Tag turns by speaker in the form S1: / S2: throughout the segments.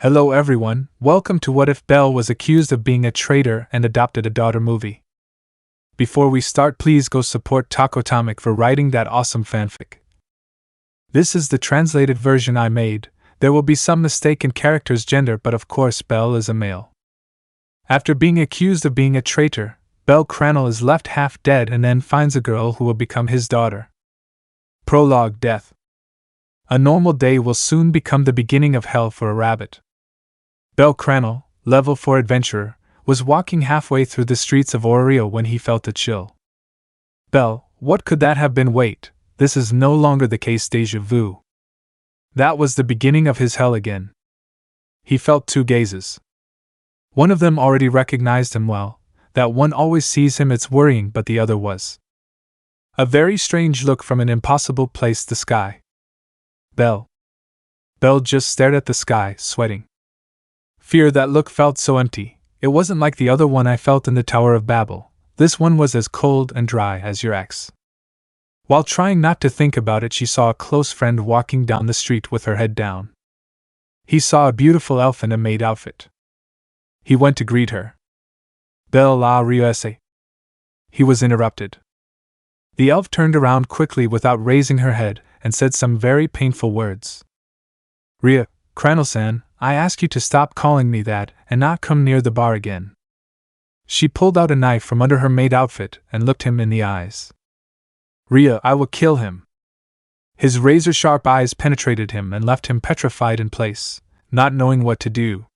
S1: Hello everyone, welcome to What If Belle Was Accused of Being a Traitor and Adopted a Daughter movie. Before we start, please go support Tacoatomic for writing that awesome fanfic. This is the translated version I made. There will be some mistake in character's gender, but of course Belle is a male. After being accused of being a traitor, Belle Cranel is left half dead and then finds a girl who will become his daughter. Prologue: Death. A normal day will soon become the beginning of hell for a rabbit. Belle Cranel, level 4 adventurer, was walking halfway through the streets of Oreo when he felt a chill. Belle, what could that have been? Wait, this is no longer the case. Déjà vu. That was the beginning of his hell again. He felt two gazes. One of them already recognized him well. That one always sees him, it's worrying, but the other was a very strange look from an impossible place, the sky. Belle just stared at the sky, sweating. Fear. That look felt so empty. It wasn't like the other one I felt in the Tower of Babel. This one was as cold and dry as your ex. While trying not to think about it, she saw a close friend walking down the street with her head down. He saw a beautiful elf in a maid outfit. He went to greet her. Belle la Riese. He was interrupted. The elf turned around quickly without raising her head and said some very painful words. Ria, Cranel-san, I ask you to stop calling me that and not come near the bar again. She pulled out a knife from under her maid outfit and looked him in the eyes. Ria, I will kill him. His razor-sharp eyes penetrated him and left him petrified in place, not knowing what to do.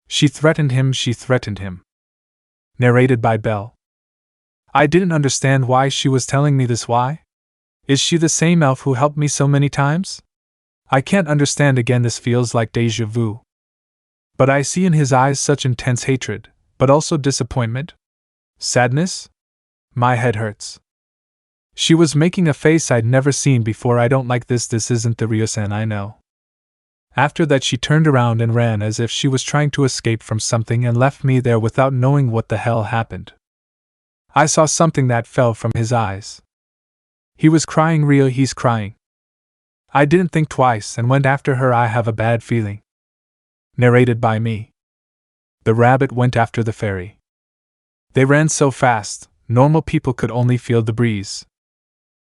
S1: She threatened him. Narrated by Belle. I didn't understand why she was telling me this. Why? Is she the same elf who helped me so many times? I can't understand. Again, this feels like déjà vu. But I see in his eyes such intense hatred, but also disappointment. Sadness? My head hurts. She was making a face I'd never seen before. I don't like this. This isn't the Ryo-san I know. After that, she turned around and ran as if she was trying to escape from something and left me there without knowing what the hell happened. I saw something that fell from his eyes. He was crying. Rio, he's crying. I didn't think twice and went after her. I have a bad feeling. Narrated by me. The rabbit went after the fairy. They ran so fast, normal people could only feel the breeze.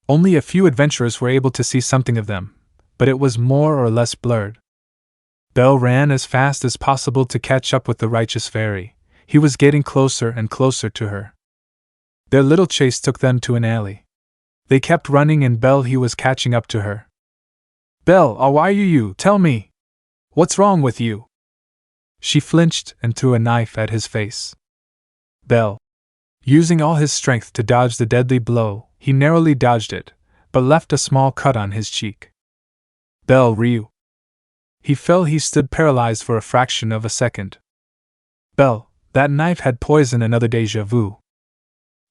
S1: Only a few adventurers were able to see something of them, but it was more or less blurred. Belle ran as fast as possible to catch up with the righteous fairy. He was getting closer and closer to her. Their little chase took them to an alley. They kept running and he was catching up to her. Belle, why are you? Tell me. What's wrong with you? She flinched and threw a knife at his face. Belle, using all his strength to dodge the deadly blow, he narrowly dodged it, but left a small cut on his cheek. Belle, Ryu. He fell. He stood paralyzed for a fraction of a second. Belle, that knife had poison. Another déjà vu.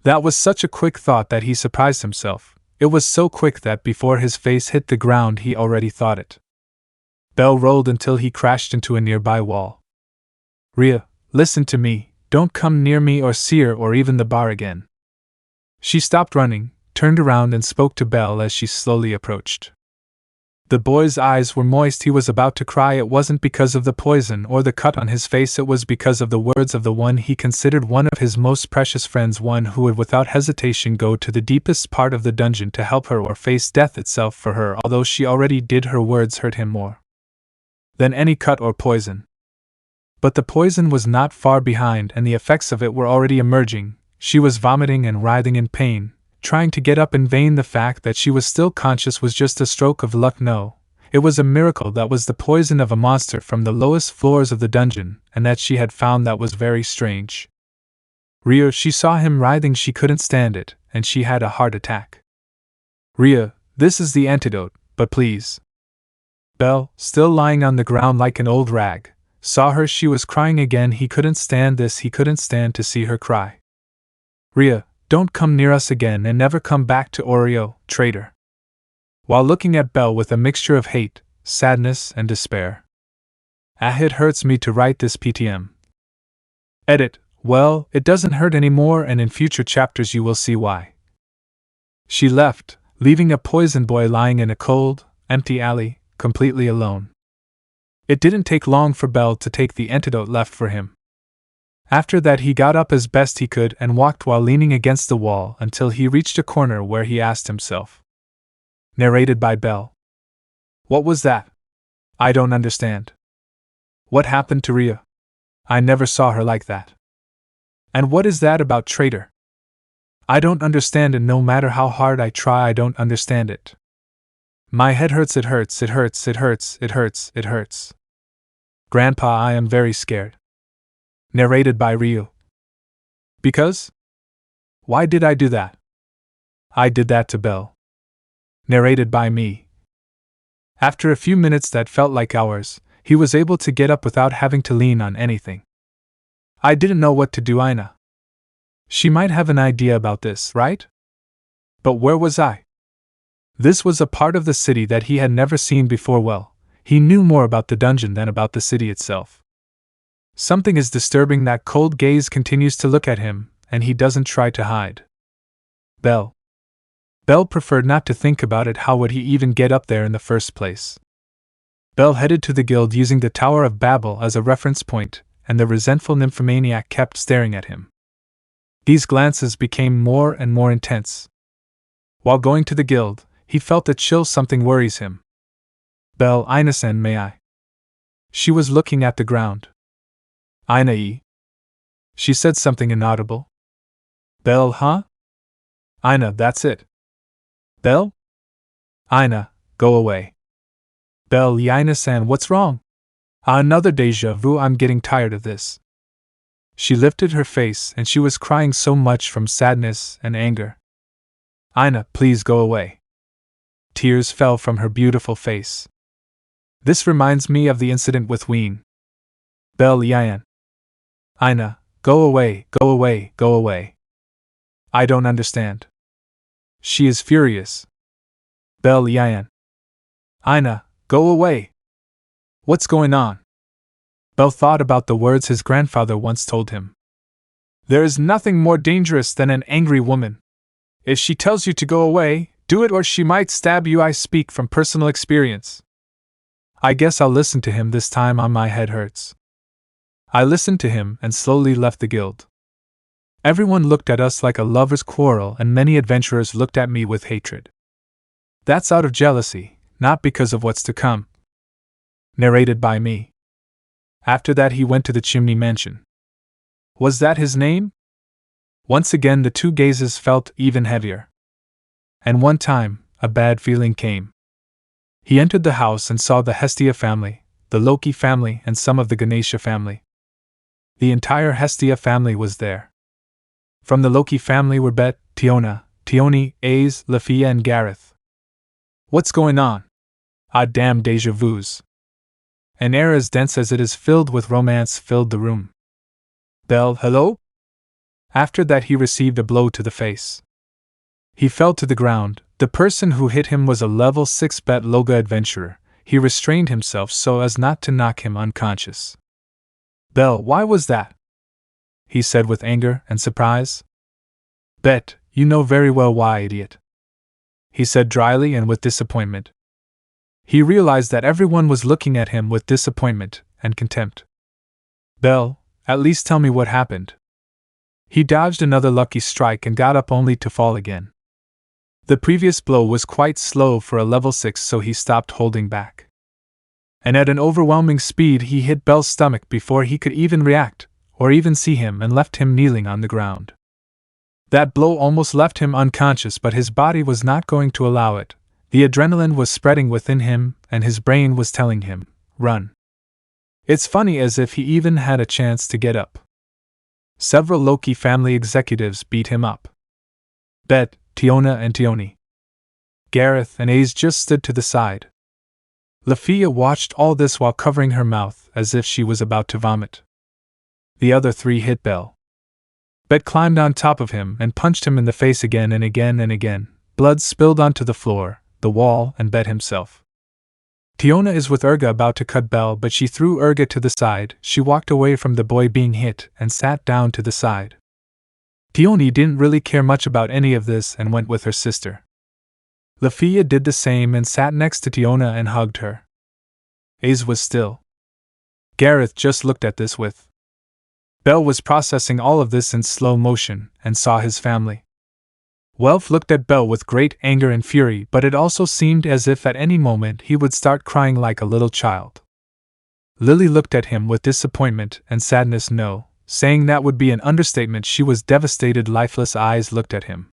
S1: That was such a quick thought that he surprised himself. It was so quick that before his face hit the ground he already thought it. Belle rolled until he crashed into a nearby wall. Ria, listen to me, don't come near me or Seer or even the bar again. She stopped running, turned around and spoke to Belle as she slowly approached. The boy's eyes were moist. He was about to cry. It wasn't because of the poison or the cut on his face, it was because of the words of the one he considered one of his most precious friends, one who would without hesitation go to the deepest part of the dungeon to help her or face death itself for her. Although she already did, her words hurt him more than any cut or poison. But the poison was not far behind and the effects of it were already emerging. She was vomiting and writhing in pain, trying to get up in vain. The fact that she was still conscious was just a stroke of luck. No, it was a miracle. That was the poison of a monster from the lowest floors of the dungeon, and that she had found. That was very strange. Ria, she saw him writhing. She couldn't stand it, and she had a heart attack. Ria, this is the antidote, but please. Belle, still lying on the ground like an old rag, saw her. She was crying again. He couldn't stand this. He couldn't stand to see her cry. Ria, don't come near us again and never come back to Oreo, traitor. While looking at Belle with a mixture of hate, sadness, and despair. It hurts me to write this PTM. Edit. Well, it doesn't hurt anymore, and in future chapters you will see why. She left, leaving a poison boy lying in a cold, empty alley, completely alone. It didn't take long for Bell to take the antidote left for him. After that, he got up as best he could and walked while leaning against the wall until he reached a corner where he asked himself. Narrated by Bell. What was that? I don't understand. What happened to Rhea? I never saw her like that. And what is that about Traitor? I don't understand, and no matter how hard I try, I don't understand it. My head hurts, it hurts, it hurts, it hurts, it hurts, it hurts. Grandpa, I am very scared. Narrated by Ryu. Because? Why did I do that? I did that to Bell. Narrated by me. After a few minutes that felt like hours, he was able to get up without having to lean on anything. I didn't know what to do, Ina. She might have an idea about this, right? But where was I? This was a part of the city that he had never seen before. Well, he knew more about the dungeon than about the city itself. Something is disturbing. That cold gaze continues to look at him, and he doesn't try to hide. Bell. Bell preferred not to think about it. How would he even get up there in the first place? Bell headed to the guild using the Tower of Babel as a reference point, and the resentful nymphomaniac kept staring at him. These glances became more and more intense. While going to the guild, he felt a chill. Something worries him. Bell, Ina-san, may I? She was looking at the ground. Ina-e? She said something inaudible. Bell, huh? Ina, that's it. Bell? Ina, go away. Bell, Ina-san, what's wrong? Another deja vu. I'm getting tired of this. She lifted her face and she was crying so much from sadness and anger. Ina, please go away. Tears fell from her beautiful face. This reminds me of the incident with Ween. Bell, Yan. Ina, go away, go away, go away. I don't understand. She is furious. Bell, Yan. Ina, go away. What's going on? Bell thought about the words his grandfather once told him. There is nothing more dangerous than an angry woman. If she tells you to go away, do it or she might stab you. I speak from personal experience. I guess I'll listen to him this time. My head hurts. I listened to him and slowly left the guild. Everyone looked at us like a lover's quarrel, and many adventurers looked at me with hatred. That's out of jealousy, not because of what's to come. Narrated by me. After that, he went to the chimney mansion. Was that his name? Once again, the two gazes felt even heavier. And one time, a bad feeling came. He entered the house and saw the Hestia family, the Loki family, and some of the Ganesha family. The entire Hestia family was there. From the Loki family were Bet, Tiona, Tioni, Aze, Lefiya, and Gareth. What's going on? Ah, damn deja vus. An air as dense as it is filled with romance filled the room. Bell, hello? After that, he received a blow to the face. He fell to the ground. The person who hit him was a level 6 Bet Loga adventurer. He restrained himself so as not to knock him unconscious. Bell, why was that? He said with anger and surprise. Bet, you know very well why, idiot. He said dryly and with disappointment. He realized that everyone was looking at him with disappointment and contempt. Bell, at least tell me what happened. He dodged another lucky strike and got up only to fall again. The previous blow was quite slow for a level 6, so he stopped holding back. And at an overwhelming speed he hit Bell's stomach before he could even react, or even see him, and left him kneeling on the ground. That blow almost left him unconscious, but his body was not going to allow it. The adrenaline was spreading within him, and his brain was telling him, run. It's funny, as if he even had a chance to get up. Several Loki family executives beat him up. Bet, Tiona, and Tioni. Gareth and Aze just stood to the side. Lefiya watched all this while covering her mouth as if she was about to vomit. The other three hit Bell. Bet climbed on top of him and punched him in the face again and again and again. Blood spilled onto the floor, the wall, and Bet himself. Tiona is with Urga about to cut Bell, but she threw Urga to the side. She walked away from the boy being hit and sat down to the side. Tioni didn't really care much about any of this and went with her sister. Lefiya did the same and sat next to Tiona and hugged her. Aze was still. Gareth just looked at this with. Belle was processing all of this in slow motion and saw his family. Welf looked at Belle with great anger and fury, but it also seemed as if at any moment he would start crying like a little child. Lily looked at him with disappointment and sadness, no, saying that would be an understatement. She was devastated. Lifeless eyes looked at him.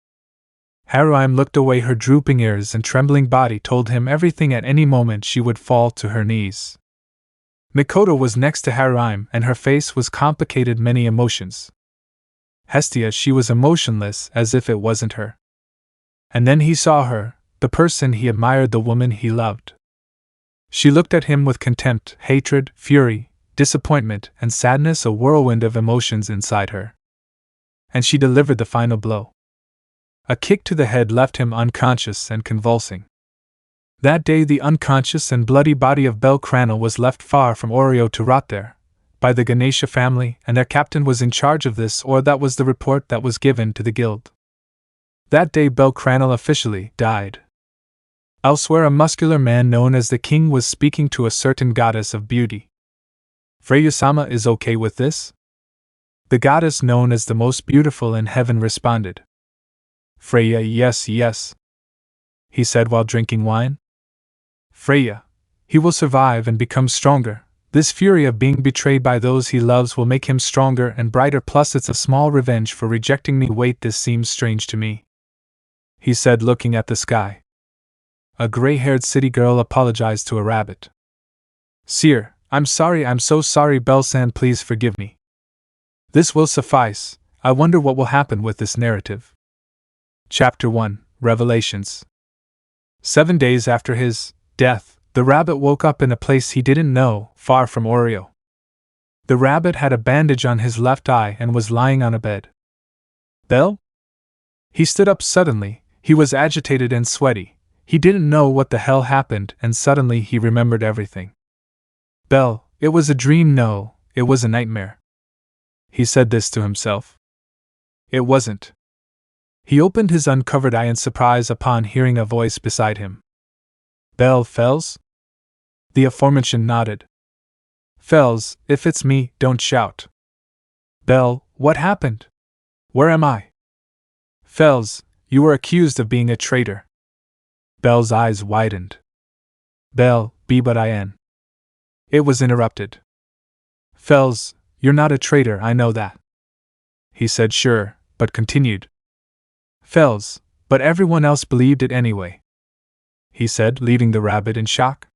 S1: Haruim looked away. Her drooping ears and trembling body told him everything. At any moment she would fall to her knees. Mikoto was next to Haruim, and her face was complicated, many emotions. Hestia, she was emotionless, as if it wasn't her. And then he saw her, the person he admired, the woman he loved. She looked at him with contempt, hatred, fury, disappointment, and sadness, a whirlwind of emotions inside her. And she delivered the final blow. A kick to the head left him unconscious and convulsing. That day the unconscious and bloody body of Belle Cranel was left far from Oreo to rot there, by the Ganesha family, and their captain was in charge of this, or that was the report that was given to the guild. That day Belle Cranel officially died. Elsewhere, a muscular man known as the king was speaking to a certain goddess of beauty. Freya-sama is okay with this? The goddess known as the most beautiful in heaven responded. Freya, yes, yes, he said while drinking wine. Freya, he will survive and become stronger. This fury of being betrayed by those he loves will make him stronger and brighter, plus it's a small revenge for rejecting me. Wait, this seems strange to me, he said, looking at the sky. A gray-haired city girl apologized to a rabbit. Seer, I'm sorry, I'm so sorry, Belle-san, please forgive me. This will suffice. I wonder what will happen with this narrative. Chapter 1, Revelations. 7 days after his death, the rabbit woke up in a place he didn't know, far from Oreo. The rabbit had a bandage on his left eye and was lying on a bed. Belle? He stood up suddenly. He was agitated and sweaty. He didn't know what the hell happened, and suddenly he remembered everything. Belle, it was a dream. No, it was a nightmare. He said this to himself. It wasn't. He opened his uncovered eye in surprise upon hearing a voice beside him. Belle, Fels? The aforementioned nodded. Fels, if it's me, don't shout. Belle, what happened? Where am I? Fels, you were accused of being a traitor. Belle's eyes widened. Belle, be but I. It was interrupted. Fels, you're not a traitor, I know that. He said sure, but continued. Fels, but everyone else believed it anyway. He said, leaving the rabbit in shock.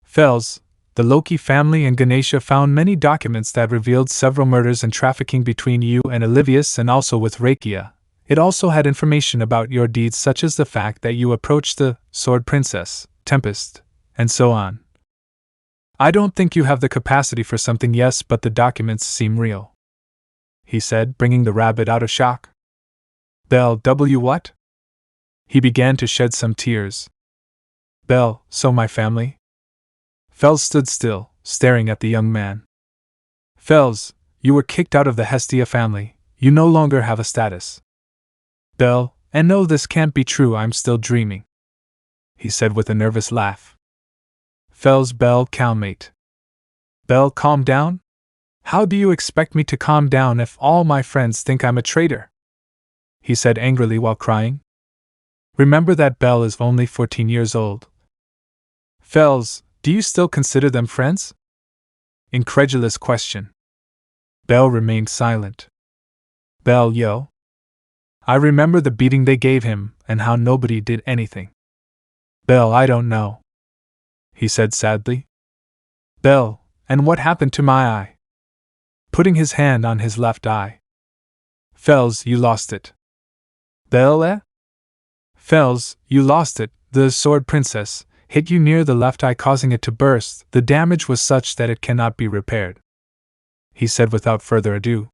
S1: Fels, the Loki family and Ganesha found many documents that revealed several murders and trafficking between you and Olivius, and also with Rakia. It also had information about your deeds, such as the fact that you approached the Sword Princess, Tempest, and so on. I don't think you have the capacity for something, yes, but the documents seem real. He said, bringing the rabbit out of shock. Belle, what? He began to shed some tears. Belle, so my family? Fels stood still, staring at the young man. Fels, you were kicked out of the Hestia family. You no longer have a status. Belle, and no, this can't be true, I'm still dreaming. He said with a nervous laugh. Fels, Belle, calmate. Belle, calm down? How do you expect me to calm down if all my friends think I'm a traitor? He said angrily while crying. Remember that Belle is only 14 years old. Fels, do you still consider them friends? Incredulous question. Belle remained silent. Belle, yo. I remember the beating they gave him, and how nobody did anything. Belle, I don't know. He said sadly. Belle, and what happened to my eye? Putting his hand on his left eye. Fels, you lost it. Belle, eh? Fels, you lost it. The Sword Princess hit you near the left eye, causing it to burst. The damage was such that it cannot be repaired. He said without further ado.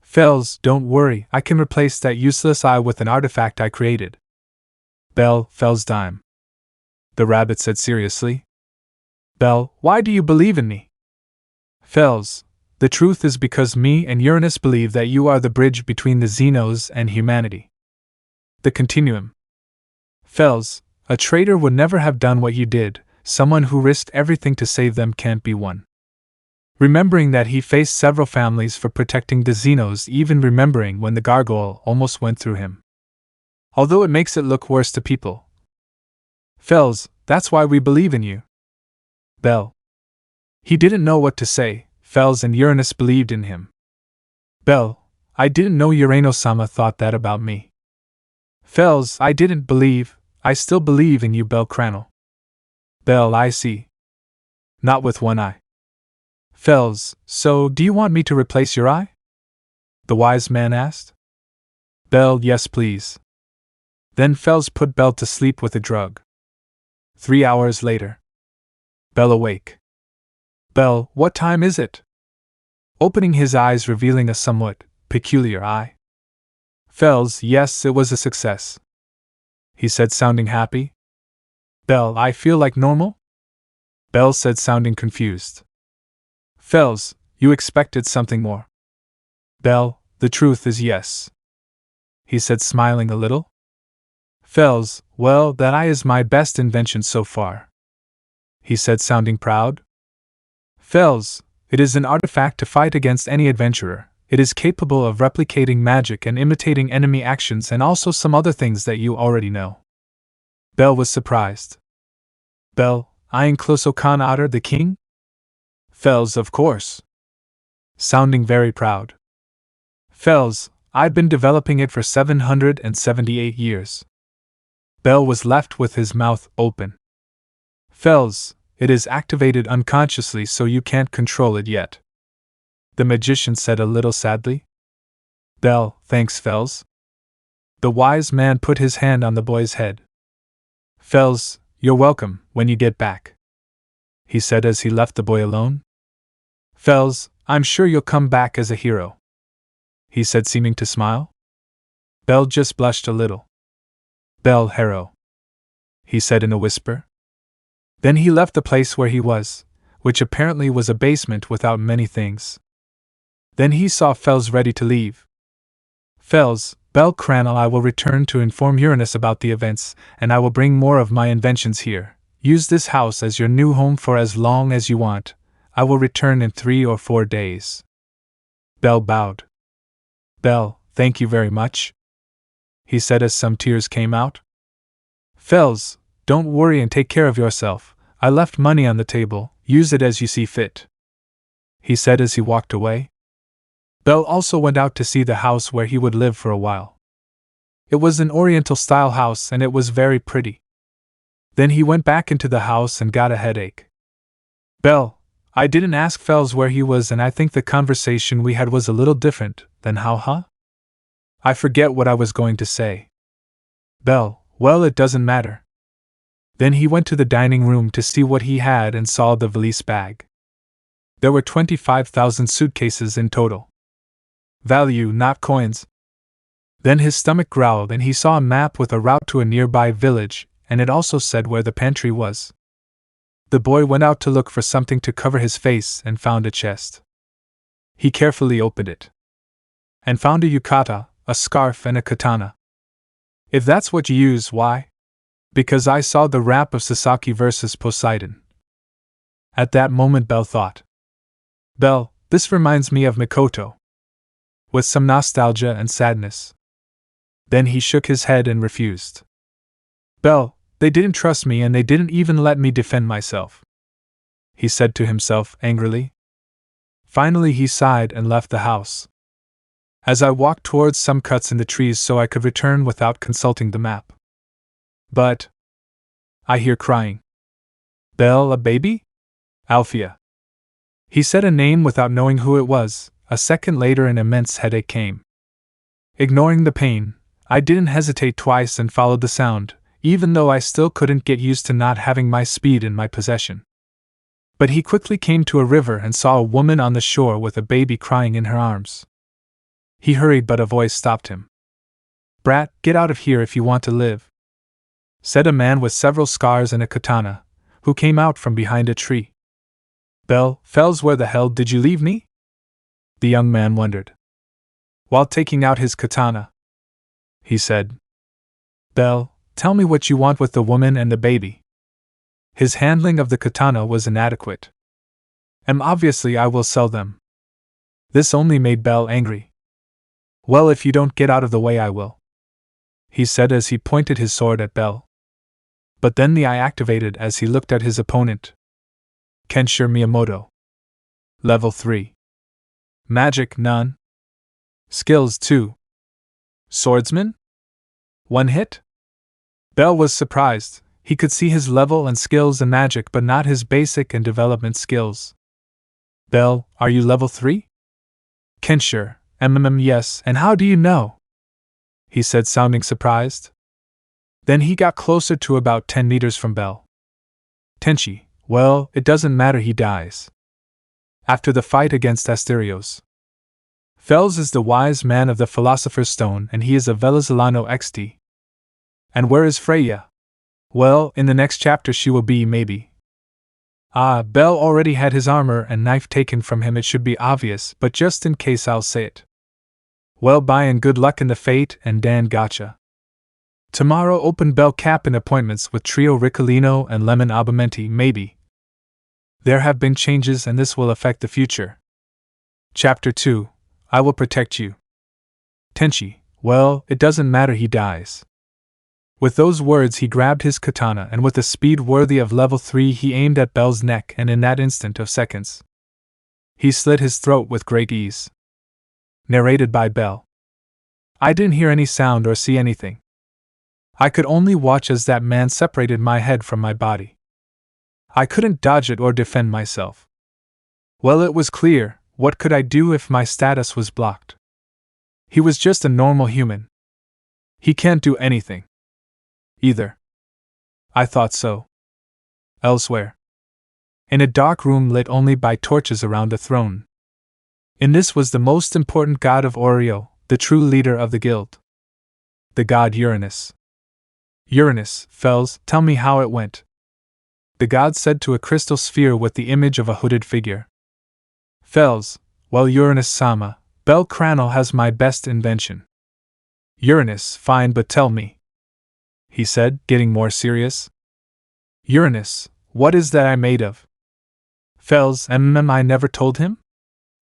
S1: Fels, don't worry, I can replace that useless eye with an artifact I created. Belle, Fels dime. The rabbit said seriously. Belle, why do you believe in me? Fels, the truth is because me and Uranus believe that you are the bridge between the Xenos and humanity. The continuum. Fels, a traitor would never have done what you did. Someone who risked everything to save them can't be one. remembering that he faced several families for protecting the Xenos, even remembering when the gargoyle almost went through him. Although it makes it look worse to people. Fels, that's why we believe in you. Bell. He didn't know what to say. Fels and Uranus believed in him. Bell, I didn't know Urano-sama thought that about me. Fels, I didn't believe. I still believe in you, Bell. Cranel. Bell, I see. Not with one eye. Fels, so do you want me to replace your eye? The wise man asked. Bell, yes please. Then Fels put Bell to sleep with a drug. 3 hours later. Bell awake. Bell, what time is it? Opening his eyes, revealing a somewhat peculiar eye. Fels, yes, it was a success. He said, sounding happy. Bell, I feel like normal? Bell said, sounding confused. Fels, you expected something more. Bell, the truth is yes. He said, smiling a little. Fels, well, that eye is my best invention so far. He said, sounding proud. Fels, it is an artifact to fight against any adventurer. It is capable of replicating magic and imitating enemy actions and also some other things that you already know. Bell was surprised. Bell, eyeing Closo-kan Otter the king? Fels, of course. Sounding very proud. Fels, I've been developing it for 778 years. Bell was left with his mouth open. Fels, it is activated unconsciously so you can't control it yet. The magician said a little sadly. Bell, thanks Fels. The wise man put his hand on the boy's head. Fels, you're welcome when you get back, he said as he left the boy alone. Fels, I'm sure you'll come back as a hero, he said, seeming to smile. Bell just blushed a little. Bell, hero, he said in a whisper. Then he left the place where he was, which apparently was a basement without many things. Then he saw Fels ready to leave. Fels, Bell Cranel, I will return to inform Uranus about the events, and I will bring more of my inventions here. Use this house as your new home for as long as you want. I will return in 3 or 4 days. Bell bowed. Bell, thank you very much, he said as some tears came out. Fels, don't worry and take care of yourself. I left money on the table, use it as you see fit, he said as he walked away. Bell also went out to see the house where he would live for a while. It was an Oriental-style house and it was very pretty. Then he went back into the house and got a headache. Bell, I didn't ask Fels where he was and I think the conversation we had was a little different than how. I forget what I was going to say. Bell, well, it doesn't matter. Then he went to the dining room to see what he had and saw the valise bag. There were 25,000 suitcases in total. Value, not coins. Then his stomach growled and he saw a map with a route to a nearby village, and it also said where the pantry was. The boy went out to look for something to cover his face and found a chest. He carefully opened it. And found a yukata, a scarf and a katana. If that's what you use, why? Because I saw the rap of Sasaki versus Poseidon. At that moment Bell thought. Bell, this reminds me of Mikoto. With some nostalgia and sadness. Then he shook his head and refused. Bell, they didn't trust me and they didn't even let me defend myself, he said to himself angrily. Finally he sighed and left the house. As I walked towards some cuts in the trees so I could return without consulting the map. But I hear crying. Bell, a baby? Alfia. He said a name without knowing who it was. A second later an immense headache came. Ignoring the pain, I didn't hesitate twice and followed the sound, even though I still couldn't get used to not having my speed in my possession. But he quickly came to a river and saw a woman on the shore with a baby crying in her arms. He hurried but a voice stopped him. Brat, get out of here if you want to live, said a man with several scars and a katana, who came out from behind a tree. Bell, Fels, where the hell did you leave me? The young man wondered. While taking out his katana, he said. Bell, tell me what you want with the woman and the baby. His handling of the katana was inadequate. Obviously I will sell them. This only made Bell angry. Well, if you don't get out of the way, I will, he said as he pointed his sword at Bell. But then the eye activated as he looked at his opponent. Kenshiro Miyamoto. Level 3. Magic, none. Skills, 2. Swordsman? 1 hit? Bell was surprised. He could see his level and skills in magic, but not his basic and development skills. Bell, are you level 3? Kenshiro, yes, and how do you know? He said, sounding surprised. Then he got closer to about 10 meters from Bell. Tenchi, well, it doesn't matter, he dies. After the fight against Asterios. Fels is the wise man of the Philosopher's Stone, and he is a Venezuelano XT. And where is Freya? Well, in the next chapter she will be, maybe. Ah, Bell already had his armor and knife taken from him, it should be obvious, but just in case I'll say it. Well, bye and good luck in the fate, and Dan gotcha. Tomorrow open Bell cap in appointments with Trio Riccolino and Lemon Abamenti, maybe. There have been changes and this will affect the future. Chapter 2. I will protect you. Tenchi, well, it doesn't matter, he dies. With those words he grabbed his katana and with a speed worthy of level 3 he aimed at Bell's neck, and in that instant of seconds, he slit his throat with great ease. Narrated by Bell. I didn't hear any sound or see anything. I could only watch as that man separated my head from my body. I couldn't dodge it or defend myself. Well, it was clear, what could I do if my status was blocked? He was just a normal human. He can't do anything. Either. I thought so. Elsewhere. In a dark room lit only by torches around a throne. In this was the most important god of Oreo, the true leader of the guild. The god Uranus. Uranus, Fels, tell me how it went. The god said to a crystal sphere with the image of a hooded figure. Fels, well, Uranus-sama, Bell Cranel has my best invention. Uranus, fine, but tell me, he said, getting more serious. Uranus, what is that I made of? Fels, I never told him?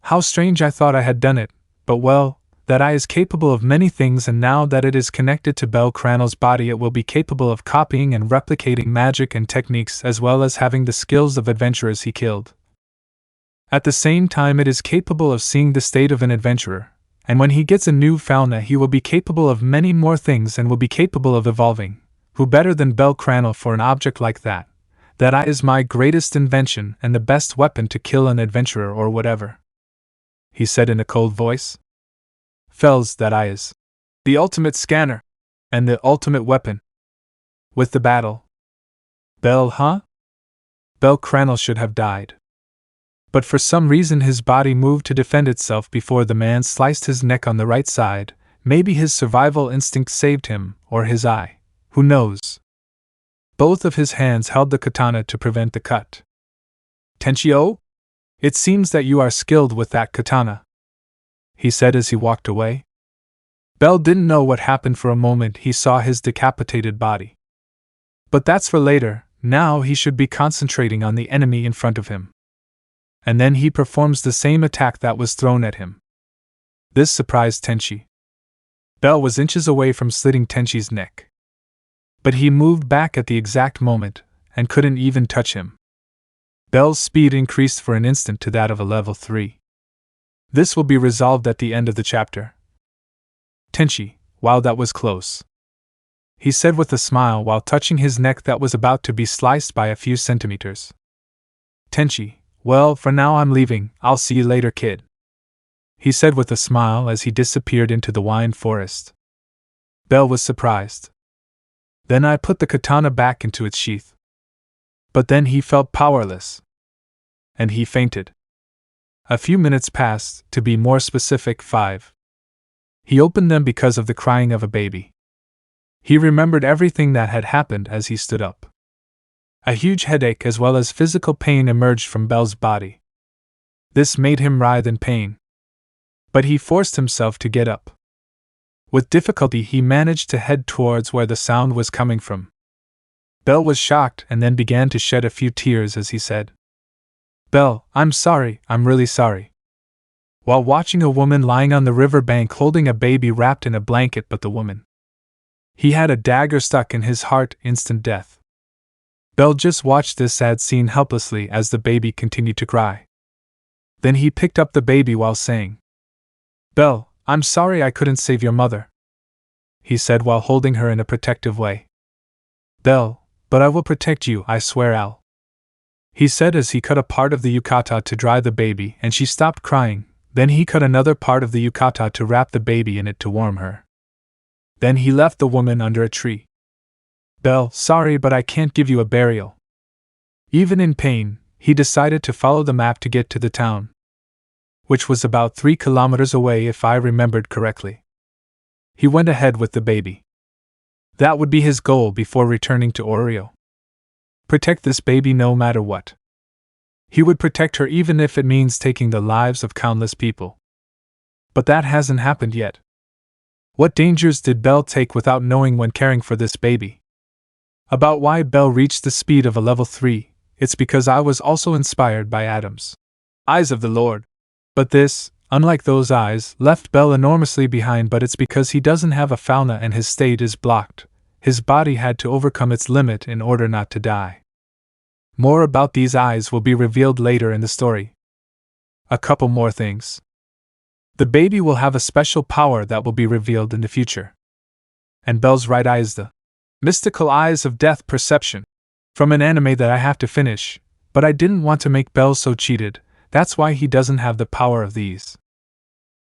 S1: How strange, I thought I had done it, but well, that eye is capable of many things, and now that it is connected to Bell Cranel's body it will be capable of copying and replicating magic and techniques as well as having the skills of adventurers he killed. At the same time it is capable of seeing the state of an adventurer, and when he gets a new fauna he will be capable of many more things and will be capable of evolving. Who better than Bell Cranel for an object like that? That eye is my greatest invention and the best weapon to kill an adventurer or whatever, he said in a cold voice. Fels, that eye is the ultimate scanner and the ultimate weapon. With the battle. Bell, huh? Bell Cranel should have died. But for some reason his body moved to defend itself before the man sliced his neck on the right side. Maybe his survival instinct saved him, or his eye. Who knows? Both of his hands held the katana to prevent the cut. Tenchi-o? It seems that you are skilled with that katana, he said as he walked away. Bell didn't know what happened for a moment. He saw his decapitated body. But that's for later. Now he should be concentrating on the enemy in front of him. And then he performs the same attack that was thrown at him. This surprised Tenchi. Bell was inches away from slitting Tenchi's neck. But he moved back at the exact moment, and couldn't even touch him. Bell's speed increased for an instant to that of a level 3. This will be resolved at the end of the chapter. Tenchi, wow, that was close, he said with a smile while touching his neck that was about to be sliced by a few centimeters. Tenchi, well, for now I'm leaving, I'll see you later, kid, he said with a smile as he disappeared into the wine forest. Bell was surprised. Then I put the katana back into its sheath. But then he felt powerless. And he fainted. A few minutes passed, to be more specific, 5. He opened them because of the crying of a baby. He remembered everything that had happened as he stood up. A huge headache as well as physical pain emerged from Bell's body. This made him writhe in pain. But he forced himself to get up. With difficulty he managed to head towards where the sound was coming from. Bell was shocked and then began to shed a few tears as he said, Belle, I'm sorry, I'm really sorry. While watching a woman lying on the river bank holding a baby wrapped in a blanket, but the woman. He had a dagger stuck in his heart, instant death. Belle just watched this sad scene helplessly as the baby continued to cry. Then he picked up the baby while saying, Belle, I'm sorry I couldn't save your mother, he said while holding her in a protective way. Belle, but I will protect you, I swear Al. He said as he cut a part of the yukata to dry the baby and she stopped crying. Then he cut another part of the yukata to wrap the baby in it to warm her. Then he left the woman under a tree. Belle, sorry but I can't give you a burial. Even in pain, he decided to follow the map to get to the town, which was about 3 kilometers away if I remembered correctly. He went ahead with the baby. That would be his goal before returning to Oreo. Protect this baby no matter what. He would protect her even if it means taking the lives of countless people. But that hasn't happened yet. What dangers did Belle take without knowing when caring for this baby? About why Belle reached the speed of a level 3, it's because I was also inspired by Adam's eyes of the Lord. But this, unlike those eyes, left Belle enormously behind, but it's because he doesn't have a fauna and his state is blocked. His body had to overcome its limit in order not to die. More about these eyes will be revealed later in the story. A couple more things. The baby will have a special power that will be revealed in the future. And Belle's right eye is the mystical eyes of death perception, from an anime that I have to finish, but I didn't want to make Belle so cheated, that's why he doesn't have the power of these.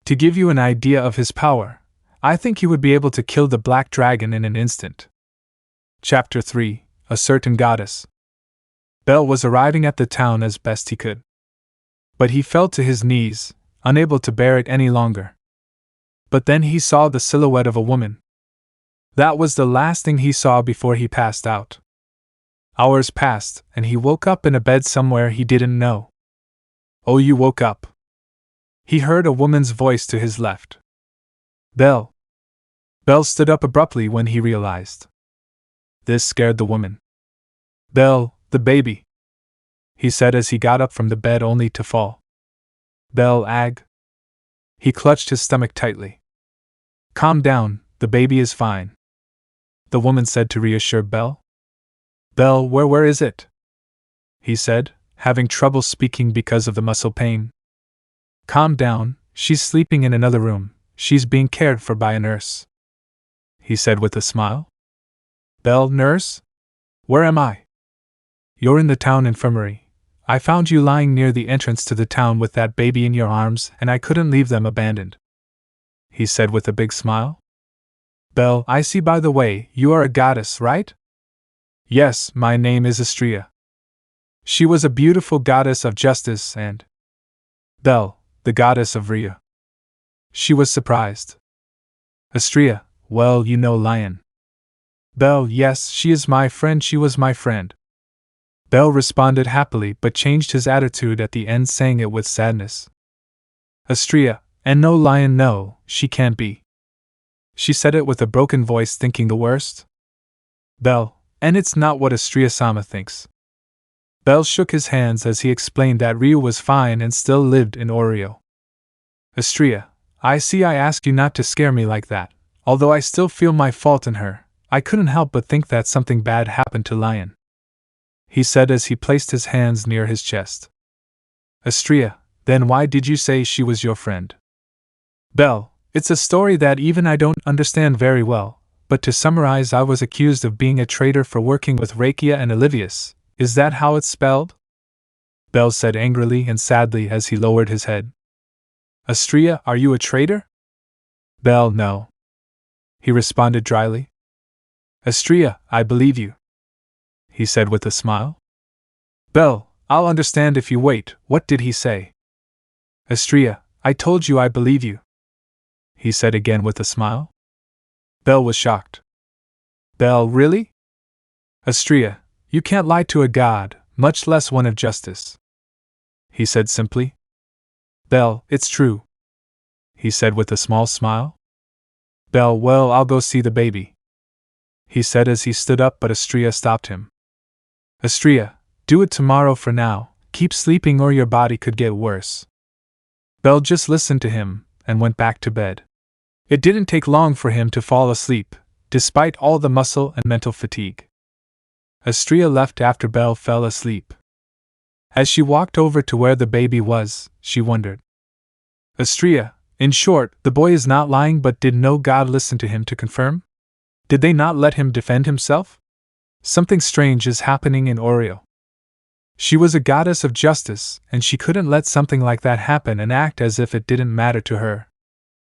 S1: To give you an idea of his power, I think he would be able to kill the black dragon in an instant. Chapter 3, A Certain Goddess. Belle was arriving at the town as best he could. But he fell to his knees, unable to bear it any longer. But then he saw the silhouette of a woman. That was the last thing he saw before he passed out. Hours passed, and he woke up in a bed somewhere he didn't know. Oh, you woke up. He heard a woman's voice to his left. Belle. Belle stood up abruptly when he realized. This scared the woman. Belle, the baby, he said as he got up from the bed only to fall. Belle, ag. He clutched his stomach tightly. Calm down, the baby is fine, the woman said to reassure Belle. Belle, where is it? He said, having trouble speaking because of the muscle pain. Calm down, she's sleeping in another room, she's being cared for by a nurse, he said with a smile. Belle, nurse? Where am I? You're in the town infirmary. I found you lying near the entrance to the town with that baby in your arms, and I couldn't leave them abandoned, he said with a big smile. Belle, I see by the way, you are a goddess, right? Yes, my name is Astrea. She was a beautiful goddess of justice and Belle, the goddess of Rhea. She was surprised. Astrea, well, you know Lion. Belle, yes, she is my friend, she was my friend. Belle responded happily but changed his attitude at the end, saying it with sadness. Astrea, and no Lion, no, she can't be. She said it with a broken voice, thinking the worst. Belle, and it's not what Astrea-sama thinks. Belle shook his hands as he explained that Ryu was fine and still lived in Oreo. Astrea, I see I asked you not to scare me like that, although I still feel my fault in her, I couldn't help but think that something bad happened to Lion, he said as he placed his hands near his chest. Astrea, then why did you say she was your friend? Belle, it's a story that even I don't understand very well, but to summarize, I was accused of being a traitor for working with Rakia and Olivius. Is that how it's spelled? Belle said angrily and sadly as he lowered his head. Astrea, are you a traitor? Belle, no, he responded dryly. Astrea, I believe you, he said with a smile. Belle, I'll understand if you wait, what did he say? Astrea, I told you I believe you, he said again with a smile. Belle was shocked. Belle, really? Astrea, you can't lie to a god, much less one of justice, he said simply. Belle, it's true, he said with a small smile. Belle, well, I'll go see the baby, he said as he stood up, but Astrea stopped him. Astrea, do it tomorrow for now, Keep sleeping or your body could get worse. Belle just listened to him and went back to bed. It didn't take long for him to fall asleep, despite all the muscle and mental fatigue. Astria left after Belle fell asleep. As she walked over to where the baby was, she wondered. Astria, in short, the boy is not lying, but did no god listen to him to confirm? Did they not let him defend himself? Something strange is happening in Oreo. She was a goddess of justice, and she couldn't let something like that happen and act as if it didn't matter to her.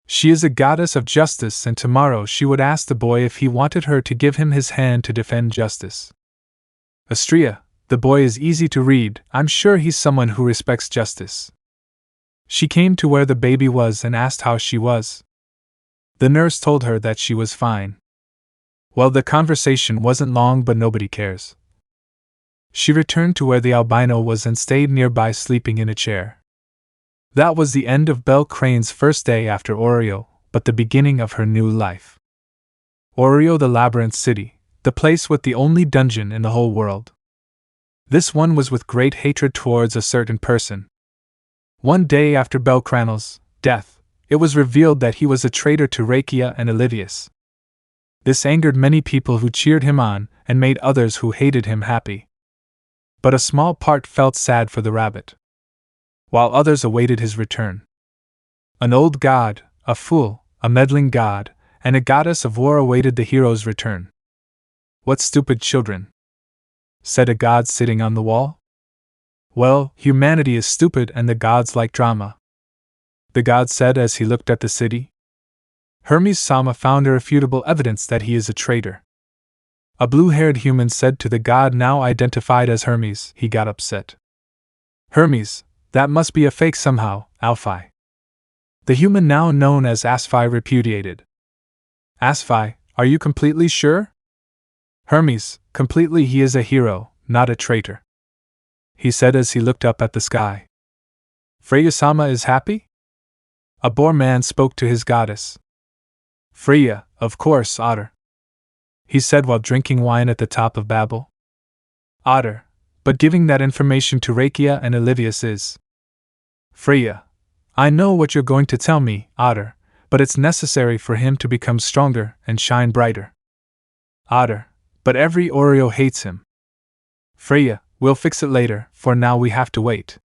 S1: She is a goddess of justice, and tomorrow she would ask the boy if he wanted her to give him his hand to defend justice. Astria, the boy is easy to read, I'm sure he's someone who respects justice. She came to where the baby was and asked how she was. The nurse told her that she was fine. Well, the conversation wasn't long, but nobody cares. She returned to where the albino was and stayed nearby sleeping in a chair. That was the end of Belle Crane's first day after Oreo, but the beginning of her new life. Oreo, the Labyrinth City, the place with the only dungeon in the whole world. This one was with great hatred towards a certain person. One day after Belle Cranel's death, it was revealed that he was a traitor to Lefiya and Elivius. This angered many people who cheered him on and made others who hated him happy. But a small part felt sad for the rabbit, while others awaited his return. An old god, a fool, a meddling god, and a goddess of war awaited the hero's return. What stupid children, said a god sitting on the wall. Well, humanity is stupid and the gods like drama, the god said as he looked at the city. Hermes Sama found irrefutable evidence that he is a traitor. A blue-haired human said to the god now identified as Hermes. He got upset. Hermes, that must be a fake somehow, Alphi. The human now known as Asphi repudiated. Asphi, are you completely sure? Hermes, completely. He is a hero, not a traitor, he said as he looked up at the sky. Freya-sama is happy? A boar man spoke to his goddess. Freya, of course, Otter, he said while drinking wine at the top of Babel. Otter, but giving that information to Lefiya and Elivius is. Freya, I know what you're going to tell me, Otter, but it's necessary for him to become stronger and shine brighter. Otter, but every Oreo hates him. Freya, we'll fix it later, for now we have to wait.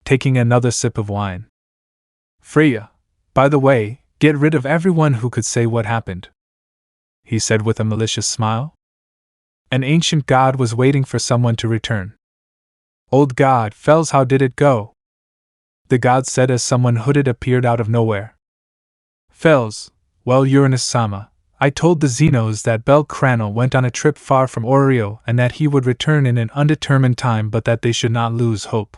S1: Taking another sip of wine. Freya, by the way, get rid of everyone who could say what happened, he said with a malicious smile. An ancient god was waiting for someone to return. Old god, Fels, how did it go? The god said as someone hooded appeared out of nowhere. Fels, well, Uranus-sama, I told the Xenos that Belle Cranel went on a trip far from Oreo and that he would return in an undetermined time, but that they should not lose hope.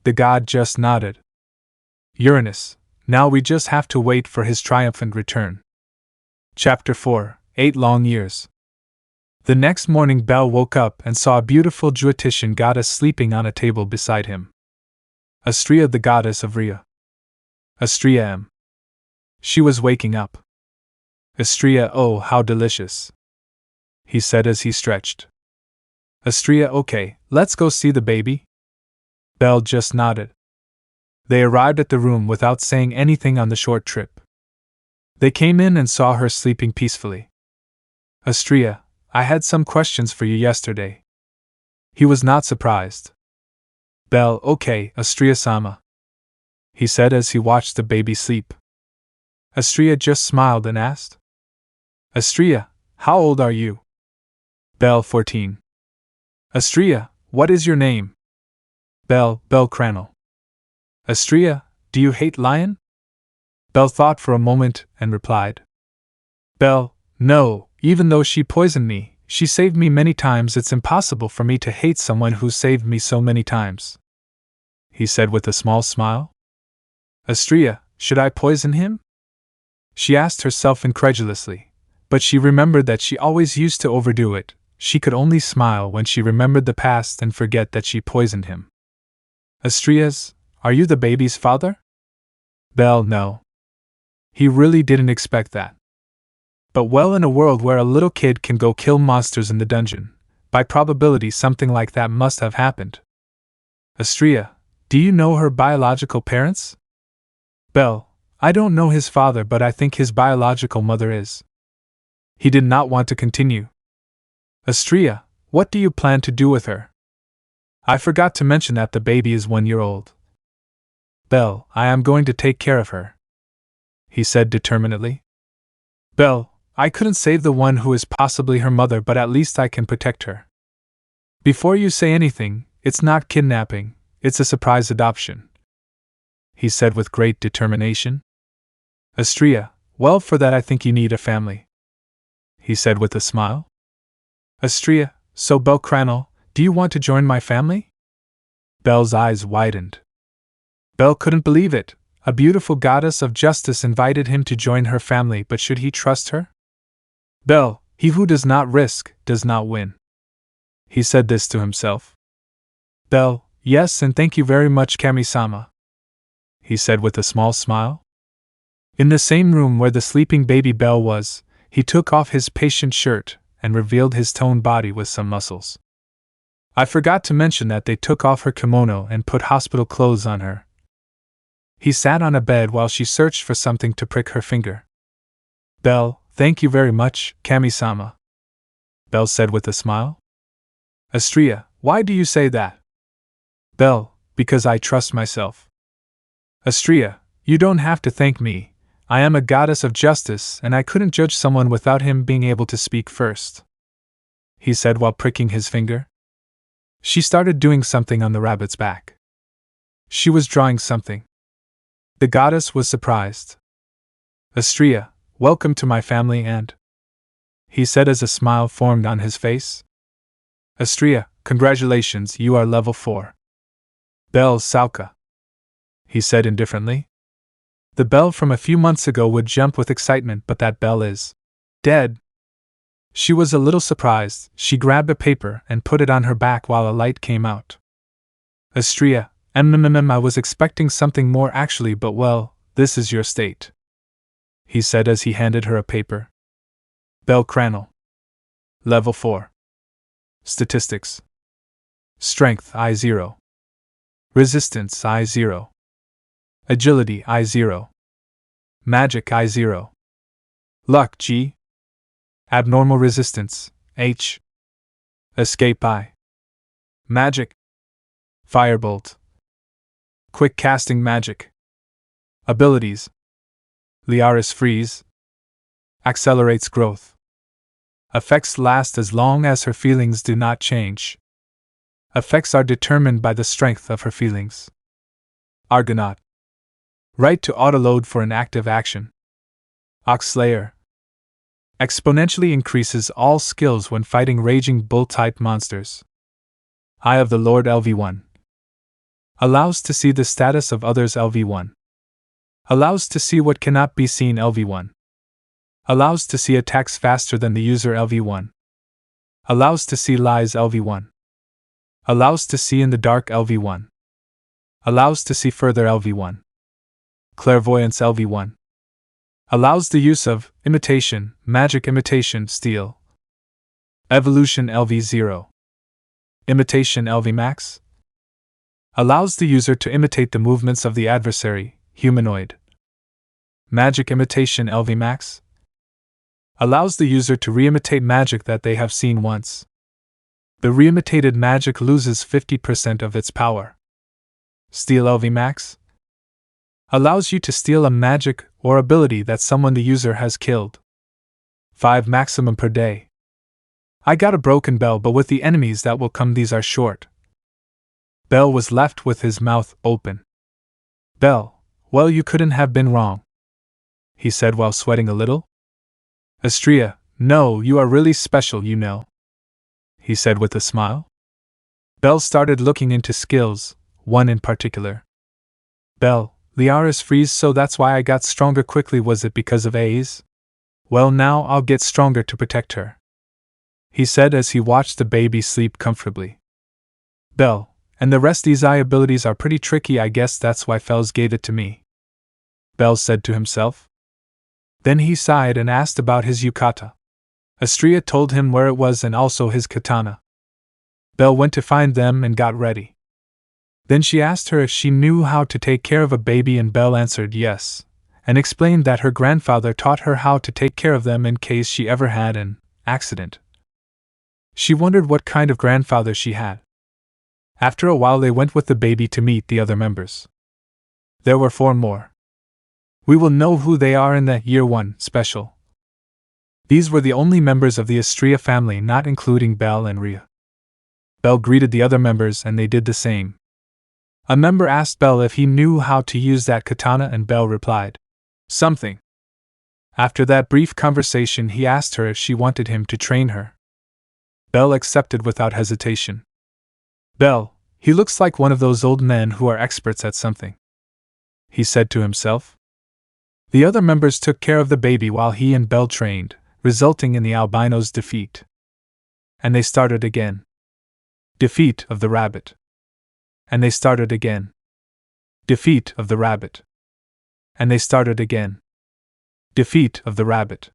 S1: The god just nodded. Uranus, now we just have to wait for his triumphant return. Chapter 4, 8 Long Years. The next morning Belle woke up and saw a beautiful Druidician goddess sleeping on a table beside him. Astria, the goddess of Rhea. Astria M. She was waking up. Astria, oh, how delicious, he said as he stretched. Astria, okay, let's go see the baby. Belle just nodded. They arrived at the room without saying anything on the short trip. They came in and saw her sleeping peacefully. Astria, I had some questions for you yesterday. He was not surprised. Belle, okay, Astria-sama, he said as he watched the baby sleep. Astria just smiled and asked. Astria, how old are you? Belle, 14. Astria, what is your name? Belle Cranel. Astria, do you hate lion? Belle thought for a moment and replied. Belle, no, even though she poisoned me, she saved me many times. It's impossible for me to hate someone who saved me so many times, he said with a small smile. Astria, should I poison him? She asked herself incredulously, but she remembered that she always used to overdo it. She could only smile when she remembered the past and forget that she poisoned him. Astrias, are you the baby's father? Belle, no. He really didn't expect that. But well, in a world where a little kid can go kill monsters in the dungeon, by probability something like that must have happened. Astria, do you know her biological parents? Belle, I don't know his father, but I think his biological mother is. He did not want to continue. Astria, what do you plan to do with her? I forgot to mention that the baby is 1 year old. Belle, I am going to take care of her, he said determinedly. Belle, I couldn't save the one who is possibly her mother, but at least I can protect her. Before you say anything, it's not kidnapping, it's a surprise adoption, he said with great determination. Astria, well, for that I think you need a family, he said with a smile. Astria, so Belle Cranel, do you want to join my family? Belle's eyes widened. Belle couldn't believe it. A beautiful goddess of justice invited him to join her family, but should he trust her? Belle, he who does not risk, does not win. He said this to himself. Belle, yes, and thank you very much, Kami-sama, he said with a small smile. In the same room where the sleeping baby Belle was, he took off his patient shirt and revealed his toned body with some muscles. I forgot to mention that they took off her kimono and put hospital clothes on her. He sat on a bed while she searched for something to prick her finger. Belle, thank you very much, Kami-sama, Belle said with a smile. Astria, why do you say that? Belle, because I trust myself. Astria, you don't have to thank me. I am a goddess of justice, and I couldn't judge someone without him being able to speak first, he said while pricking his finger. She started doing something on the rabbit's back. She was drawing something. The goddess was surprised. Astria, welcome to my family, and he said as a smile formed on his face. Astria, congratulations, you are level 4. Belle Sauka, he said indifferently. The Belle from a few months ago would jump with excitement, but that Belle is dead. She was a little surprised. She grabbed a paper and put it on her back while a light came out. Astria, I was expecting something more actually, but well, this is your state, he said as he handed her a paper. Belle Cranel. Level 4. Statistics. Strength I0. Resistance I0. Agility I0. Magic I0. Luck G. Abnormal resistance H. Escape I. Magic. Firebolt. Quick casting magic. Abilities. Liaris freeze. Accelerates growth. Effects last as long as her feelings do not change. Effects are determined by the strength of her feelings. Argonaut. Right to autoload for an active action. Oxslayer. Exponentially increases all skills when fighting raging bull-type monsters. Eye of the Lord LV1. Allows to see the status of others LV1. Allows to see what cannot be seen LV1. Allows to see attacks faster than the user LV1. Allows to see lies LV1. Allows to see in the dark LV1. Allows to see further LV1. Clairvoyance LV1. Allows the use of imitation, magic imitation, steal. Evolution LV0. Imitation LV max. Allows the user to imitate the movements of the adversary, humanoid. Magic imitation LV max. Allows the user to re-imitate magic that they have seen once. The re-imitated magic loses 50% of its power. Steal LV max. Allows you to steal a magic or ability that someone the user has killed. 5 maximum per day. I got a broken Belle, but with the enemies that will come these are short. Belle was left with his mouth open. Belle, well, you couldn't have been wrong, he said while sweating a little. Astria, no, you are really special, you know, he said with a smile. Belle started looking into skills, one in particular. Belle, Liaris freeze, so that's why I got stronger quickly, was it because of A's? Well, now I'll get stronger to protect her, he said as he watched the baby sleep comfortably. Belle, and the rest these eye abilities are pretty tricky, I guess that's why Fels gave it to me, Belle said to himself. Then he sighed and asked about his yukata. Astria told him where it was and also his katana. Belle went to find them and got ready. Then she asked her if she knew how to take care of a baby, and Belle answered yes, and explained that her grandfather taught her how to take care of them in case she ever had an accident. She wondered what kind of grandfather she had. After a while, they went with the baby to meet the other members. There were 4 more. We will know who they are in the Year 1 special. These were the only members of the Estrella family, not including Belle and Rhea. Belle greeted the other members and they did the same. A member asked Belle if he knew how to use that katana, and Belle replied, "Something." After that brief conversation, he asked her if she wanted him to train her. Belle accepted without hesitation. "Belle, he looks like one of those old men who are experts at something," he said to himself. The other members took care of the baby while he and Belle trained, resulting in the albino's defeat. And they started again. Defeat of the rabbit. And they started again. Defeat of the rabbit. And they started again. Defeat of the rabbit.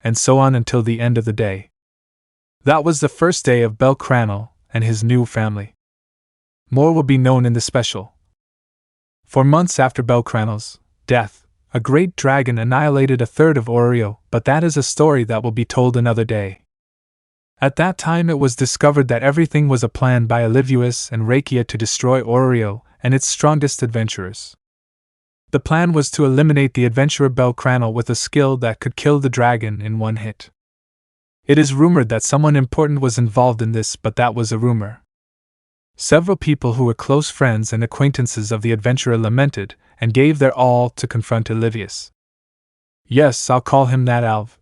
S1: And so on until the end of the day. That was the first day of Belle Cranel and his new family. More will be known in the special. For months after Belle Cranel's death, a great dragon annihilated a third of Oreo, but that is a story that will be told another day. At that time, it was discovered that everything was a plan by Olivius and Rakia to destroy Oreo and its strongest adventurers. The plan was to eliminate the adventurer Belle Cranel with a skill that could kill the dragon in one hit. It is rumored that someone important was involved in this, but that was a rumor. Several people who were close friends and acquaintances of the adventurer lamented and gave their all to confront Olivius. Yes, I'll call him that, Alv.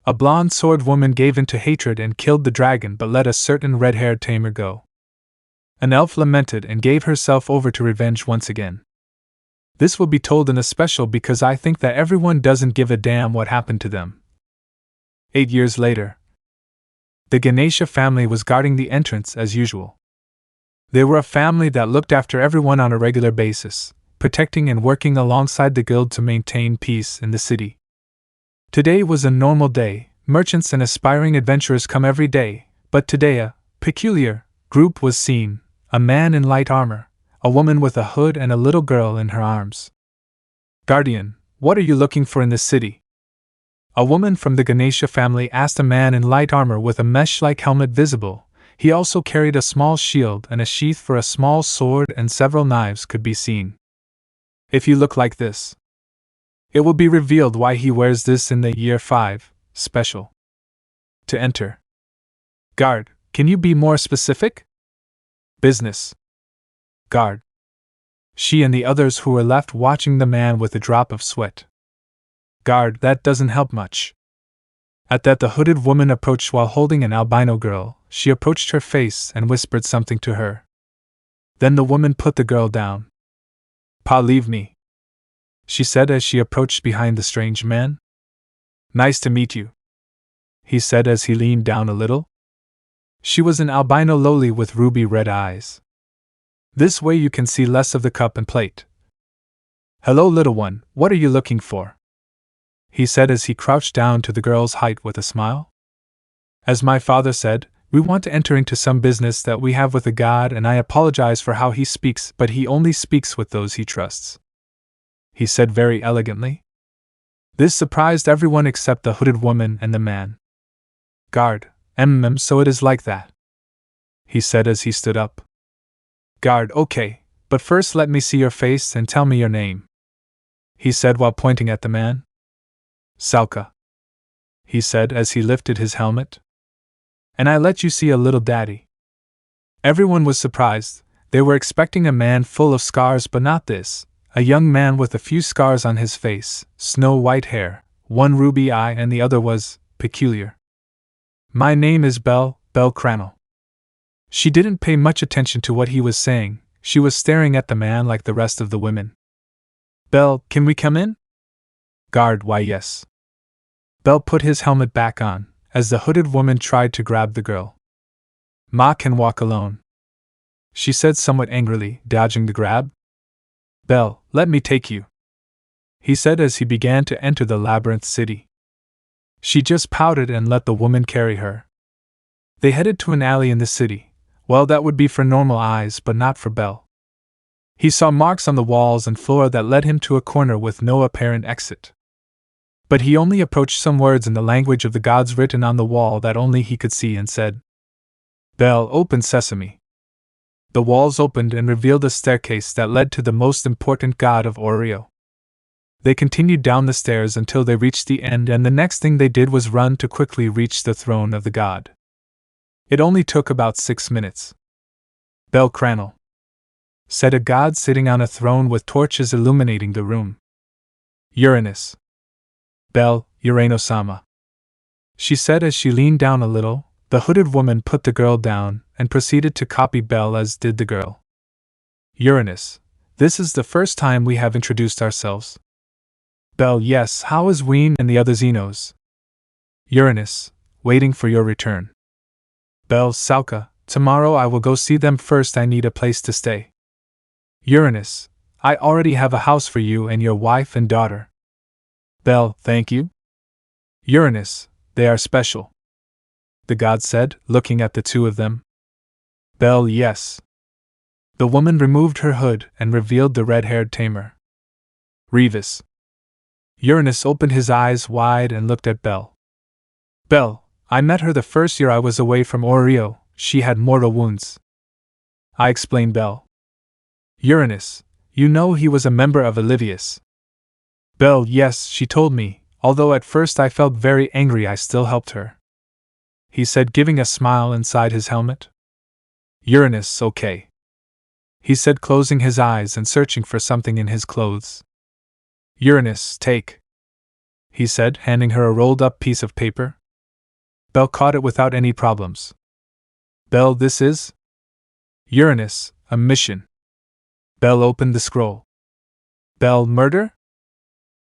S1: A blonde sword woman gave in to hatred and killed the dragon, but let a certain red-haired tamer go. An elf lamented and gave herself over to revenge once again. This will be told in a special because I think that everyone doesn't give a damn what happened to them. 8 years later, the Ganesha family was guarding the entrance as usual. They were a family that looked after everyone on a regular basis, protecting and working alongside the guild to maintain peace in the city. Today was a normal day. Merchants and aspiring adventurers come every day, but today a peculiar group was seen: a man in light armor, a woman with a hood, and a little girl in her arms. "Guardian, what are you looking for in this city?" A woman from the Ganesha family asked a man in light armor with a mesh-like helmet visible. He also carried a small shield, and a sheath for a small sword and several knives could be seen. If you look like this, it will be revealed why he wears this in the Year 5 special. To enter. Guard, can you be more specific? Business. Guard. She and the others who were left watching the man with a drop of sweat. Guard, that doesn't help much. At that, the hooded woman approached while holding an albino girl. She approached her face and whispered something to her. Then the woman put the girl down. "Pa, leave me," she said as she approached behind the strange man. "Nice to meet you," he said as he leaned down a little. She was an albino loli with ruby red eyes. "This way you can see less of the cup and plate." "Hello, little one, what are you looking for?" he said as he crouched down to the girl's height with a smile. "As my father said, we want to enter into some business that we have with a god, and I apologize for how he speaks, but he only speaks with those he trusts," he said very elegantly. This surprised everyone except the hooded woman and the man. "Guard, so it is like that," he said as he stood up. "Guard, okay, but first let me see your face and tell me your name," he said while pointing at the man. "Salka," he said as he lifted his helmet. "And I let you see a little daddy." Everyone was surprised. They were expecting a man full of scars, but not this. A young man with a few scars on his face, snow-white hair, one ruby eye, and the other was peculiar. "My name is Belle Cranel." She didn't pay much attention to what he was saying. She was staring at the man like the rest of the women. "Belle, can we come in?" "Guard, why yes." Belle put his helmet back on, as the hooded woman tried to grab the girl. "Ma can walk alone," she said somewhat angrily, dodging the grab. "Belle, let me take you," he said as he began to enter the labyrinth city. She just pouted and let the woman carry her. They headed to an alley in the city. Well, that would be for normal eyes, but not for Bell. He saw marks on the walls and floor that led him to a corner with no apparent exit. But he only approached some words in the language of the gods written on the wall that only he could see and said, "Bell, open sesame." The walls opened and revealed a staircase that led to the most important god of Oreo. They continued down the stairs until they reached the end, and the next thing they did was run to quickly reach the throne of the god. It only took about 6 minutes. "Bell Cranel," said a god sitting on a throne with torches illuminating the room. "Uranus." "Bell, Urano-sama," she said as she leaned down a little. The hooded woman put the girl down and proceeded to copy Bell as did the girl. "Uranus, this is the first time we have introduced ourselves." "Bell, yes, how is Ween and the other Xenos?" "Uranus, waiting for your return." "Bell, Sauka, tomorrow I will go see them. First I need a place to stay." "Uranus, I already have a house for you and your wife and daughter." "Bell, thank you." "Uranus, they are special," the god said, looking at the two of them. "Bell, yes." The woman removed her hood and revealed the red-haired tamer. "Revis." Uranus opened his eyes wide and looked at Bell. "Bell, I met her the first year I was away from Oreo. She had mortal wounds." "I," explained Bell. "Uranus, you know he was a member of Olivius." "Bell, yes, she told me, although at first I felt very angry I still helped her," he said, giving a smile inside his helmet. "Uranus, okay," he said, closing his eyes and searching for something in his clothes. "Uranus, take," he said, handing her a rolled-up piece of paper. Bell caught it without any problems. "Bell, this is?" "Uranus, a mission." Bell opened the scroll. "Bell, murder?"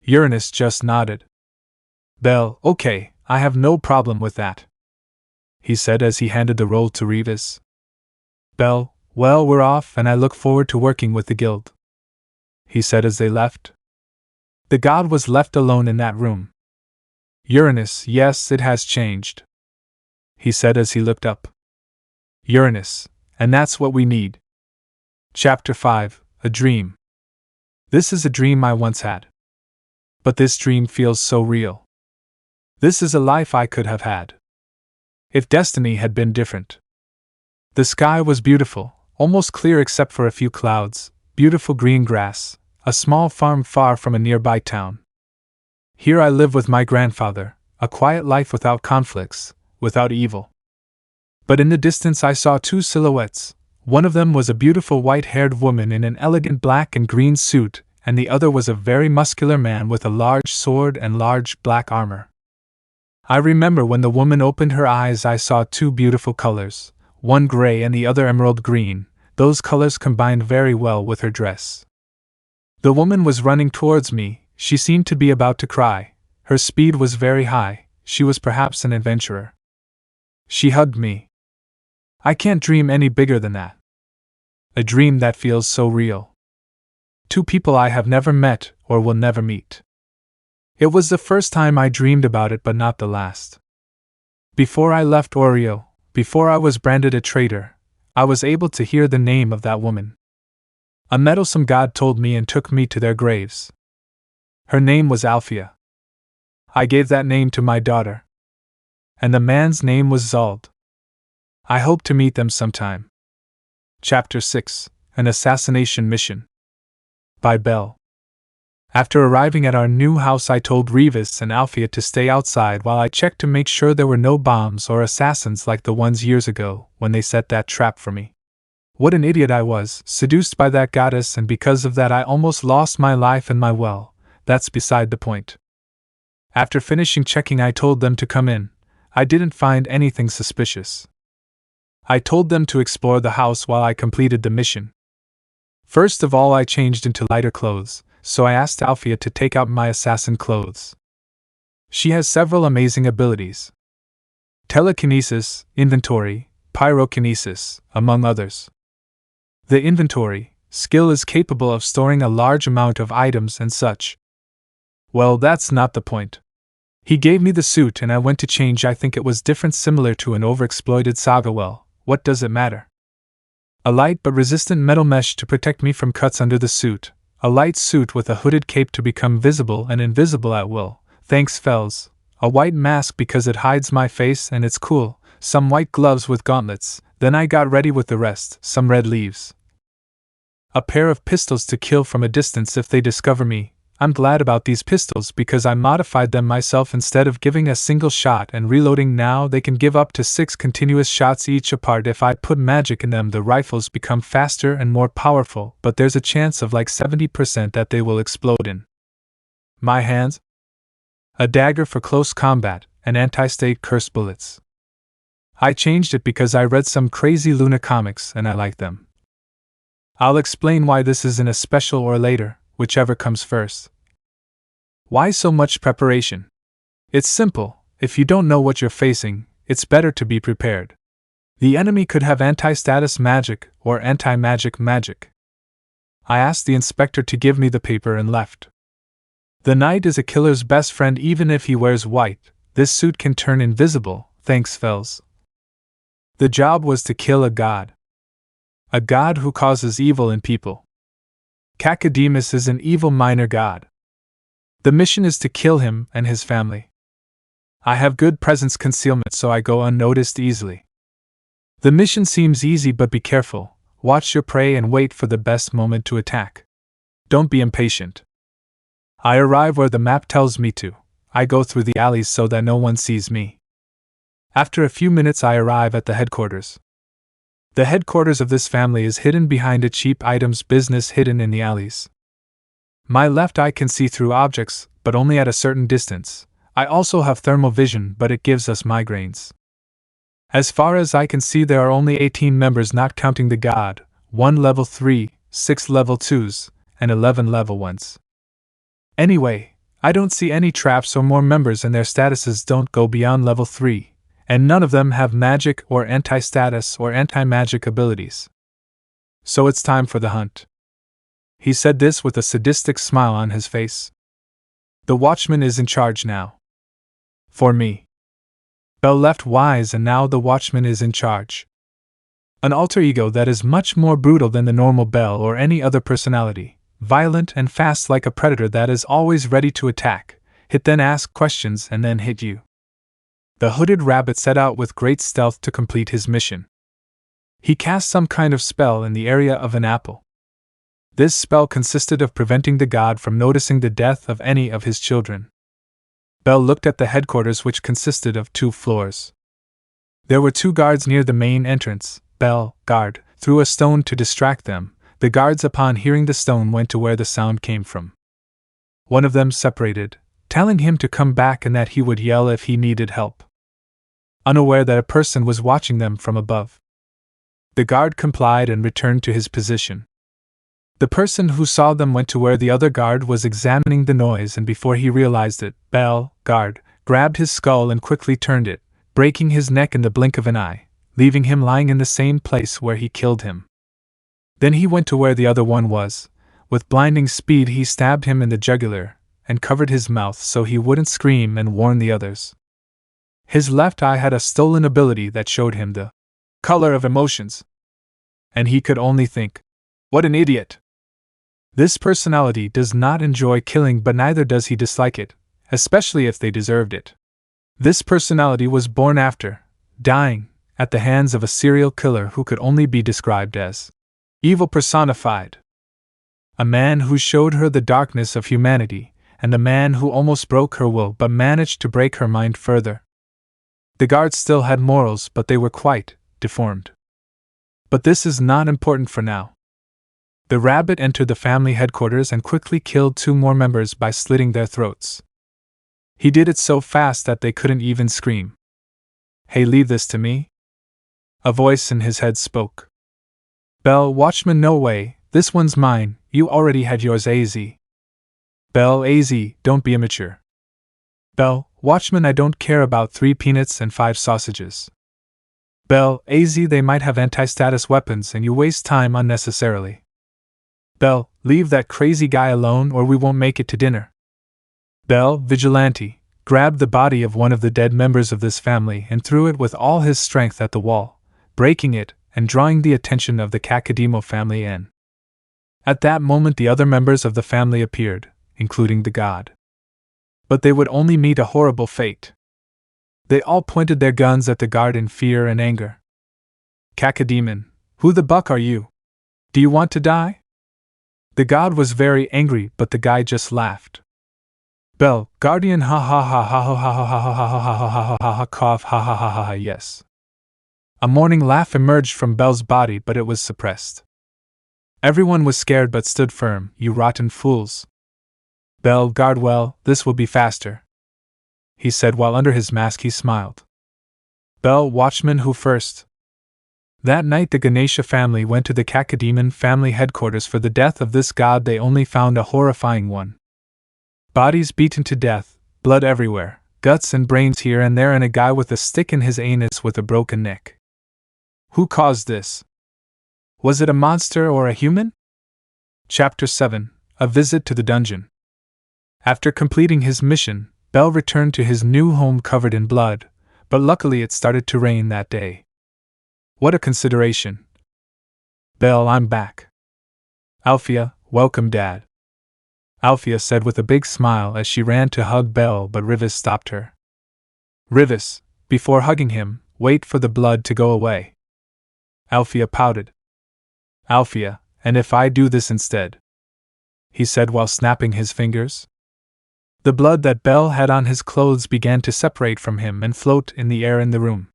S1: Uranus just nodded. "Bell, okay, I have no problem with that," he said as he handed the roll to Revis. "Bell, well, we're off and I look forward to working with the guild," he said as they left. The god was left alone in that room. "Uranus, yes, it has changed," he said as he looked up. "Uranus, and that's what we need." Chapter 5, A Dream. This is a dream I once had. But this dream feels so real. This is a life I could have had if destiny had been different. The sky was beautiful, almost clear except for a few clouds, beautiful green grass, a small farm far from a nearby town. Here I live with my grandfather, a quiet life without conflicts, without evil. But in the distance I saw two silhouettes. One of them was a beautiful white-haired woman in an elegant black and green suit, and the other was a very muscular man with a large sword and large black armor. I remember when the woman opened her eyes I saw two beautiful colors, one gray and the other emerald green. Those colors combined very well with her dress. The woman was running towards me. She seemed to be about to cry. Her speed was very high. She was perhaps an adventurer. She hugged me. I can't dream any bigger than that. A dream that feels so real. Two people I have never met or will never meet. It was the first time I dreamed about it, but not the last. Before I left Oreo, before I was branded a traitor, I was able to hear the name of that woman. A meddlesome god told me and took me to their graves. Her name was Alfea. I gave that name to my daughter. And the man's name was Zald. I hope to meet them sometime. Chapter 6, An Assassination Mission. By Bell. After arriving at our new house I told Revis and Alfea to stay outside while I checked to make sure there were no bombs or assassins like the ones years ago when they set that trap for me. What an idiot I was, seduced by that goddess, and because of that I almost lost my life and my well. That's beside the point. After finishing checking I told them to come in. I didn't find anything suspicious. I told them to explore the house while I completed the mission. First of all I changed into lighter clothes, so I asked Alfea to take out my assassin clothes. She has several amazing abilities. Telekinesis, inventory, pyrokinesis, among others. The inventory skill is capable of storing a large amount of items and such. Well, that's not the point. He gave me the suit and I went to change. I think it was different, similar to an overexploited saga. Well, what does it matter? A light but resistant metal mesh to protect me from cuts under the suit. A light suit with a hooded cape to become visible and invisible at will. Thanks, Fells. A white mask because it hides my face and it's cool. Some white gloves with gauntlets. Then I got ready with the rest. Some red leaves. A pair of pistols to kill from a distance if they discover me. I'm glad about these pistols because I modified them myself. Instead of giving a single shot and reloading now, they can give up to 6 continuous shots each apart. If I put magic in them, the rifles become faster and more powerful, but there's a chance of like 70% that they will explode in my hands. A dagger for close combat, and anti-state curse bullets. I changed it because I read some crazy Luna comics and I like them. I'll explain why this is in a special or later, whichever comes first. Why so much preparation? It's simple. If you don't know what you're facing, it's better to be prepared. The enemy could have anti-status magic or anti-magic magic. I asked the inspector to give me the paper and left. The knight is a killer's best friend even if he wears white. This suit can turn invisible, thanks Fells. The job was to kill a god. A god who causes evil in people. Tacoatomic is an evil minor god. The mission is to kill him and his family. I have good presence concealment so I go unnoticed easily. The mission seems easy but be careful, watch your prey and wait for the best moment to attack. Don't be impatient. I arrive where the map tells me to. I go through the alleys so that no one sees me. After a few minutes I arrive at the headquarters. The headquarters of this family is hidden behind a cheap items business hidden in the alleys. My left eye can see through objects, but only at a certain distance. I also have thermal vision, but it gives us migraines. As far as I can see, there are only 18 members not counting the god, 1 level 3, 6 level 2s, and 11 level 1s. Anyway, I don't see any traps or more members and their statuses don't go beyond level 3. And none of them have magic or anti-status or anti-magic abilities. So it's time for the hunt. He said this with a sadistic smile on his face. The watchman is in charge now. For me. Bell left Wise and now the watchman is in charge. An alter ego that is much more brutal than the normal Bell or any other personality, violent and fast like a predator that is always ready to attack, hit then ask questions and then hit you. The hooded rabbit set out with great stealth to complete his mission. He cast some kind of spell in the area of an apple. This spell consisted of preventing the god from noticing the death of any of his children. Bell looked at the headquarters, which consisted of 2 floors. There were 2 guards near the main entrance. Bell, guard, threw a stone to distract them. The guards, upon hearing the stone, went to where the sound came from. One of them separated, telling him to come back and that he would yell if he needed help. Unaware that a person was watching them from above. The guard complied and returned to his position. The person who saw them went to where the other guard was examining the noise, and before he realized it, Bell, guard, grabbed his skull and quickly turned it, breaking his neck in the blink of an eye, leaving him lying in the same place where he killed him. Then he went to where the other one was. With blinding speed he stabbed him in the jugular, and covered his mouth so he wouldn't scream and warn the others. His left eye had a stolen ability that showed him the color of emotions. And he could only think, "What an idiot!" This personality does not enjoy killing, but neither does he dislike it, especially if they deserved it. This personality was born after dying at the hands of a serial killer who could only be described as evil personified. A man who showed her the darkness of humanity, and a man who almost broke her will but managed to break her mind further. The guards still had morals, but they were quite deformed. But this is not important for now. The rabbit entered the family headquarters and quickly killed 2 more members by slitting their throats. He did it so fast that they couldn't even scream. "Hey, leave this to me?" A voice in his head spoke. "Bell, watchman, no way, this one's mine, you already had yours, AZ. Bell, AZ, don't be immature. Bell, watchman, I don't care about 3 peanuts and 5 sausages. Bell, AZ, they might have anti-status weapons and you waste time unnecessarily. Bell, leave that crazy guy alone or we won't make it to dinner." Bell, vigilante, grabbed the body of one of the dead members of this family and threw it with all his strength at the wall, breaking it and drawing the attention of the Cacodemo family in. At that moment the other members of the family appeared, including the god. But they would only meet a horrible fate. They all pointed their guns at the guard in fear and anger. Cacodemon, who the buck are you? Do you want to die? The god was very angry, but the guy just laughed. Bell, guardian, ha ha ha ha ha ha ha ha ha ha ha ha ha ha cough ha ha ha ha ha yes. A morning laugh emerged from Bell's body, but it was suppressed. Everyone was scared but stood firm. You rotten fools. Bell, guard well, this will be faster, he said while under his mask he smiled. Bell, watchman, who first? That night the Ganesha family went to the Cacodemon family headquarters. For the death of this god they only found a horrifying one. Bodies beaten to death, blood everywhere, guts and brains here and there, and a guy with a stick in his anus with a broken neck. Who caused this? Was it a monster or a human? Chapter 7: A Visit to the Dungeon. After completing his mission, Bell returned to his new home covered in blood, but luckily it started to rain that day. What a consideration. Bell, I'm back. Alfia, welcome, Dad. Alfia said with a big smile as she ran to hug Bell, but Rivis stopped her. Rivis, before hugging him, wait for the blood to go away. Alfia pouted. Alfia, and if I do this instead? He said while snapping his fingers. The blood that Bell had on his clothes began to separate from him and float in the air in the room.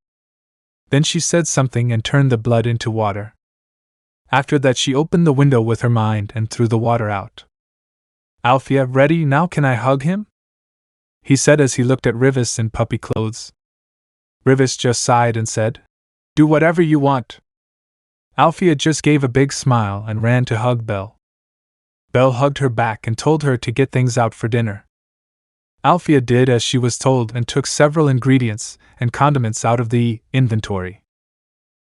S1: Then she said something and turned the blood into water. After that she opened the window with her mind and threw the water out. Alfia, ready now, can I hug him? He said as he looked at Rivis in puppy clothes. Rivis just sighed and said, do whatever you want. Alfia just gave a big smile and ran to hug Bell. Bell hugged her back and told her to get things out for dinner. Alfia did as she was told and took several ingredients and condiments out of the inventory.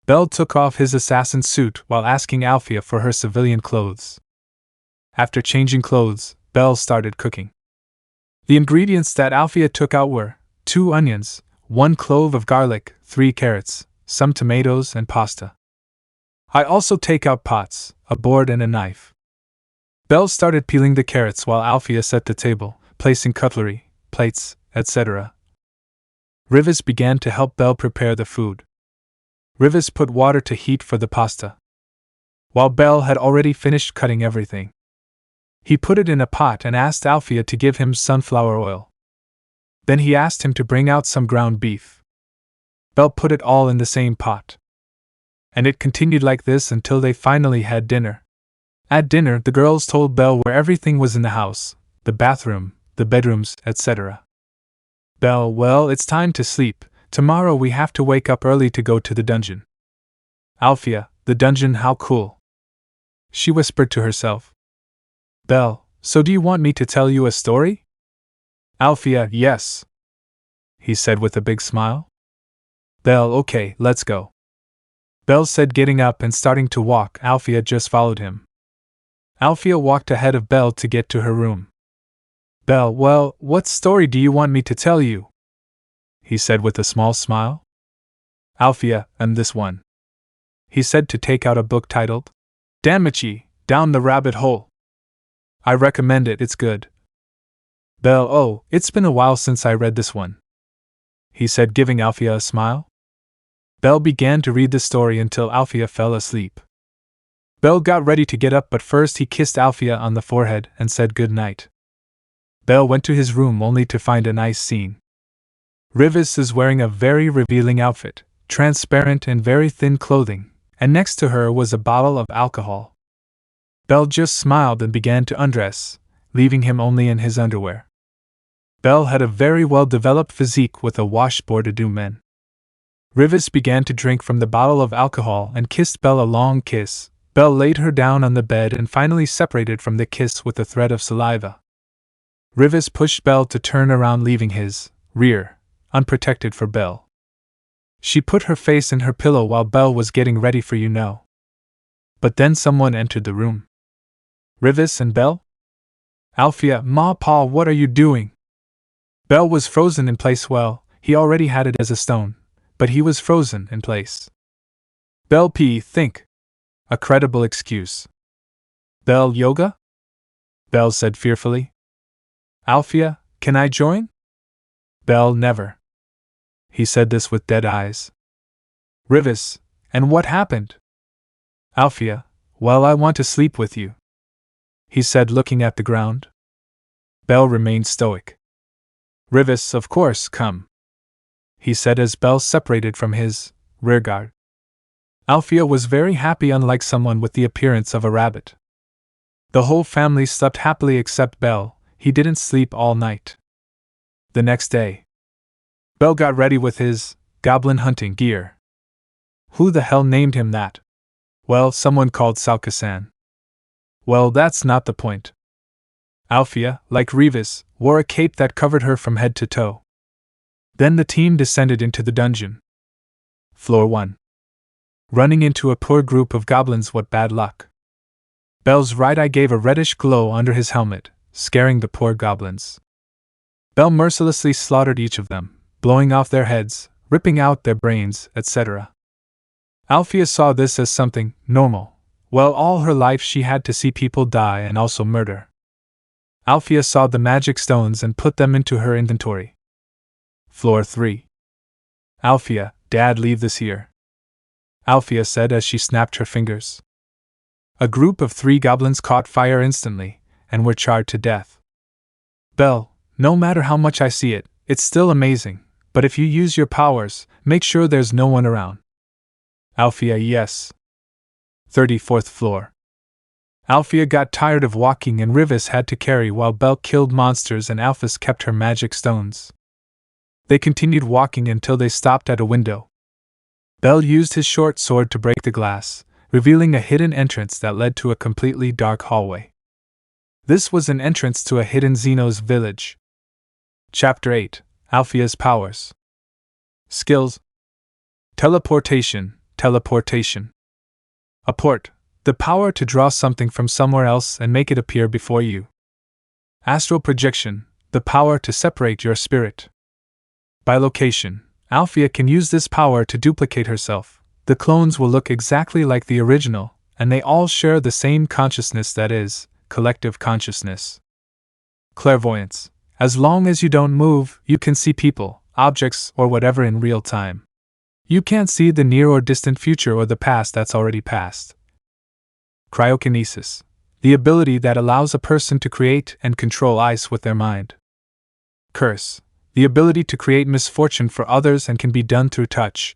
S1: Bell took off his assassin suit while asking Alfia for her civilian clothes. After changing clothes, Bell started cooking. The ingredients that Alfia took out were 2 onions, 1 clove of garlic, 3 carrots, some tomatoes, and pasta. I also take out pots, a board, and a knife. Bell started peeling the carrots while Alfia set the table, placing cutlery, plates, etc. Rivis began to help Bell prepare the food. Rivis put water to heat for the pasta, while Bell had already finished cutting everything. He put it in a pot and asked Alfia to give him sunflower oil. Then he asked him to bring out some ground beef. Bell put it all in the same pot. And it continued like this until they finally had dinner. At dinner, the girls told Bell where everything was in the house, the bathroom, the bedrooms, etc. Bell, well, it's time to sleep. Tomorrow we have to wake up early to go to the dungeon. Alfia, the dungeon, how cool. She whispered to herself. Bell, so do you want me to tell you a story? Alfia, yes, he said with a big smile. Bell, okay, let's go. Bell said, getting up and starting to walk. Alfia just followed him. Alfia walked ahead of Bell to get to her room. Bell, well, what story do you want me to tell you? He said with a small smile. Alfia, this one. He said to take out a book titled Danmachi, Down the Rabbit Hole. I recommend it, it's good. Bell, oh, it's been a while since I read this one. He said, giving Alfia a smile. Bell began to read the story until Alfia fell asleep. Bell got ready to get up, but first he kissed Alfia on the forehead and said good night. Bell went to his room only to find a nice scene. Rivis is wearing a very revealing outfit, transparent and very thin clothing, and next to her was a bottle of alcohol. Bell just smiled and began to undress, leaving him only in his underwear. Bell had a very well-developed physique with a washboard abdomen. Rivis began to drink from the bottle of alcohol and kissed Bell a long kiss. Bell laid her down on the bed and finally separated from the kiss with a thread of saliva. Rivis pushed Bell to turn around, leaving his rear unprotected for Bell. She put her face in her pillow while Bell was getting ready for But then someone entered the room. Rivis and Bell? Alfia, Ma, Pa, what are you doing? Bell was frozen in place. Well, he already had it as a stone, but he was frozen in place. Bell think. A credible excuse. Bell yoga? Bell said fearfully. Alfia, can I join? Bell never. He said this with dead eyes. Rivis, and what happened? Alfia, well, I want to sleep with you, he said, looking at the ground. Bell remained stoic. Rivis, of course, come, he said as Bell separated from his rearguard. Alfia was very happy, unlike someone with the appearance of a rabbit. The whole family slept happily except Bell. He didn't sleep all night. The next day, Bell got ready with his goblin hunting gear. Who the hell named him that? Well, someone called Salkasan. Well, that's not the point. Alfia, like Rivis, wore a cape that covered her from head to toe. Then the team descended into the dungeon. Floor 1. Running into a poor group of goblins, what bad luck. Bell's right eye gave a reddish glow under his helmet, scaring the poor goblins. Bell mercilessly slaughtered each of them, blowing off their heads, ripping out their brains, etc. Alfia saw this as something normal. Well, all her life she had to see people die and also murder. Alfia saw the magic stones and put them into her inventory. Floor 3. Alfia, Dad, leave this here, Alfia said as she snapped her fingers. A group of 3 goblins caught fire instantly, and were charred to death. Bell, no matter how much I see it, it's still amazing, but if you use your powers, make sure there's no one around. Alfia, yes. 34th floor. Alfia got tired of walking and Rivis had to carry while Bell killed monsters and Alphys kept her magic stones. They continued walking until they stopped at a window. Bell used his short sword to break the glass, revealing a hidden entrance that led to a completely dark hallway. This was an entrance to a hidden Xenos village. Chapter 8. Alfia's Powers. Skills. Teleportation. Apport. The power to draw something from somewhere else and make it appear before you. Astral projection. The power to separate your spirit. Bilocation. Alfia can use this power to duplicate herself. The clones will look exactly like the original, and they all share the same consciousness, that is, collective consciousness. Clairvoyance. As long as you don't move, you can see people, objects, or whatever in real time. You can't see the near or distant future or the past that's already passed. Cryokinesis. The ability that allows a person to create and control ice with their mind. Curse. The ability to create misfortune for others and can be done through touch.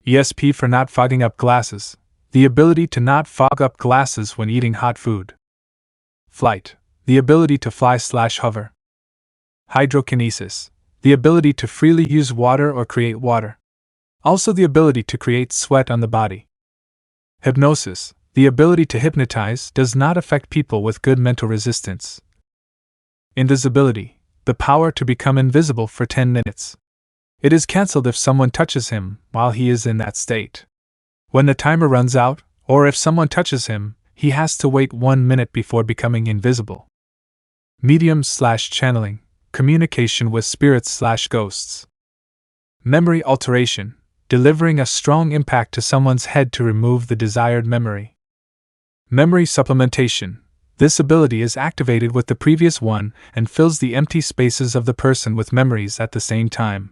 S1: ESP for not fogging up glasses. The ability to not fog up glasses when eating hot food. Flight. The ability to fly/hover. Hydrokinesis. The ability to freely use water or create water. Also the ability to create sweat on the body. Hypnosis. The ability to hypnotize does not affect people with good mental resistance. Invisibility. The power to become invisible for 10 minutes. It is cancelled if someone touches him while he is in that state. When the timer runs out, or if someone touches him, he has to wait 1 minute before becoming invisible. Medium/channeling. Communication with spirits/ghosts. Memory alteration. Delivering a strong impact to someone's head to remove the desired memory. Memory supplementation. This ability is activated with the previous one and fills the empty spaces of the person with memories at the same time.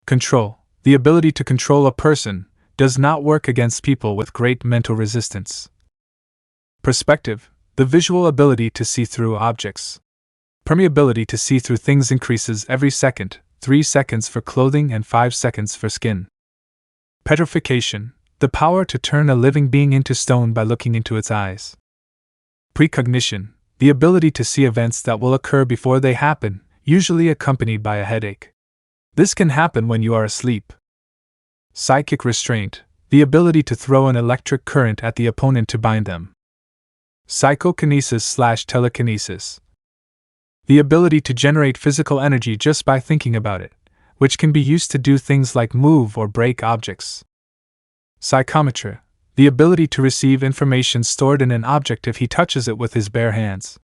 S1: Control. The ability to control a person does not work against people with great mental resistance. Perspective. The visual ability to see through objects. Permeability to see through things increases every second, 3 seconds for clothing and 5 seconds for skin. Petrification. The power to turn a living being into stone by looking into its eyes. Precognition. The ability to see events that will occur before they happen, usually accompanied by a headache. This can happen when you are asleep. Psychic restraint. The ability to throw an electric current at the opponent to bind them. Psychokinesis/telekinesis. The ability to generate physical energy just by thinking about it, which can be used to do things like move or break objects. Psychometry. The ability to receive information stored in an object if he touches it with his bare hands.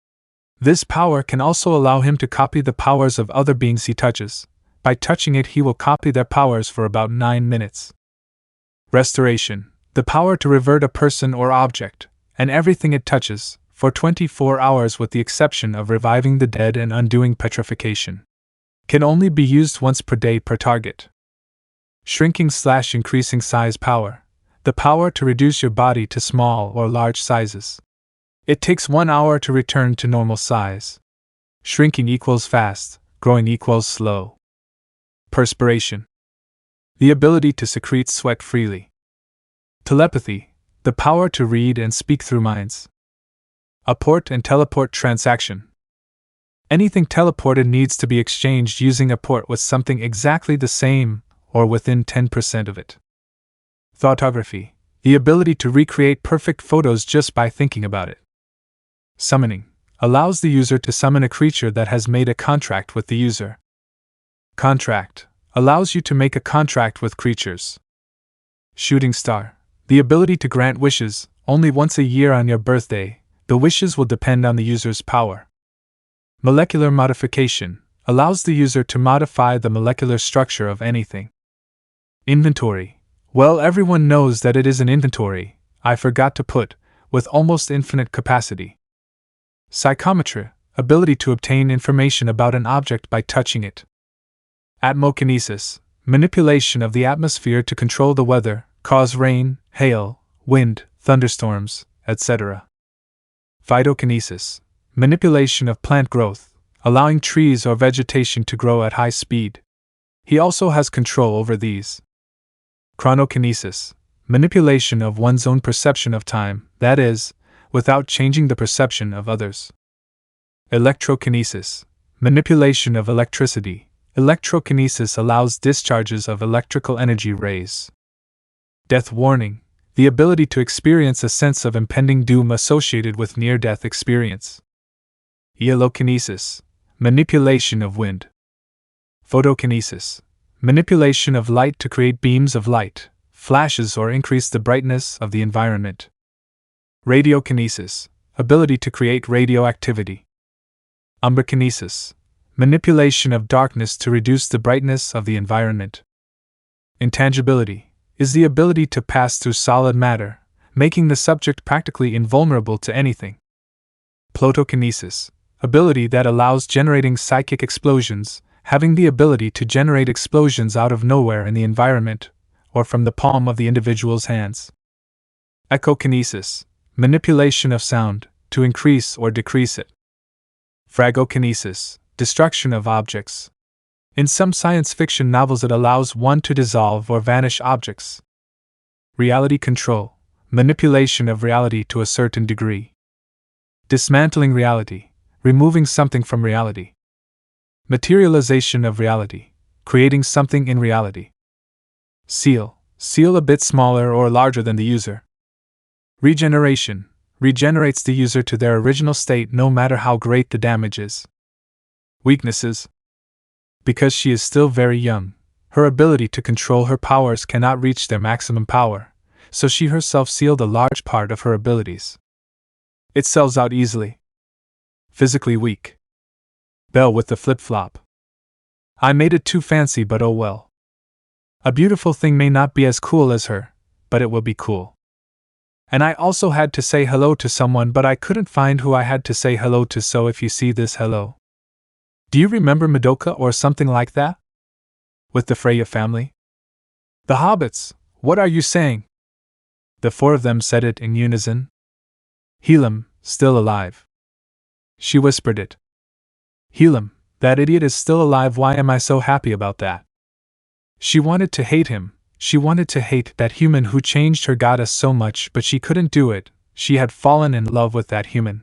S1: This power can also allow him to copy the powers of other beings he touches. By touching it, he will copy their powers for about 9 minutes. Restoration, the power to revert a person or object, and everything it touches, for 24 hours with the exception of reviving the dead and undoing petrification. Can only be used once per day per target. Shrinking/increasing size power, the power to reduce your body to small or large sizes. It takes 1 hour to return to normal size. Shrinking equals fast, growing equals slow. Perspiration, the ability to secrete sweat freely. Telepathy, the power to read and speak through minds. Apport and teleport transaction. Anything teleported needs to be exchanged using apport with something exactly the same or within 10% of it. Thoughtography, the ability to recreate perfect photos just by thinking about it. Summoning, allows the user to summon a creature that has made a contract with the user. Contract, allows you to make a contract with creatures. Shooting star, the ability to grant wishes, only once a year on your birthday. The wishes will depend on the user's power. Molecular modification, allows the user to modify the molecular structure of anything. Inventory, well, everyone knows that it is an inventory, I forgot to put, with almost infinite capacity. Psychometry, ability to obtain information about an object by touching it. Atmokinesis, manipulation of the atmosphere to control the weather, cause rain, hail, wind, thunderstorms, etc. Phytokinesis, manipulation of plant growth, allowing trees or vegetation to grow at high speed. He also has control over these. Chronokinesis, manipulation of one's own perception of time, that is, without changing the perception of others. Electrokinesis, manipulation of electricity. Electrokinesis allows discharges of electrical energy rays. Death warning, the ability to experience a sense of impending doom associated with near-death experience. Elokinesis, manipulation of wind. Photokinesis, manipulation of light to create beams of light, flashes or increase the brightness of the environment. Radiokinesis, ability to create radioactivity. Umbrakinesis, manipulation of darkness to reduce the brightness of the environment. Intangibility is the ability to pass through solid matter, making the subject practically invulnerable to anything. Plotokinesis, ability that allows generating psychic explosions, having the ability to generate explosions out of nowhere in the environment, or from the palm of the individual's hands. Echokinesis, manipulation of sound, to increase or decrease it. Phragokinesis, destruction of objects. In some science fiction novels it allows one to dissolve or vanish objects. Reality control, manipulation of reality to a certain degree. Dismantling reality, removing something from reality. Materialization of reality, creating something in reality. Seal a bit smaller or larger than the user. Regeneration, regenerates the user to their original state no matter how great the damage is. Weaknesses. Because she is still very young, her ability to control her powers cannot reach their maximum power, so she herself sealed a large part of her abilities. It sells out easily. Physically weak. Belle with the flip-flop. I made it too fancy, but oh well. A beautiful thing may not be as cool as her, but it will be cool. And I also had to say hello to someone, but I couldn't find who I had to say hello to, so if you see this, hello. Do you remember Madoka or something like that? With the Freya family? The hobbits, what are you saying? The four of them said it in unison. Helam, still alive. She whispered it. Helam, that idiot is still alive, why am I so happy about that? She wanted to hate him, she wanted to hate that human who changed her goddess so much, but she couldn't do it, she had fallen in love with that human.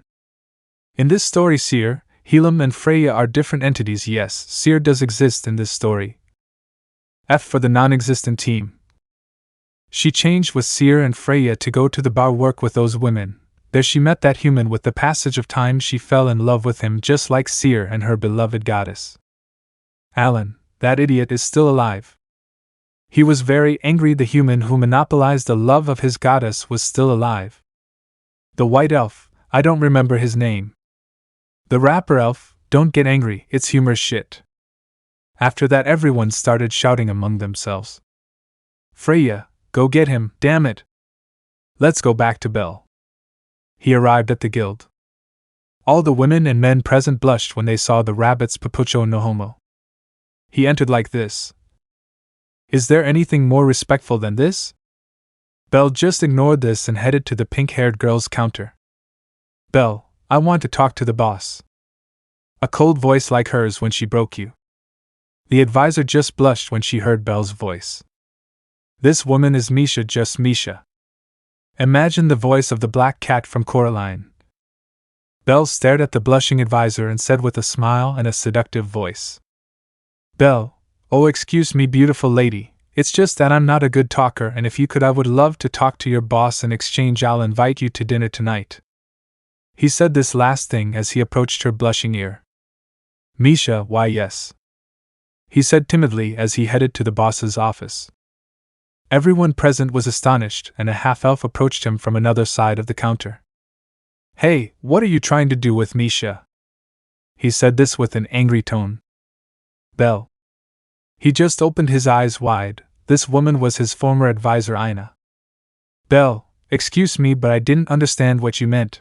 S1: In this story, Seer, Helam and Freya are different entities. Yes, Seer does exist in this story. F for the non-existent team. She changed with Seer and Freya to go to the bar, work with those women. There she met that human. With the passage of time she fell in love with him just like Seer and her beloved goddess. Alan, that idiot, is still alive. He was very angry the human who monopolized the love of his goddess was still alive. The white elf, I don't remember his name. The rapper elf, don't get angry, it's humor shit. After that everyone started shouting among themselves. Freya, Go get him, damn it! Let's go back to Bell. He arrived at the guild. All the women and men present blushed when they saw the rabbit's Papucho no Homo. He entered like this. Is there anything more respectful than this? Bell just ignored this and headed to the pink-haired girl's counter. Bell, I want to talk to the boss. A cold voice like hers when she broke you. The advisor just blushed when she heard Bell's voice. This woman is Misha, just Misha. Imagine the voice of the black cat from Coraline. Bell stared at the blushing advisor and said with a smile and a seductive voice. Bell, oh excuse me beautiful lady, it's just that I'm not a good talker and if you could I would love to talk to your boss in exchange I'll invite you to dinner tonight. He said this last thing as he approached her blushing ear. Misha, why yes. He said timidly as he headed to the boss's office. Everyone present was astonished and a half-elf approached him from another side of the counter. Hey, what are you trying to do with Misha? He said this with an angry tone. Bell. He just opened his eyes wide. This woman was his former advisor Ina. Bell, excuse me but I didn't understand what you meant.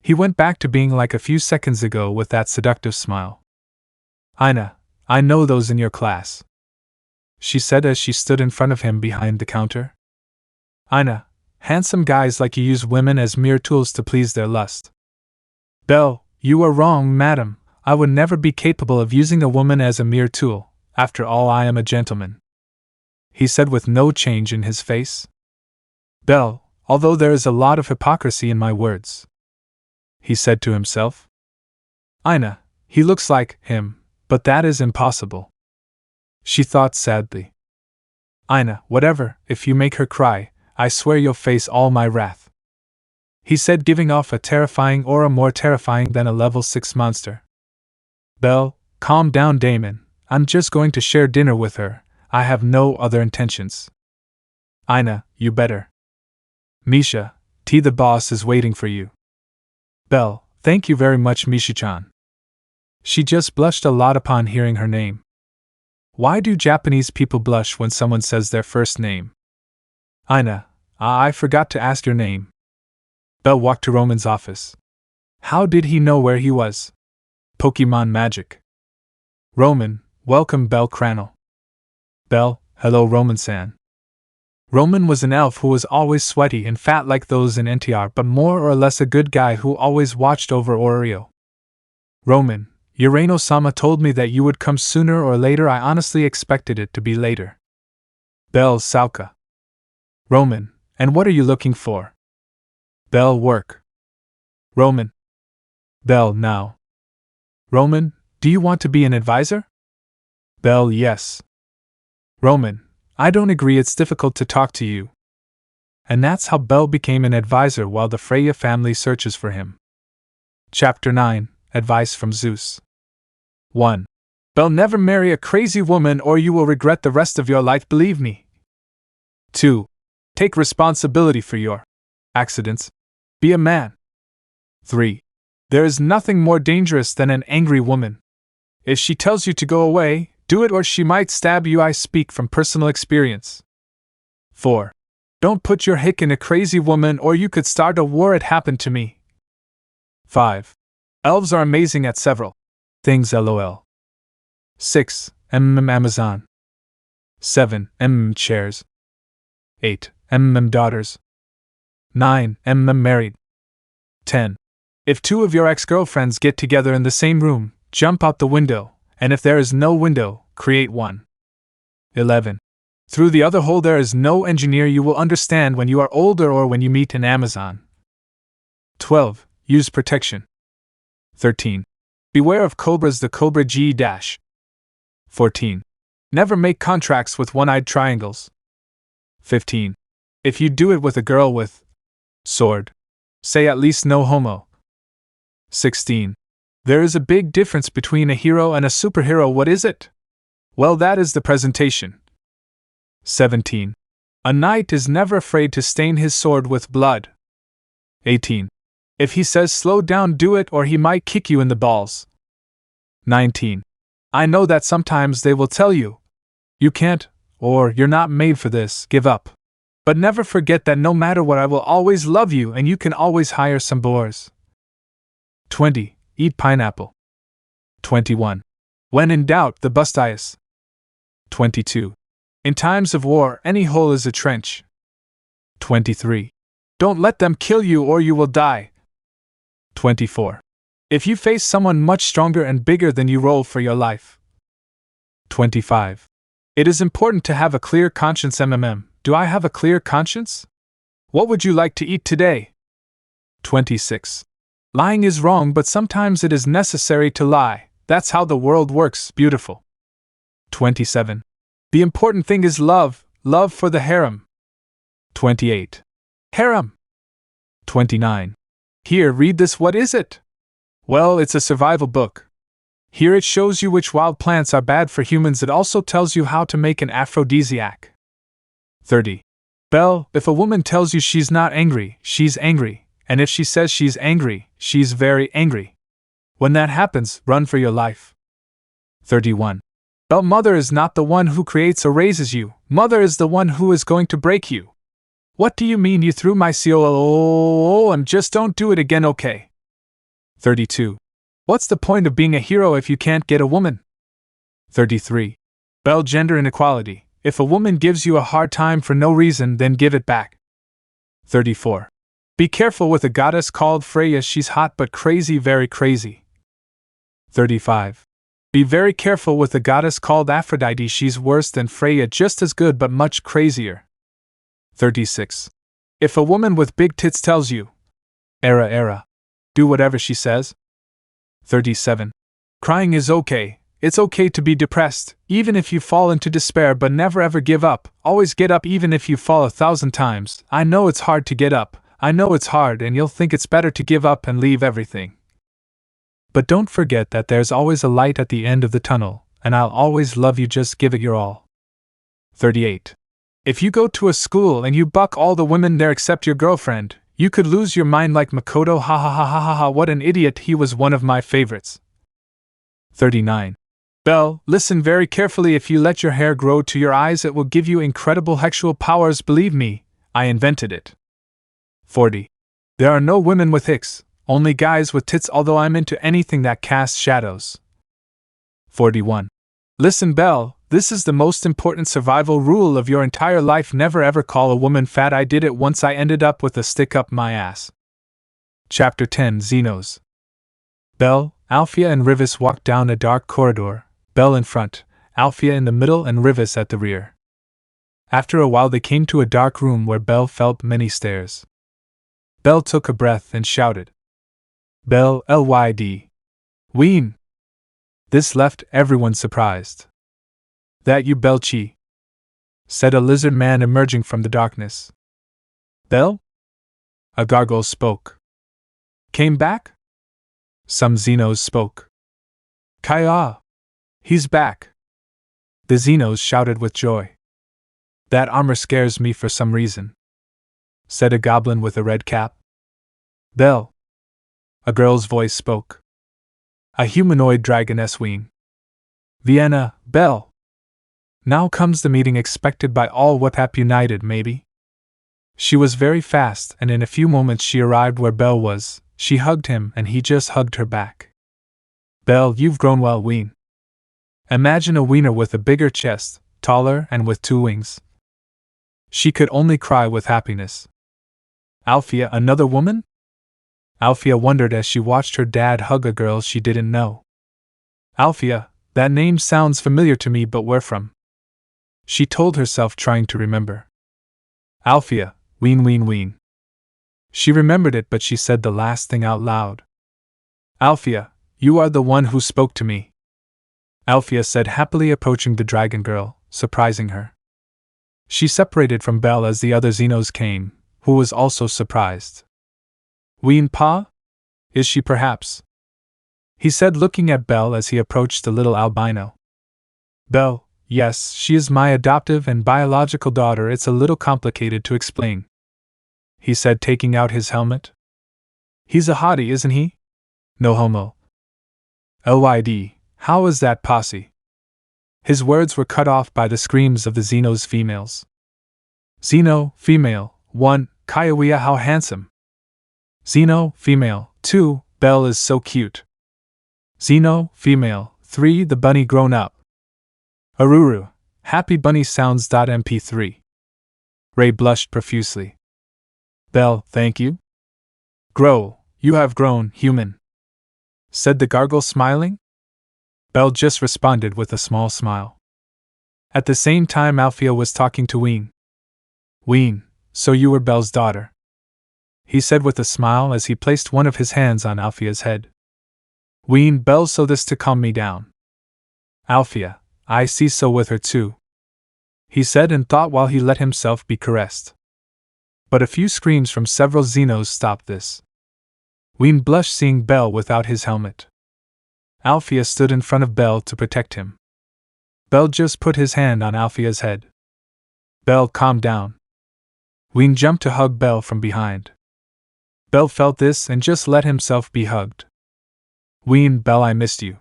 S1: He went back to being like a few seconds ago with that seductive smile. Ina, I know those in your class. She said as she stood in front of him behind the counter. Ina, handsome guys like you use women as mere tools to please their lust. Bell, you are wrong, madam. I would never be capable of using a woman as a mere tool. After all, I am a gentleman. He said with no change in his face. Bell, although there is a lot of hypocrisy in my words. He said to himself. Ina, he looks like him, but that is impossible. She thought sadly. Ina, whatever, if you make her cry, I swear you'll face all my wrath. He said, giving off a terrifying aura more terrifying than a level 6 monster. Bell, calm down Damon, I'm just going to share dinner with her, I have no other intentions. Ina, you better. Misha, T the boss is waiting for you. Bell, thank you very much Misha-chan. She just blushed a lot upon hearing her name. Why do Japanese people blush when someone says their first name? Ina, I forgot to ask your name. Bell walked to Roman's office. How did he know where he was? Pokemon magic. Roman, welcome Bell Cranel. Bell, hello Roman-san. Roman was an elf who was always sweaty and fat like those in NTR but more or less a good guy who always watched over Oreo. Roman, Urano-sama told me that you would come sooner or later. I honestly expected it to be later. Bell Sauka. Roman, and what are you looking for? Bell work. Roman. Bell now. Roman, do you want to be an advisor? Bell yes. Roman, I don't agree, it's difficult to talk to you. And that's how Bell became an advisor while the Freya family searches for him. Chapter 9. Advice from Zeus. 1. Bell, never marry a crazy woman or you will regret the rest of your life, believe me. 2. Take responsibility for your accidents. Be a man. 3. There is nothing more dangerous than an angry woman. If she tells you to go away, do it or she might stab you. I speak from personal experience. 4. Don't put your hick in a crazy woman or you could start a war. It happened to me. 5. Elves are amazing at several things, lol. 6. Amazon. 7. Chairs. 8. Daughters. 9. Married. 10. If two of your ex-girlfriends get together in the same room, jump out the window, and if there is no window, create one. 11. Through the other hole there is no engineer. You will understand when you are older or when you meet an Amazon. 12. Use protection. 13. Beware of cobras, the Cobra G-. 14. Never make contracts with one-eyed triangles. 15. If you do it with a girl with sword, say at least no homo. 16. There is a big difference between a hero and a superhero. What is it? Well, that is the presentation. 17. A knight is never afraid to stain his sword with blood. 18. If he says slow down, do it or he might kick you in the balls. 19. I know that sometimes they will tell you, you can't, or you're not made for this, give up. But never forget that no matter what I will always love you and you can always hire some boars. 20. Eat pineapple. 21. When in doubt, the bustias. 22. In times of war, any hole is a trench. 23. Don't let them kill you or you will die. 24. If you face someone much stronger and bigger than you, roll for your life. 25. It is important to have a clear conscience. Do I have a clear conscience? What would you like to eat today? 26. Lying is wrong, but sometimes it is necessary to lie. That's how the world works. Beautiful. 27. The important thing is love, love for the harem. 28. Harem. 29. Here, read this. What is it? Well, it's a survival book. Here it shows you which wild plants are bad for humans. It also tells you how to make an aphrodisiac. 30. Belle, if a woman tells you she's not angry, she's angry, and if she says she's angry, she's very angry. When that happens, run for your life. 31. Belle, mother is not the one who creates or raises you, mother is the one who is going to break you. What do you mean you threw my COLO and just don't do it again, okay? 32. What's the point of being a hero if you can't get a woman? 33. Belle, gender inequality. If a woman gives you a hard time for no reason, then give it back. 34. Be careful with a goddess called Freya, she's hot but crazy, very crazy. 35. Be very careful with a goddess called Aphrodite, she's worse than Freya, just as good but much crazier. 36. If a woman with big tits tells you, era, do whatever she says. 37. Crying is okay. It's okay to be depressed, even if you fall into despair, but never ever give up. Always get up even if you fall 1,000 times. I know it's hard to get up. I know it's hard and you'll think it's better to give up and leave everything. But don't forget that there's always a light at the end of the tunnel, and I'll always love you, just give it your all. 38. If you go to a school and you buck all the women there except your girlfriend, you could lose your mind like Makoto, ha ha ha ha ha ha, what an idiot, he was one of my favorites. 39. Belle, listen very carefully, if you let your hair grow to your eyes it will give you incredible sexual powers, believe me, I invented it. 40. There are no women with hicks, only guys with tits, although I'm into anything that casts shadows. 41. Listen Belle, this is the most important survival rule of your entire life, never ever call a woman fat. I did it once, I ended up with a stick up my ass. Chapter 10. Xenos. Belle, Alfea and Rivis walked down a dark corridor, Belle in front, Alfea in the middle and Rivis at the rear. After a while they came to a dark room where Belle felt many stares. Belle took a breath and shouted, Belle, Lyd. Ween. This left everyone surprised. That you, Belchi? Said a lizard man emerging from the darkness. Belle? A gargoyle spoke. Came back? Some Xenos spoke. Kaya! He's back! The Xenos shouted with joy. That armor scares me for some reason, said a goblin with a red cap. Belle! A girl's voice spoke. A humanoid dragoness ween. Vienna, Belle! Now comes the meeting expected by all WhatsApp United, maybe? She was very fast, and in a few moments she arrived where Belle was. She hugged him and he just hugged her back. Belle, you've grown well, ween. Imagine a wiener with a bigger chest, taller and with 2 wings. She could only cry with happiness. Alfea, another woman? Alfea wondered as she watched her dad hug a girl she didn't know. Alfea, that name sounds familiar to me, but where from? She told herself, trying to remember. Alfea, ween. She remembered it, but she said the last thing out loud. Alfea, you are the one who spoke to me. Alfea said happily, approaching the dragon girl, surprising her. She separated from Belle as the other Xenos came, who was also surprised. Ween Pa? Is she perhaps? He said, looking at Belle as he approached the little albino. Belle, yes, she is my adoptive and biological daughter. It's a little complicated to explain, he said, taking out his helmet. He's a hottie, isn't he? No homo. Lyd, how is that posse? His words were cut off by the screams of the Xenos females. Xeno, female, 1, Kaiawea how handsome. Xeno, female, 2, Belle is so cute. Xeno, female, 3, the bunny grown up. Aruru, happy bunny sounds.mp3. Ray blushed profusely. Belle, thank you. Grow, you have grown, human, said the gargle smiling. Belle just responded with a small smile. At the same time Alfea was talking to Ween. Ween, so you were Belle's daughter, he said with a smile as he placed one of his hands on Alfea's head. Ween, Belle so this to calm me down. Alfea, I see so with her too, he said and thought while he let himself be caressed. But a few screams from several Xenos stopped this. Ween blushed seeing Belle without his helmet. Alfea stood in front of Belle to protect him. Belle just put his hand on Alfea's head. Belle, calm down. Ween jumped to hug Belle from behind. Belle felt this and just let himself be hugged. Ween, Belle, I missed you,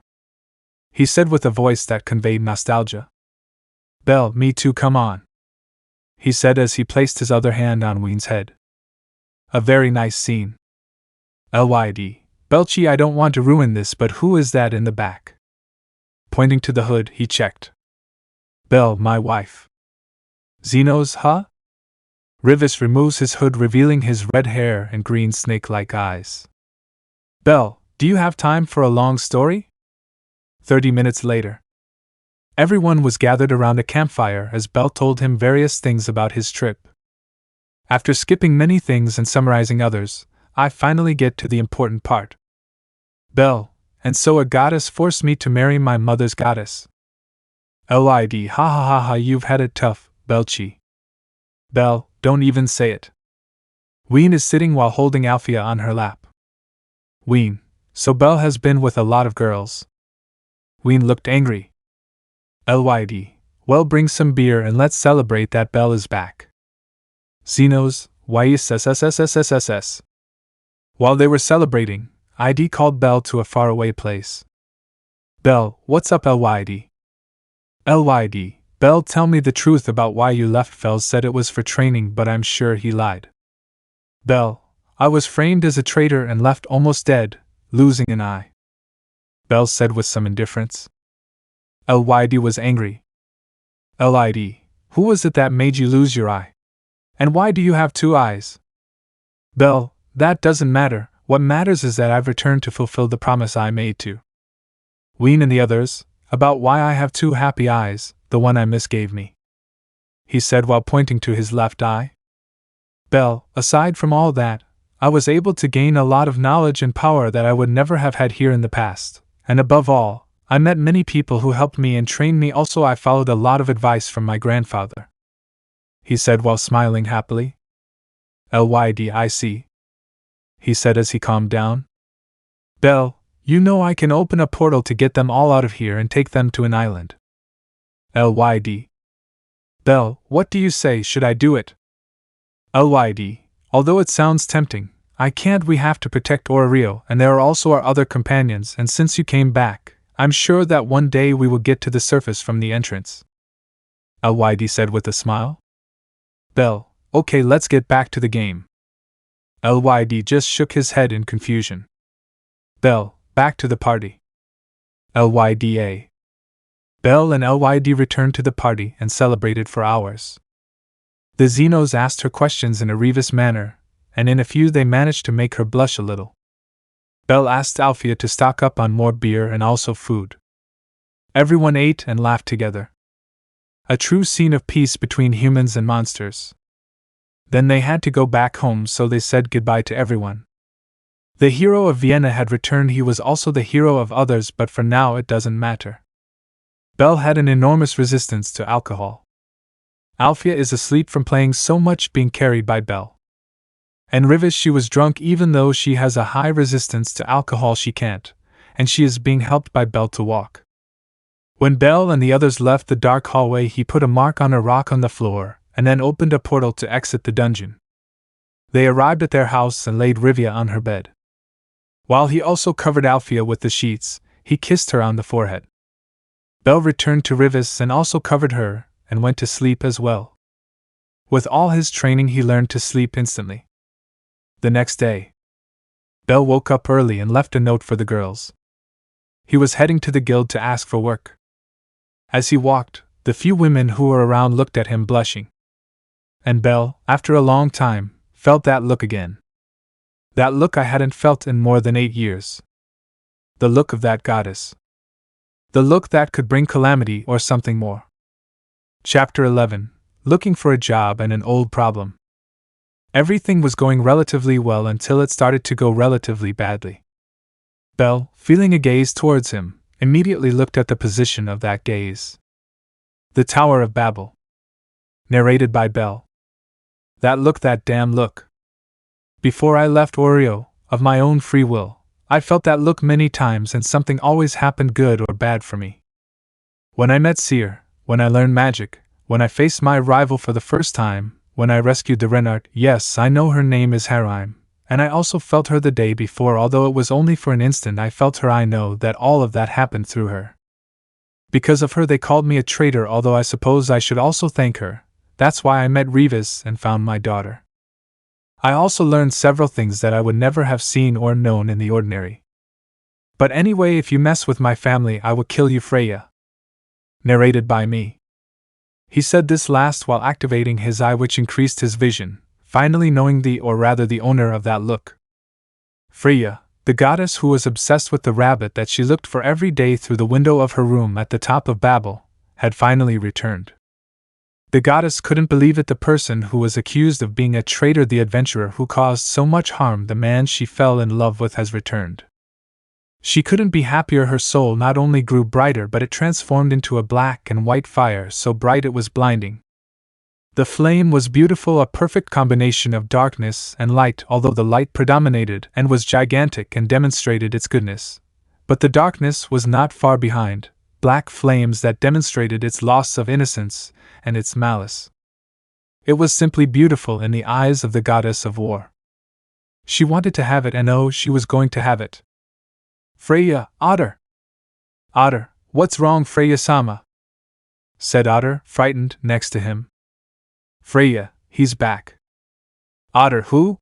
S1: he said with a voice that conveyed nostalgia. Belle, me too, come on, he said as he placed his other hand on Ween's head. A very nice scene. Lyd, Belchi, I don't want to ruin this, but who is that in the back? Pointing to the hood, he checked. Belle, my wife. Xenos, huh? Rivis removes his hood, revealing his red hair and green snake-like eyes. Belle, do you have time for a long story? 30 minutes later. Everyone was gathered around a campfire as Belle told him various things about his trip. After skipping many things and summarizing others, I finally get to the important part. Belle, and so a goddess forced me to marry my mother's goddess. Lyd, ha ha ha ha, you've had it tough, Belchi. Belle, don't even say it. Ween is sitting while holding Alfea on her lap. Ween, so Belle has been with a lot of girls. Ween looked angry. Lyd, well, bring some beer and let's celebrate that Belle is back. Xenos, YSSSSSSS. While they were celebrating, ID called Belle to a faraway place. Belle, what's up, Lyd? Lyd, Belle, tell me the truth about why you left. Fels said it was for training, but I'm sure he lied. Belle, I was framed as a traitor and left almost dead, losing an eye. Belle said with some indifference. Lyd was angry. Lyd, who was it that made you lose your eye? And why do you have 2 eyes? Belle, that doesn't matter. What matters is that I've returned to fulfill the promise I made to Ween and the others, about why I have 2 happy eyes, the one I misgave me, he said while pointing to his left eye. Belle, aside from all that, I was able to gain a lot of knowledge and power that I would never have had here in the past, and above all, I met many people who helped me and trained me. Also, I followed a lot of advice from my grandfather, he said while smiling happily. Lyd, I see, he said as he calmed down. Belle, you know I can open a portal to get them all out of here and take them to an island. Lyd. Belle, what do you say, should I do it? Lyd, although it sounds tempting, I can't. We have to protect Orario, and there are also our other companions, and since you came back, I'm sure that one day we will get to the surface from the entrance. Lyd said with a smile. Belle, okay, let's get back to the game. Lyd just shook his head in confusion. Belle, back to the party. Lyda. Belle and Lyd returned to the party and celebrated for hours. The Xenos asked her questions in a Revis manner, and in a few they managed to make her blush a little. Belle asked Alfea to stock up on more beer and also food. Everyone ate and laughed together. A true scene of peace between humans and monsters. Then they had to go back home, so they said goodbye to everyone. The hero of Vienna had returned. He was also the hero of others, but for now it doesn't matter. Belle had an enormous resistance to alcohol. Alfea is asleep from playing so much, being carried by Belle. And Rivis, she was drunk even though she has a high resistance to alcohol, she can't, and she is being helped by Belle to walk. When Belle and the others left the dark hallway, he put a mark on a rock on the floor, and then opened a portal to exit the dungeon. They arrived at their house and laid Rivia on her bed. While he also covered Alfea with the sheets, he kissed her on the forehead. Belle returned to Rivis and also covered her, and went to sleep as well. With all his training, he learned to sleep instantly. The next day, Bell woke up early and left a note for the girls. He was heading to the guild to ask for work. As he walked, the few women who were around looked at him blushing. And Bell, after a long time, felt that look again. That look I hadn't felt in more than 8 years. The look of that goddess. The look that could bring calamity or something more. Chapter 11. Looking for a job and an old problem. Everything was going relatively well until it started to go relatively badly. Bell, feeling a gaze towards him, immediately looked at the position of that gaze. The Tower of Babel. Narrated by Bell. That look, that damn look. Before I left Oreo, of my own free will, I felt that look many times and something always happened good or bad for me. When I met Seer, when I learned magic, when I faced my rival for the first time, when I rescued the Renard, yes, I know her name is Harime, and I also felt her the day before, although it was only for an instant I felt her. I know that all of that happened through her. Because of her they called me a traitor, although I suppose I should also thank her. That's why I met Revis and found my daughter. I also learned several things that I would never have seen or known in the ordinary. But anyway, if you mess with my family, I will kill you, Freya. Narrated by me. He said this last while activating his eye, which increased his vision, finally knowing the owner of that look. Freya, the goddess who was obsessed with the rabbit that she looked for every day through the window of her room at the top of Babel, had finally returned. The goddess couldn't believe it. The person who was accused of being a traitor, the adventurer who caused so much harm, the man she fell in love with, has returned. She couldn't be happier. Her soul not only grew brighter, but it transformed into a black and white fire, so bright it was blinding. The flame was beautiful, a perfect combination of darkness and light, although the light predominated and was gigantic and demonstrated its goodness. But the darkness was not far behind, black flames that demonstrated its loss of innocence and its malice. It was simply beautiful in the eyes of the goddess of war. She wanted to have it, and oh, she was going to have it. Freya, Otter! Otter, what's wrong, Freya-sama? Said Otter, frightened, next to him. Freya, he's back. Otter, who?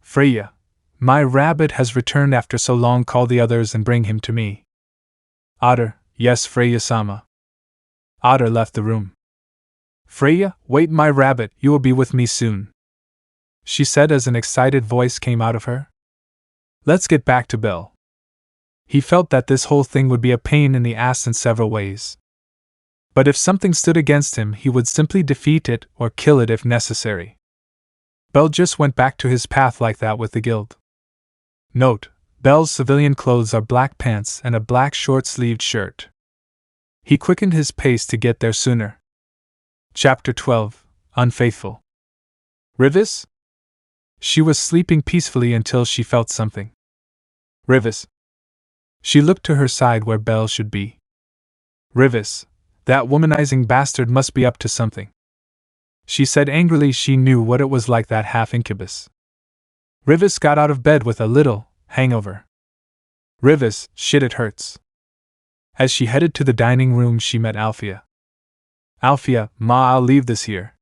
S1: Freya, my rabbit has returned after so long. Call the others and bring him to me. Otter, yes, Freya-sama. Otter left the room. Freya, wait, my rabbit, you will be with me soon, she said as an excited voice came out of her. Let's get back to Bell. He felt that this whole thing would be a pain in the ass in several ways. But if something stood against him, he would simply defeat it or kill it if necessary. Bell just went back to his path like that with the guild. Note: Bell's civilian clothes are black pants and a black short-sleeved shirt. He quickened his pace to get there sooner. Chapter 12. Unfaithful. Rivis? She was sleeping peacefully until she felt something. Rivis. She looked to her side where Bell should be. Rivis, that womanizing bastard must be up to something, she said angrily. She knew what it was like, that half-incubus. Rivis got out of bed with a little hangover. Rivis, shit, it hurts. As she headed to the dining room, she met Alfea. Alfea, ma, I'll leave this here,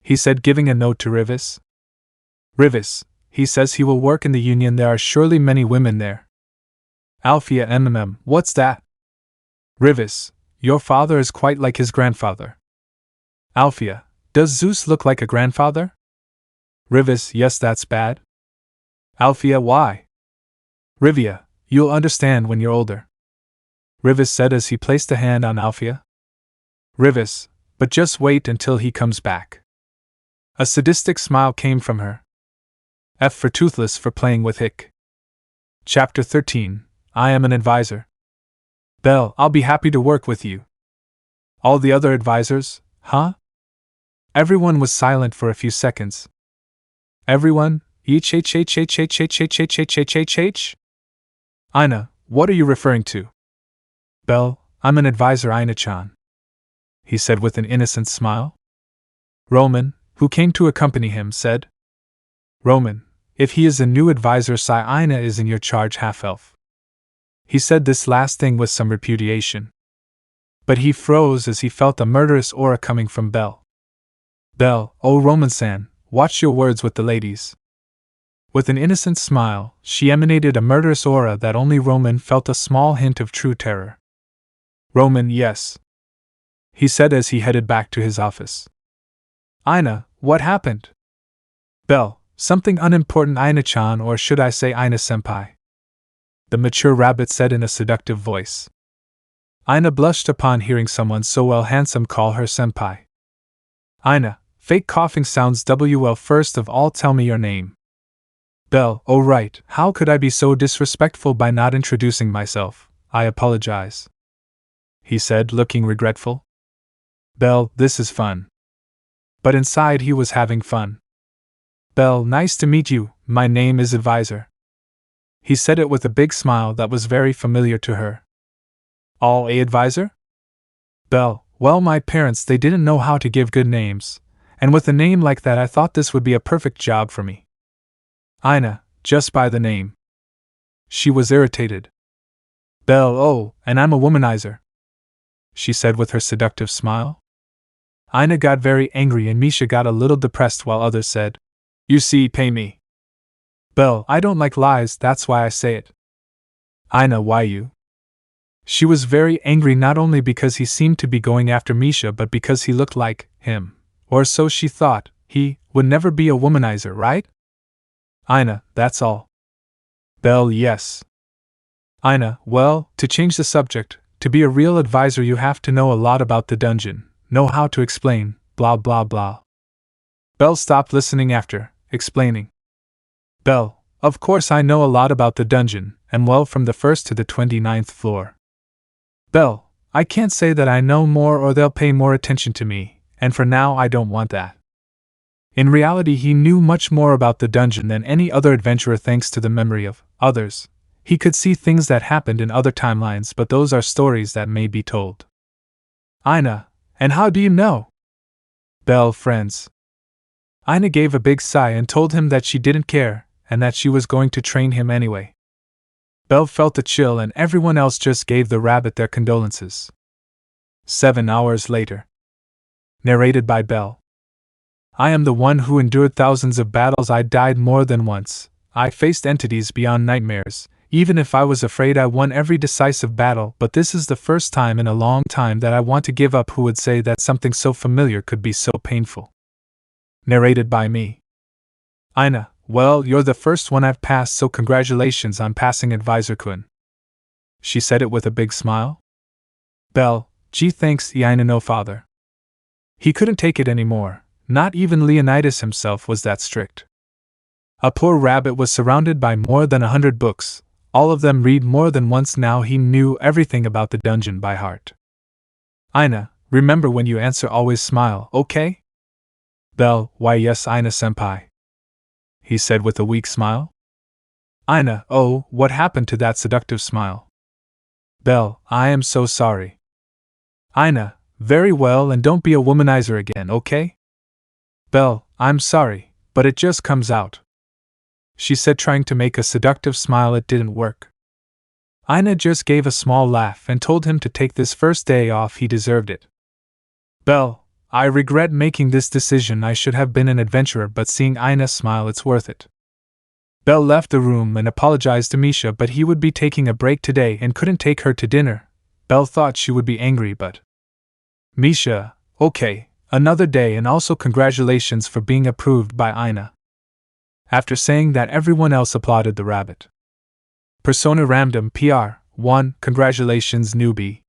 S1: he said, giving a note to Rivis. Rivis, he says he will work in the union. There are surely many women there. Alfea, what's that? Rivis, your father is quite like his grandfather. Alfea, does Zeus look like a grandfather? Rivis, yes, that's bad. Alfea, why? Rivia, you'll understand when you're older, Rivis said as he placed a hand on Alfea. Rivis, but just wait until he comes back. A sadistic smile came from her. F for toothless for playing with Hick. Chapter 13. I am an advisor. Bell, I'll be happy to work with you. All the other advisors, huh? Everyone was silent for a few seconds. Everyone? Each? Aina, what are you referring to? Bell, I'm an advisor, Aina-chan, he said with an innocent smile. Roman, who came to accompany him, said, Roman, if he is a new advisor, Sai Aina is in your charge, half-elf. He said this last thing with some repudiation. But he froze as he felt a murderous aura coming from Bell. Belle, oh Roman-san, watch your words with the ladies. With an innocent smile, she emanated a murderous aura that only Roman felt a small hint of true terror. Roman, yes, he said as he headed back to his office. Ina, what happened? Belle, something unimportant, Ina-chan, or should I say Ina-senpai? The mature rabbit said in a seductive voice. Ina blushed upon hearing someone so well handsome call her senpai. Ina, fake coughing sounds. Well, first of all, tell me your name. Belle, oh right, how could I be so disrespectful by not introducing myself? I apologize, he said, looking regretful. Belle, this is fun. But inside he was having fun. Belle, nice to meet you, my name is Advisor. He said it with a big smile that was very familiar to her. All a advisor? Belle, well, my parents, they didn't know how to give good names, and with a name like that I thought this would be a perfect job for me. Ina, just by the name. She was irritated. Belle, oh, and I'm a womanizer, she said with her seductive smile. Ina got very angry and Misha got a little depressed while others said, You see, pay me. Belle, I don't like lies, that's why I say it. Ina, why you? She was very angry not only because he seemed to be going after Misha but because he looked like him, or so she thought. He would never be a womanizer, right? Ina, that's all. Belle, yes. Ina, well, to change the subject, to be a real advisor you have to know a lot about the dungeon, know how to explain, blah blah blah. Belle stopped listening after, explaining. Belle, of course I know a lot about the dungeon, and well from the 1st to the 29th floor. Belle, I can't say that I know more or they'll pay more attention to me, and for now I don't want that. In reality he knew much more about the dungeon than any other adventurer thanks to the memory of others. He could see things that happened in other timelines, but those are stories that may be told. Ina, and how do you know? Belle, friends. Ina gave a big sigh and told him that she didn't care, and that she was going to train him anyway. Belle felt a chill and everyone else just gave the rabbit their condolences. 7 hours later. Narrated by Belle. I am the one who endured thousands of battles. I died more than once. I faced entities beyond nightmares. Even if I was afraid, I won every decisive battle, but this is the first time in a long time that I want to give up. Who would say that something so familiar could be so painful? Narrated by me. Ina, well, you're the first one I've passed, so congratulations on passing Advisor-kun. She said it with a big smile. Belle, gee thanks, Ina, no father. He couldn't take it anymore, not even Leonidas himself was that strict. A poor rabbit was surrounded by more than 100 books, all of them read more than once. Now he knew everything about the dungeon by heart. Ina, remember when you answer always smile, okay? Belle, why yes Ina-senpai. He said with a weak smile. Ina, oh, what happened to that seductive smile? Belle, I am so sorry. Ina, very well, and don't be a womanizer again, okay? Belle, I'm sorry, but it just comes out. She said, trying to make a seductive smile. It didn't work. Ina just gave a small laugh and told him to take this first day off, he deserved it. Belle, I regret making this decision. I should have been an adventurer, but seeing Ina smile, it's worth it. Belle left the room and apologized to Misha, but he would be taking a break today and couldn't take her to dinner. Belle thought she would be angry, but Misha, okay, another day, and also congratulations for being approved by Ina. After saying that, everyone else applauded the rabbit. Persona Random PR 1, congratulations newbie.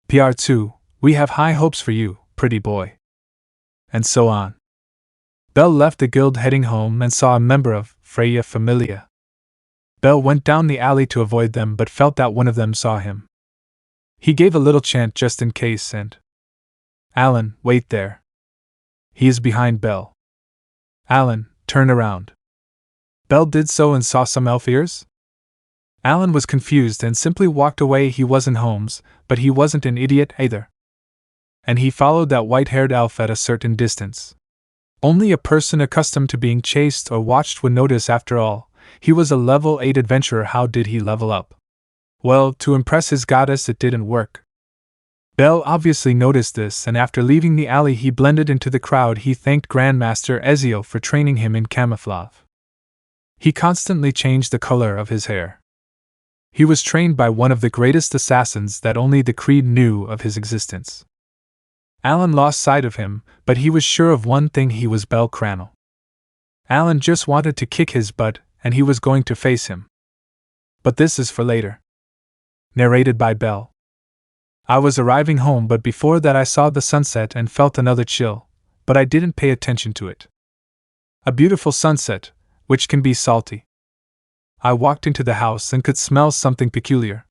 S1: PR 2, we have high hopes for you, pretty boy. And so on. Belle left the guild heading home and saw a member of Freya Familia. Belle went down the alley to avoid them but felt that one of them saw him. He gave a little chant just in case and... Alan, wait there. He is behind Belle. Alan, turn around. Belle did so and saw some elf ears. Alan was confused and simply walked away. He wasn't Holmes, but he wasn't an idiot either. And he followed that white-haired elf at a certain distance. Only a person accustomed to being chased or watched would notice. After all, he was a level 8 adventurer. How did he level up? Well, to impress his goddess it didn't work. Bell obviously noticed this, and after leaving the alley he blended into the crowd. He thanked Grandmaster Ezio for training him in camouflage. He constantly changed the color of his hair. He was trained by one of the greatest assassins that only the Creed knew of his existence. Alan lost sight of him, but he was sure of one thing: he was Bell Cranel. Alan just wanted to kick his butt, and he was going to face him. But this is for later. Narrated by Bell. I was arriving home, but before that I saw the sunset and felt another chill, but I didn't pay attention to it. A beautiful sunset, which can be salty. I walked into the house and could smell something peculiar.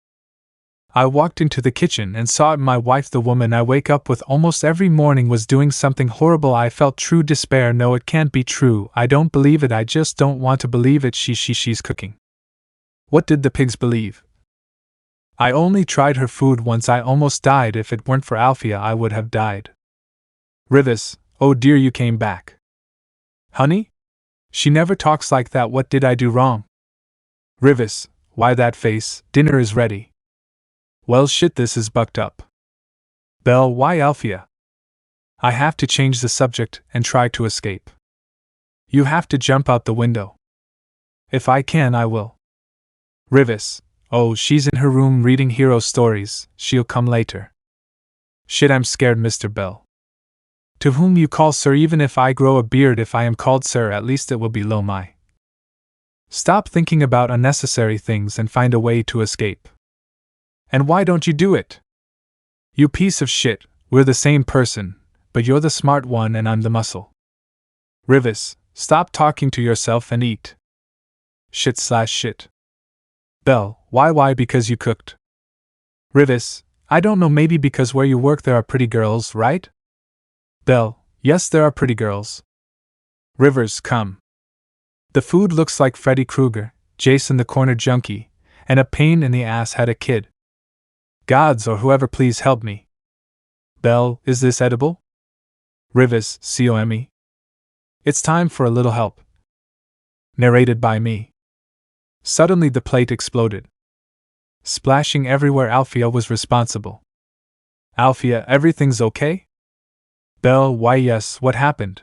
S1: I walked into the kitchen and saw it. My wife, the woman I wake up with almost every morning, was doing something horrible. I felt true despair. No, it can't be true. I don't believe it. I just don't want to believe it. She's cooking. What did the pigs believe? I only tried her food once. I almost died. If it weren't for Alfia, I would have died. Rivis, oh dear, you came back. Honey? She never talks like that. What did I do wrong? Rivis, why that face? Dinner is ready. Well shit, this is bucked up. Bell, why Alfia? I have to change the subject and try to escape. You have to jump out the window. If I can, I will. Rivis, oh, she's in her room reading hero stories. She'll come later. Shit, I'm scared, Mr. Bell. To whom you call sir? Even if I grow a beard, if I am called sir, at least it will be low my. Stop thinking about unnecessary things and find a way to escape. And why don't you do it? You piece of shit, we're the same person, but you're the smart one and I'm the muscle. Rivis, stop talking to yourself and eat. Shit. Bell, why? Because you cooked. Rivis, I don't know, maybe because where you work there are pretty girls, right? Bell, yes, there are pretty girls. Rivers, come. The food looks like Freddy Krueger, Jason the Corner Junkie, and a pain in the ass had a kid. Gods or whoever, please help me. Bell, is this edible? Rivis, COME. It's time for a little help. Narrated by me. Suddenly the plate exploded. Splashing everywhere. Alfia was responsible. Alfia, everything's okay? Bell, why yes, what happened?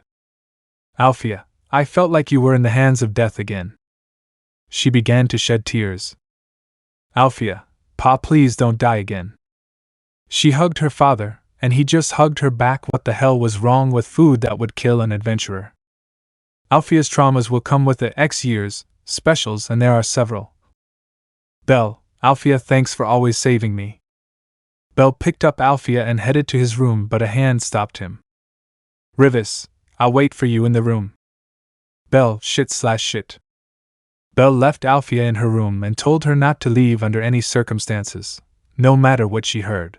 S1: Alfia, I felt like you were in the hands of death again. She began to shed tears. Alfia, Pa, please don't die again. She hugged her father, and he just hugged her back. What the hell was wrong with food that would kill an adventurer? Alfia's traumas will come with the X years, specials, and there are several. Bell, Alfia, thanks for always saving me. Bell picked up Alfia and headed to his room, but a hand stopped him. Rivis, I'll wait for you in the room. Bell, shit. Bell left Alfia in her room and told her not to leave under any circumstances, no matter what she heard.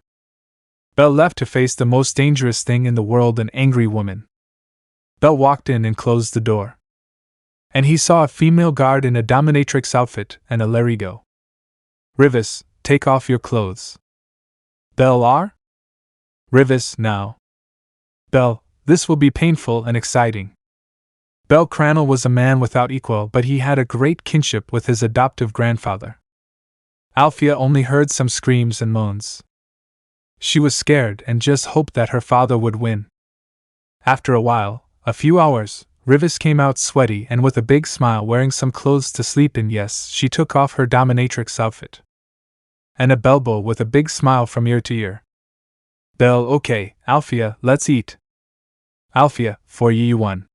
S1: Bell left to face the most dangerous thing in the world, an angry woman. Bell walked in and closed the door. And he saw a female guard in a dominatrix outfit and a larigo. Rivis, take off your clothes. Bell, are? Rivis, now. Bell, this will be painful and exciting. Bell Cranel was a man without equal, but he had a great kinship with his adoptive grandfather. Alfia only heard some screams and moans. She was scared and just hoped that her father would win. After a while, a few hours, Rivis came out sweaty and with a big smile, wearing some clothes to sleep in. Yes, she took off her dominatrix outfit. And a Bellbo with a big smile from ear to ear. Bell, okay, Alfia, let's eat. Alfia, for ye won.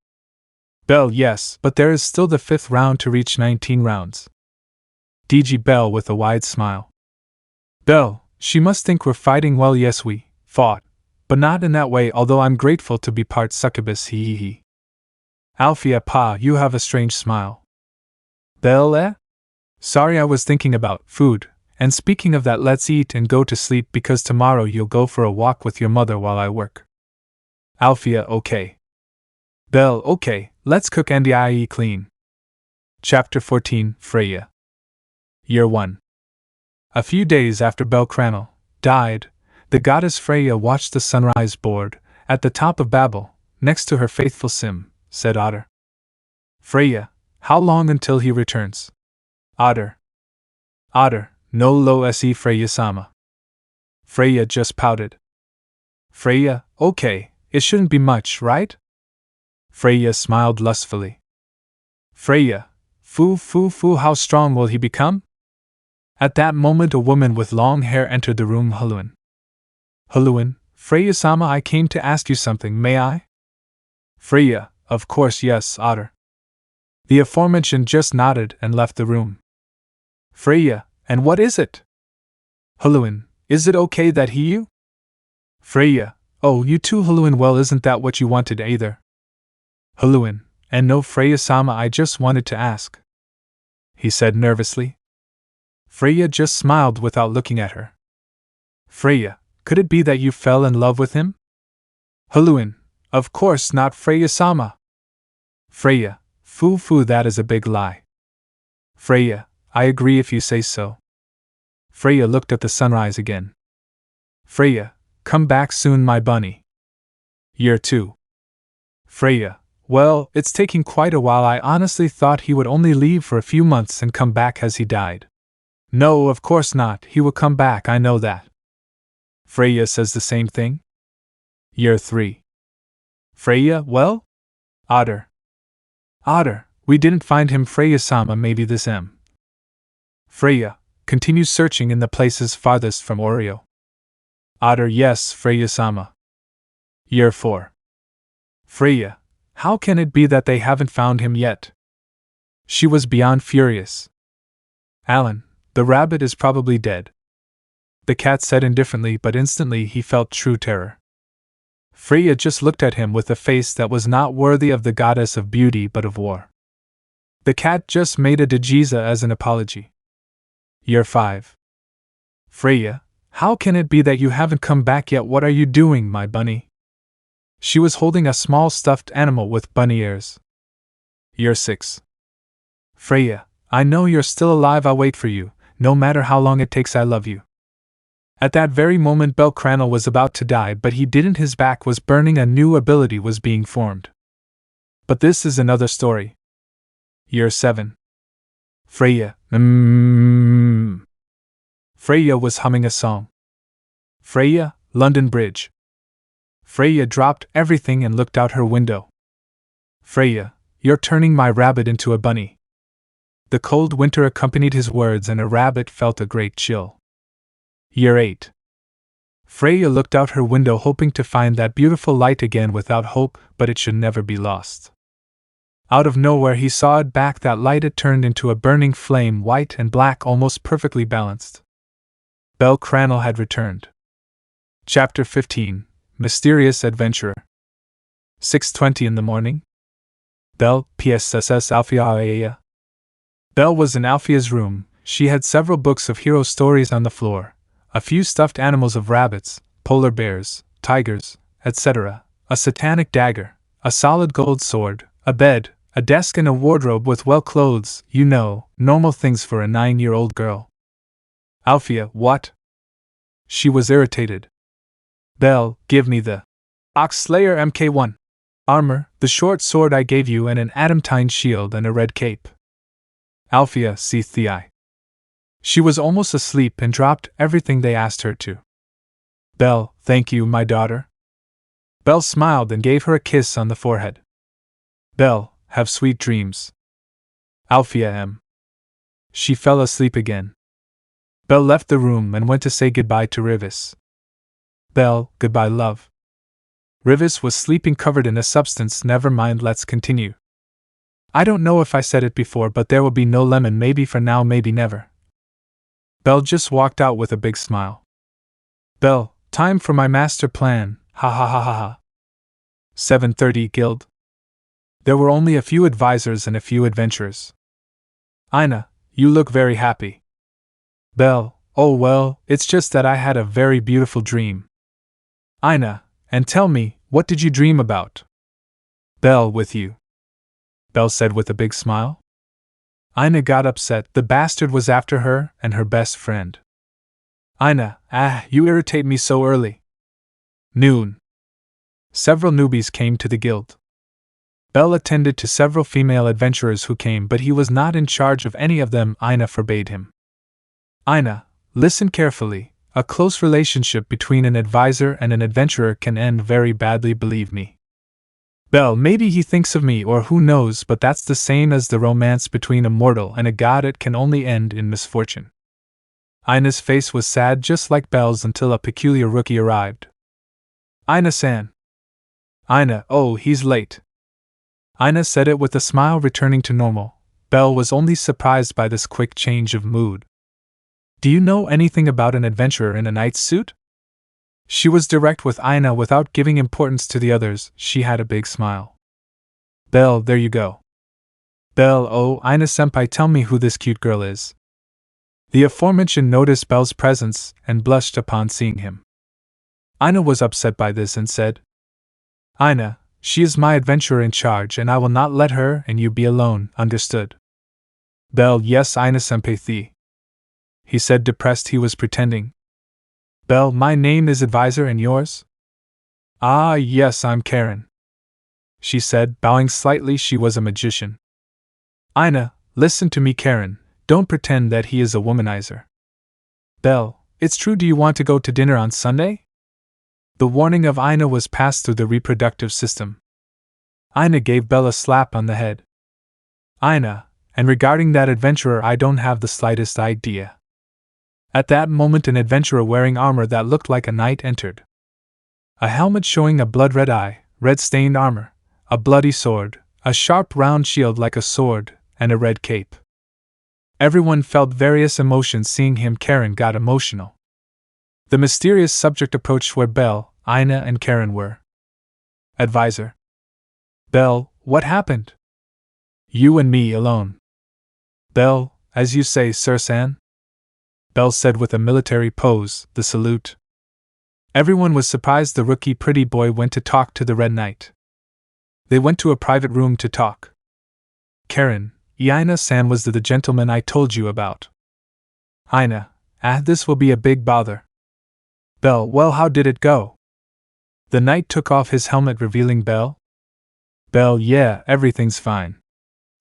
S1: Bell, yes, but there is still the 5th round to reach 19 rounds. DG Bell with a wide smile. Bell, she must think we're fighting. Well, yes, we fought, but not in that way, although I'm grateful to be part succubus, he. Alfia, Pa, you have a strange smile. Bell, Sorry, I was thinking about food, and speaking of that, let's eat and go to sleep because tomorrow you'll go for a walk with your mother while I work. Alfia, okay. Bell, okay, let's cook and eat clean. Chapter 14, Freya. Year 1. A few days after Bell Cranel died, the goddess Freya watched the sunrise board at the top of Babel, next to her faithful Sim, said Otter. Freya, how long until he returns? Otter, no lo se Freya-sama. Freya just pouted. Freya, okay, it shouldn't be much, right? Freya smiled lustfully. Freya, foo, how strong will he become? At that moment a woman with long hair entered the room. Haluin. Haluin, Freya-sama, I came to ask you something, may I? Freya, of course yes, Otter. The aforementioned just nodded and left the room. Freya, and what is it? Haluin, is it okay that you? Freya, oh, you too, Haluin, well, isn't that what you wanted either? Haluin, and no, Freya-sama, I just wanted to ask, he said nervously. Freya just smiled without looking at her. Freya, could it be that you fell in love with him? Haluin, of course not, Freya-sama. Freya, foo, that is a big lie. Freya, I agree if you say so. Freya looked at the sunrise again. Freya, come back soon, my bunny. Year 2. Freya, well, it's taking quite a while. I honestly thought he would only leave for a few months and come back. Has he died? No, of course not, he will come back, I know that. Freya says the same thing. Year 3. Freya, well? Otter, we didn't find him, Freya-sama, maybe this M. Freya, continue searching in the places farthest from Oreo. Otter, yes, Freya-sama. Year 4. Freya, how can it be that they haven't found him yet? She was beyond furious. Alan, the rabbit is probably dead. The cat said indifferently, but instantly he felt true terror. Freya just looked at him with a face that was not worthy of the goddess of beauty but of war. The cat just made a dejiza as an apology. Year 5. Freya, how can it be that you haven't come back yet? What are you doing, my bunny? She was holding a small stuffed animal with bunny ears. Year 6. Freya, I know you're still alive. I'll wait for you, no matter how long it takes. I love you. At that very moment Bel Cranel was about to die, but he didn't. His back was burning. A new ability was being formed. But this is another story. Year 7. Freya, Freya was humming a song. Freya, London Bridge. Freya dropped everything and looked out her window. Freya, you're turning my rabbit into a bunny. The cold winter accompanied his words and a rabbit felt a great chill. Year 8. Freya looked out her window hoping to find that beautiful light again without hope, but it should never be lost. Out of nowhere he saw it back. That light, it turned into a burning flame, white and black, almost perfectly balanced. Bel Cranel had returned. Chapter 15. Mysterious Adventurer. 6:20 in the morning. Bel, PSSS Alfia. Bel was in Alfia's room. She had several books of hero stories on the floor, a few stuffed animals of rabbits, polar bears, tigers, etc., a satanic dagger, a solid gold sword, a bed, a desk and a wardrobe with clothes, normal things for a 9-year-old girl. Alfia, what? She was irritated. Bel, give me the Ox Slayer Mk1 armor, the short sword I gave you, and an adamantine shield and a red cape. Alfia, seethed the eye. She was almost asleep and dropped everything they asked her to. Bel, thank you, my daughter. Bel smiled and gave her a kiss on the forehead. Bel, have sweet dreams. Alfia M. She fell asleep again. Bel left the room and went to say goodbye to Rivis. Bel, goodbye, love. Rivis was sleeping covered in a substance. Never mind, let's continue. I don't know if I said it before, but there will be no lemon, maybe for now, maybe never. Bel just walked out with a big smile. Bel, time for my master plan, ha ha ha ha ha. 7:30 Guild. There were only a few advisors and a few adventurers. Ina, you look very happy. Bel, oh well, it's just that I had a very beautiful dream. Ina, and tell me, what did you dream about? Bel, with you. Bel said with a big smile. Ina got upset. The bastard was after her and her best friend. Ina, you irritate me so early. Noon. Several newbies came to the guild. Bel attended to several female adventurers who came, but he was not in charge of any of them. Ina forbade him. Ina, listen carefully. A close relationship between an advisor and an adventurer can end very badly, believe me. Belle, maybe he thinks of me or who knows, but that's the same as the romance between a mortal and a god. It can only end in misfortune. Ina's face was sad just like Belle's until a peculiar rookie arrived. Ina-san. Ina, oh, he's late. Ina said it with a smile returning to normal. Belle was only surprised by this quick change of mood. Do you know anything about an adventurer in a knight's suit? She was direct with Ina without giving importance to the others. She had a big smile. Belle, there you go. Belle, oh, Ina-senpai, tell me who this cute girl is. The aforementioned noticed Belle's presence and blushed upon seeing him. Ina was upset by this and said, Ina, she is my adventurer in charge and I will not let her and you be alone, understood? Belle, yes, Ina-senpai. He said depressed. He was pretending. Belle, my name is Advisor and yours? Ah, yes, I'm Karen. She said, bowing slightly. She was a magician. Ina, listen to me, Karen. Don't pretend that he is a womanizer. Belle, it's true. Do you want to go to dinner on Sunday? The warning of Ina was passed through the reproductive system. Ina gave Belle a slap on the head. Ina, and regarding that adventurer, I don't have the slightest idea. At that moment, an adventurer wearing armor that looked like a knight entered. A helmet showing a blood-red eye, red-stained armor, a bloody sword, a sharp round shield like a sword, and a red cape. Everyone felt various emotions seeing him. Karen got emotional. The mysterious subject approached where Belle, Ina, and Karen were. Advisor. Belle, what happened? You and me alone. Belle, as you say, Sir San. Belle said with a military pose, the salute. Everyone was surprised. The rookie pretty boy went to talk to the Red Knight. They went to a private room to talk. Karen, Ina-san was the gentleman I told you about. Ina, this will be a big bother. Belle, well, how did it go? The knight took off his helmet, revealing Belle. Belle, yeah, everything's fine.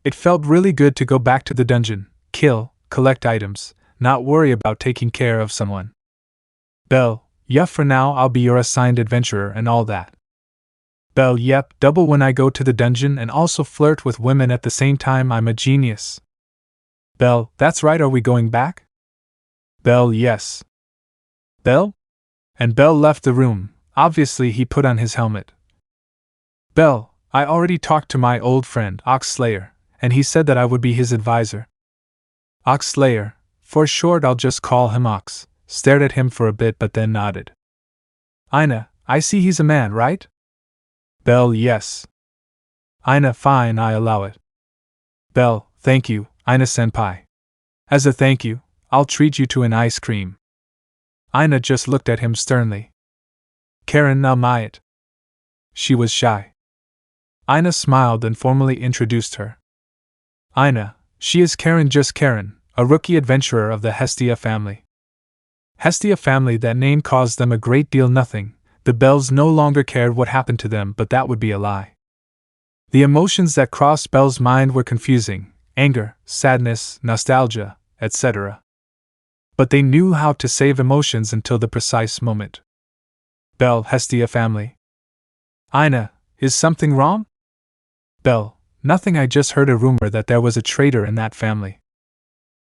S1: It felt really good to go back to the dungeon, kill, collect items, not worry about taking care of someone. Belle, yeah, for now I'll be your assigned adventurer and all that. Belle, yep, double when I go to the dungeon and also flirt with women at the same time. I'm a genius. Belle, that's right. Are we going back? Belle, yes. Belle? And Belle left the room. Obviously he put on his helmet. Belle, I already talked to my old friend, Ox Slayer, and he said that I would be his advisor. Ox Slayer, for short I'll just call him Ox, stared at him for a bit but then nodded. Ina, I see he's a man, right? Belle, yes. Ina, fine, I allow it. Belle, thank you, Ina-senpai. As a thank you, I'll treat you to an ice cream. Ina just looked at him sternly. Karen, now it. She was shy. Ina smiled and formally introduced her. Ina, she is Karen, just Karen, a rookie adventurer of the Hestia family. Hestia family, that name caused them a great deal nothing. The Belles no longer cared what happened to them, but that would be a lie. The emotions that crossed Belle's mind were confusing: anger, sadness, nostalgia, etc. But they knew how to save emotions until the precise moment. Belle, Hestia family. Ina, is something wrong? Belle, nothing, I just heard a rumor that there was a traitor in that family.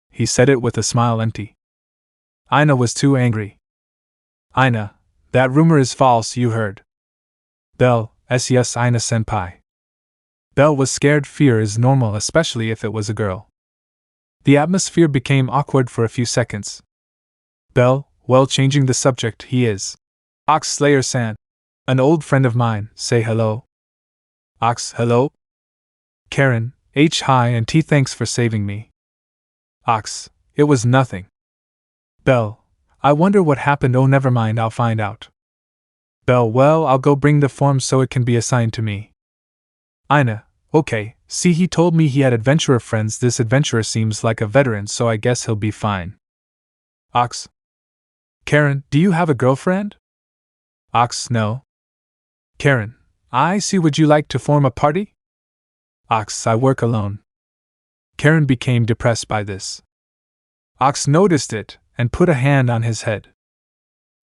S1: He said it with a smile empty. Ina was too angry. Ina, that rumor is false, you heard. Belle, yes, Ina-senpai. Belle was scared. Fear is normal, especially if it was a girl. The atmosphere became awkward for a few seconds. Belle, well, changing the subject, he is Ox Slayer-san, an old friend of mine. Say hello. Ox, hello. Karen, hi and T, thanks for saving me. Ox, it was nothing. Belle, I wonder what happened. Oh, never mind, I'll find out. Belle, well, I'll go bring the form so it can be assigned to me. Ina, okay, see, he told me he had adventurer friends. This adventurer seems like a veteran, so I guess he'll be fine. Ox. Karen, do you have a girlfriend? Ox, no. Karen, I see. Would you like to form a party? Ox, I work alone. Karen became depressed by this. Ox noticed it and put a hand on his head.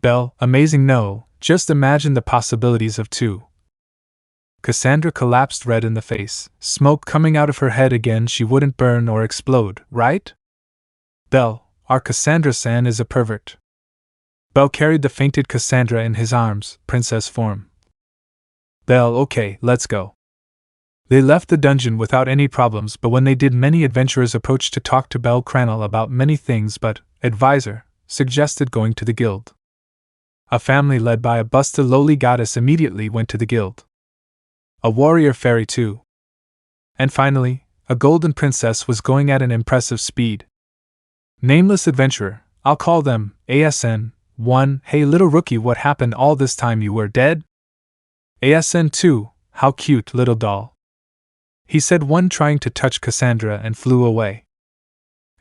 S1: Belle, amazing no, just imagine the possibilities of two. Cassandra collapsed red in the face, smoke coming out of her head again. She wouldn't burn or explode, right? Belle, our Cassandra-san is a pervert. Belle carried the fainted Cassandra in his arms, princess form. Belle, okay, let's go. They left the dungeon without any problems, but when they did, many adventurers approached to talk to Belle Cranel about many things, but advisor suggested going to the guild. A family led by a busted lowly goddess immediately went to the guild. A warrior fairy too. And finally, a golden princess was going at an impressive speed. Nameless adventurer, I'll call them ASN 1. Hey little rookie, what happened all this time? You were dead? ASN 2. How cute, little doll. He said, one trying to touch Cassandra, and flew away.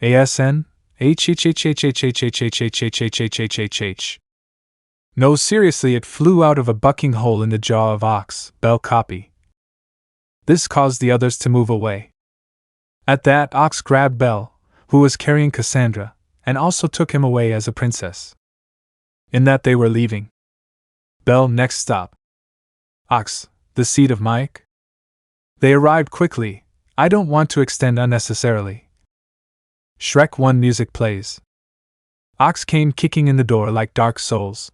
S1: ASN HHHHHHHHHHHHHHHHH. No, seriously, it flew out of a bucking hole in the jaw of Ox. Belle copy. This caused the others to move away. At that, Ox grabbed Belle, who was carrying Cassandra, and also took him away as a princess. In that they were leaving. Belle, next stop. Ox, the seat of Mike? They arrived quickly. I don't want to extend unnecessarily. Shrek 1 music plays. Ox came kicking in the door like Dark Souls.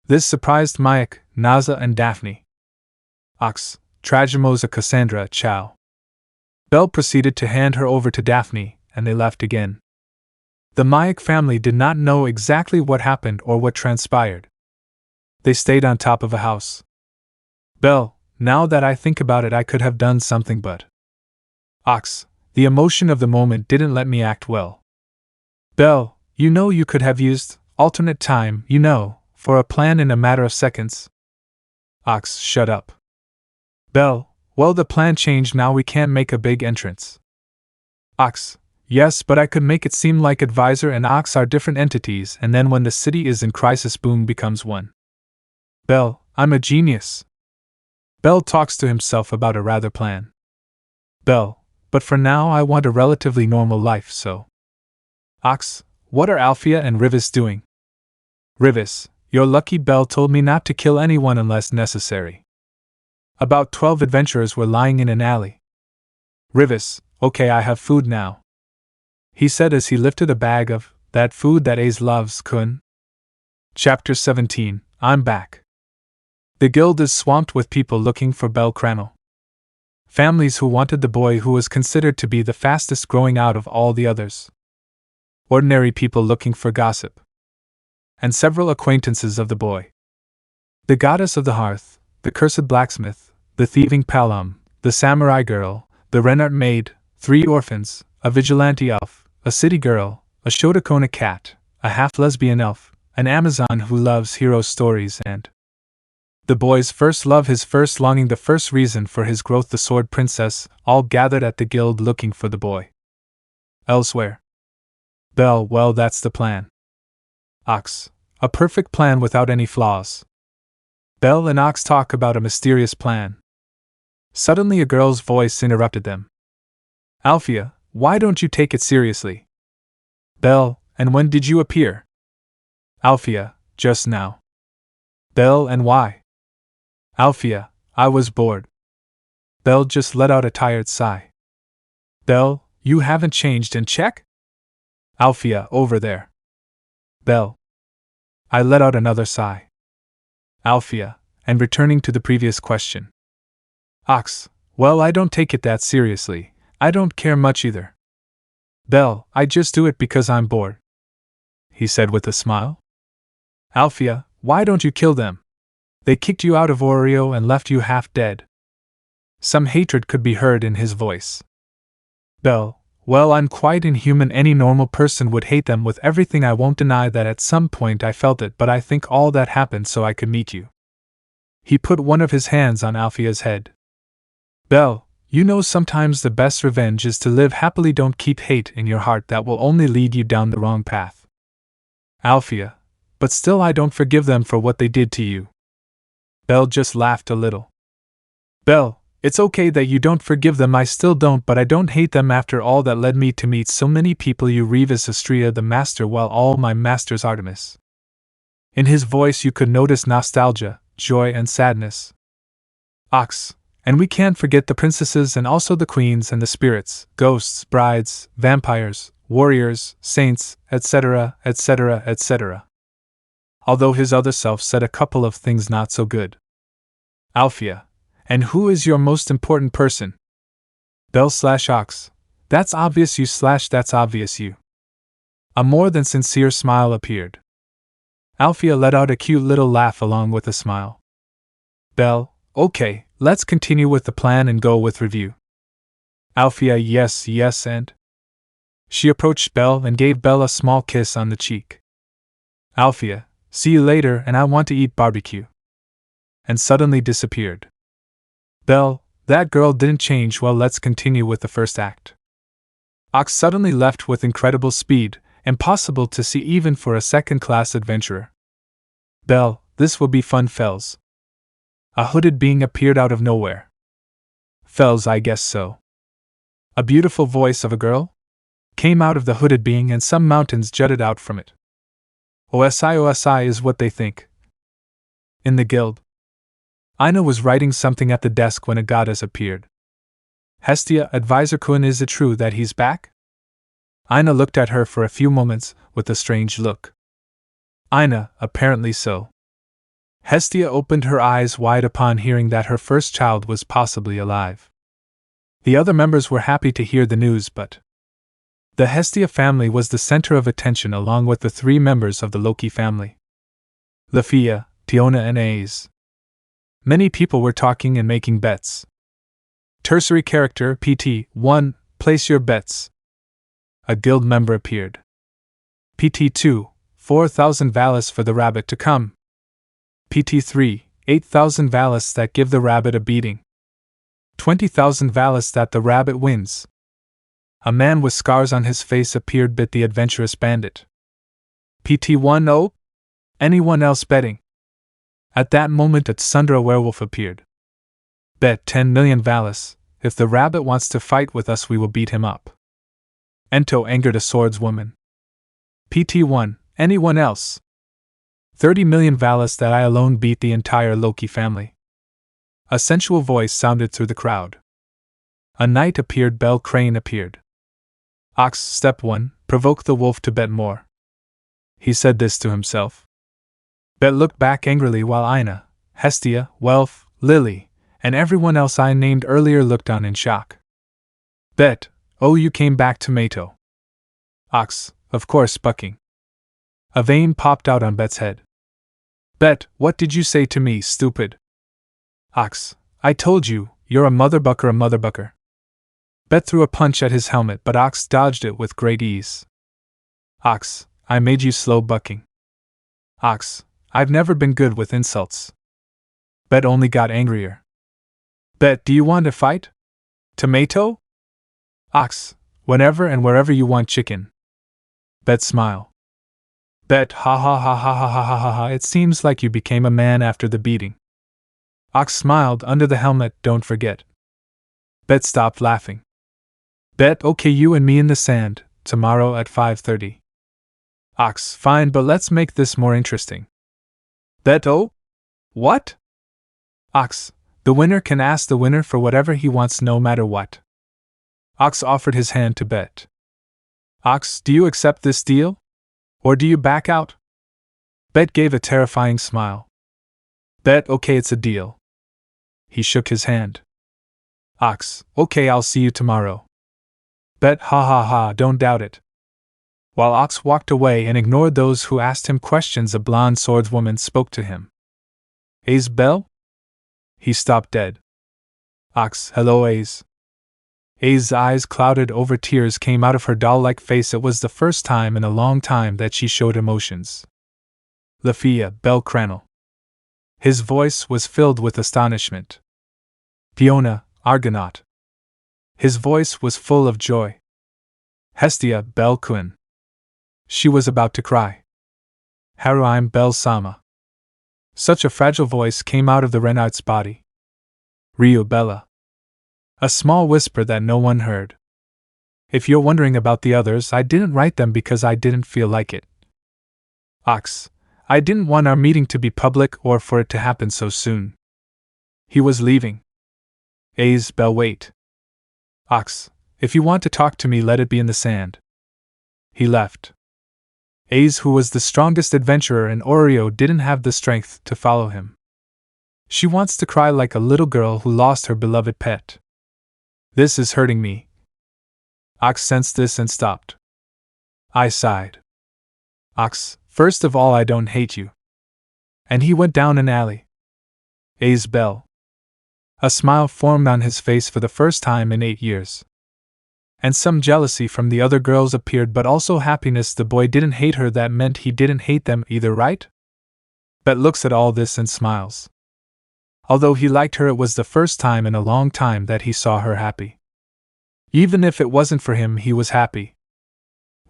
S1: This surprised Mike, Naza, and Daphne. Ox, Tragimosa Cassandra, ciao. Belle proceeded to hand her over to Daphne, and they left again. The Mayak family did not know exactly what happened or what transpired. They stayed on top of a house. Belle, now that I think about it, I could have done something, but Ox, the emotion of the moment didn't let me act well. Belle, you know you could have used alternate time, for a plan in a matter of seconds. Ox, shut up. Belle, well, the plan changed, now we can't make a big entrance. Ox, yes, but I could make it seem like Advisor and Ox are different entities, and then when the city is in crisis, boom, becomes one. Belle, I'm a genius. Belle talks to himself about a rather plan. Belle, but for now I want a relatively normal life, so. Ox, what are Alfia and Rivis doing? Rivis, you're lucky. Belle told me not to kill anyone unless necessary. About 12 adventurers were lying in an alley. Rivis, okay, I have food now. He said as he lifted a bag of that food that Ace loves, kun. Chapter 17, I'm back. The guild is swamped with people looking for Belle Cranel. Families who wanted the boy who was considered to be the fastest growing out of all the others. Ordinary people looking for gossip. And several acquaintances of the boy. The goddess of the hearth, the cursed blacksmith, the thieving Palom, the samurai girl, the Renart maid, 3 orphans, a vigilante elf, a city girl, a Shodakona cat, a half-lesbian elf, an Amazon who loves hero stories, and the boy's first love, his first longing, the first reason for his growth, the sword princess, all gathered at the guild looking for the boy. Elsewhere. Belle, well, that's the plan. Ox, a perfect plan without any flaws. Belle and Ox talk about a mysterious plan. Suddenly a girl's voice interrupted them. Alfia, why don't you take it seriously? Belle, and when did you appear? Alfia, just now. Belle, and why? Alfia, I was bored. Belle just let out a tired sigh. Belle, you haven't changed in check? Alfia, over there. Belle. I let out another sigh. Alfia, and returning to the previous question. Ox, well, I don't take it that seriously. I don't care much either. Belle, I just do it because I'm bored. He said with a smile. Alfia, why don't you kill them? They kicked you out of Oreo and left you half dead. Some hatred could be heard in his voice. Belle, well, I'm quite inhuman. Any normal person would hate them with everything. I won't deny that at some point I felt it, but I think all that happened so I could meet you. He put one of his hands on Alfia's head. Belle, you know sometimes the best revenge is to live happily. Don't keep hate in your heart, that will only lead you down the wrong path. Alfia, but still I don't forgive them for what they did to you. Belle just laughed a little. Belle, it's okay that you don't forgive them, I still don't, but I don't hate them after all that led me to meet so many people. You Revis Astrea the master, while all my masters Artemis. In his voice you could notice nostalgia, joy, and sadness. Ox, and we can't forget the princesses and also the queens and the spirits, ghosts, brides, vampires, warriors, saints, etc., etc., etc. Although his other self said a couple of things not so good. Alfia, and who is your most important person? Bell/Ox, that's obvious you/ that's obvious you. A more than sincere smile appeared. Alfia let out a cute little laugh along with a smile. Bell, okay, let's continue with the plan and go with review. Alfia, yes, yes, and. She approached Bell and gave Bell a small kiss on the cheek. Alfia, see you later and I want to eat barbecue. And suddenly disappeared. Bell, that girl didn't change. Well, let's continue with the first act. Ox suddenly left with incredible speed, impossible to see even for a second-class adventurer. Bell, this will be fun, Fells. A hooded being appeared out of nowhere. Fells, I guess so. A beautiful voice of a girl came out of the hooded being and some mountains jutted out from it. OSI is what they think. In the guild. Aina was writing something at the desk when a goddess appeared. Hestia, Advisor Kun, is it true that he's back? Aina looked at her for a few moments with a strange look. Aina, apparently so. Hestia opened her eyes wide upon hearing that her first child was possibly alive. The other members were happy to hear the news, but the Hestia family was the center of attention along with the three members of the Loki family. Lefiya, Tiona, and Aze. Many people were talking and making bets. Tertiary character PT 1, place your bets. A guild member appeared. PT 2, 4,000 valis for the rabbit to come. PT 3, 8,000 valis that give the rabbit a beating. 20,000 valis that the rabbit wins. A man with scars on his face appeared, bit the adventurous bandit. PT 1, oh? Anyone else betting? At that moment a Tsundra werewolf appeared. Bet 10 million valis, if the rabbit wants to fight with us we will beat him up. Ento angered a swordswoman. PT 1, anyone else? 30 million valis that I alone beat the entire Loki family. A sensual voice sounded through the crowd. A knight appeared. Bell Crane appeared. Ox, step 1, provoke the wolf to bet more. He said this to himself. Bet looked back angrily while Aina, Hestia, Welf, Lily, and everyone else I named earlier looked on in shock. Bet, oh, you came back, tomato. Ox, of course, bucking. A vein popped out on Bet's head. Bet, what did you say to me, stupid? Ox, I told you, you're a motherbucker. Bet threw a punch at his helmet, but Ox dodged it with great ease. Ox, I made you slow, bucking. Ox, I've never been good with insults. Bet only got angrier. Bet, do you want to fight? Tomato? Ox, whenever and wherever you want, chicken. Bet smile. Bet, ha ha ha ha ha ha ha ha ha, it seems like you became a man after the beating. Ox smiled under the helmet, don't forget. Bet stopped laughing. Bet, okay, you and me in the sand, tomorrow at 5:30. Ox, fine, but let's make this more interesting. Bet, oh? What? Ox, the winner can ask the winner for whatever he wants no matter what. Ox offered his hand to Bet. Ox, do you accept this deal? Or do you back out? Bet gave a terrifying smile. Bet, okay, it's a deal. He shook his hand. Ox, okay, I'll see you tomorrow. Bet, ha ha ha, don't doubt it. While Ox walked away and ignored those who asked him questions, a blonde swordswoman spoke to him. Aze Bell? He stopped dead. Ox, hello Aze. Aze's eyes clouded over, tears came out of her doll-like face. It was the first time in a long time that she showed emotions. Lefiya, Bell Cranel. His voice was filled with astonishment. Fiona, Argonaut. His voice was full of joy. Hestia, Bell Quinn. She was about to cry. Haruim, Bell Sama. Such a fragile voice came out of the Renard's body. Ryu, Bella. A small whisper that no one heard. If you're wondering about the others, I didn't write them because I didn't feel like it. Ox, I didn't want our meeting to be public or for it to happen so soon. He was leaving. Bell, wait. Ox, if you want to talk to me, let it be in the sand. He left. Who was the strongest adventurer in Oreo, didn't have the strength to follow him. She wants to cry like a little girl who lost her beloved pet. This is hurting me. Ox sensed this and stopped. I sighed. Ox, first of all, I don't hate you. And he went down an alley. Bell. A smile formed on his face for the first time in 8 years. And some jealousy from the other girls appeared, but also happiness. The boy didn't hate her, that meant he didn't hate them either, right? Bet looks at all this and smiles. Although he liked her, it was the first time in a long time that he saw her happy. Even if it wasn't for him, he was happy.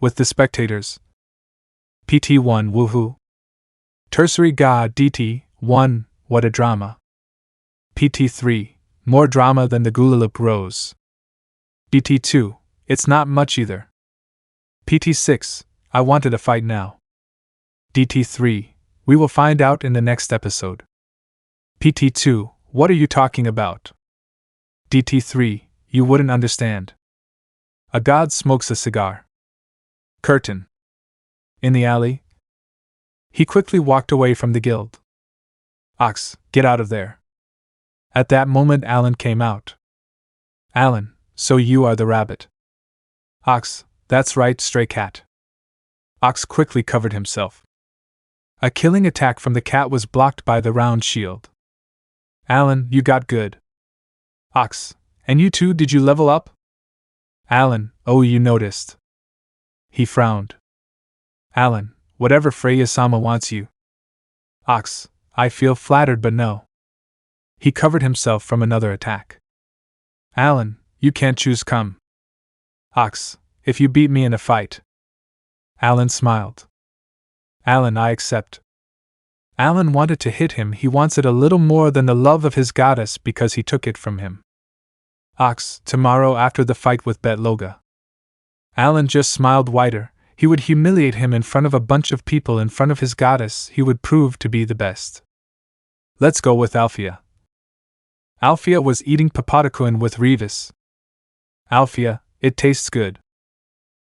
S1: With the spectators. PT1 woohoo. Tertiary Ga DT1, what a drama. PT3, more drama than the Gulaloop Rose. PT2, it's not much either. PT6, I wanted a fight now. DT3, we will find out in the next episode. PT2, what are you talking about? DT3, you wouldn't understand. A god smokes a cigar. Curtain. In the alley. He quickly walked away from the guild. Ox, get out of there. At that moment Alan came out. Alan, so you are the rabbit. Ox, that's right, stray cat. Ox quickly covered himself. A killing attack from the cat was blocked by the round shield. Alan, you got good. Ox, and you too, did you level up? Alan, oh, you noticed. He frowned. Alan, whatever Freya-sama wants you. Ox, I feel flattered, but no. He covered himself from another attack. Alan, you can't choose, come. Ox, if you beat me in a fight. Alan smiled. Alan, I accept. Alan wanted to hit him. He wants it a little more than the love of his goddess because he took it from him. Ox, tomorrow after the fight with Betloga. Alan just smiled wider. He would humiliate him in front of a bunch of people, in front of his goddess. He would prove to be the best. Let's go with Alfea. Alfea was eating papadakun with Revis. Alfea, it tastes good.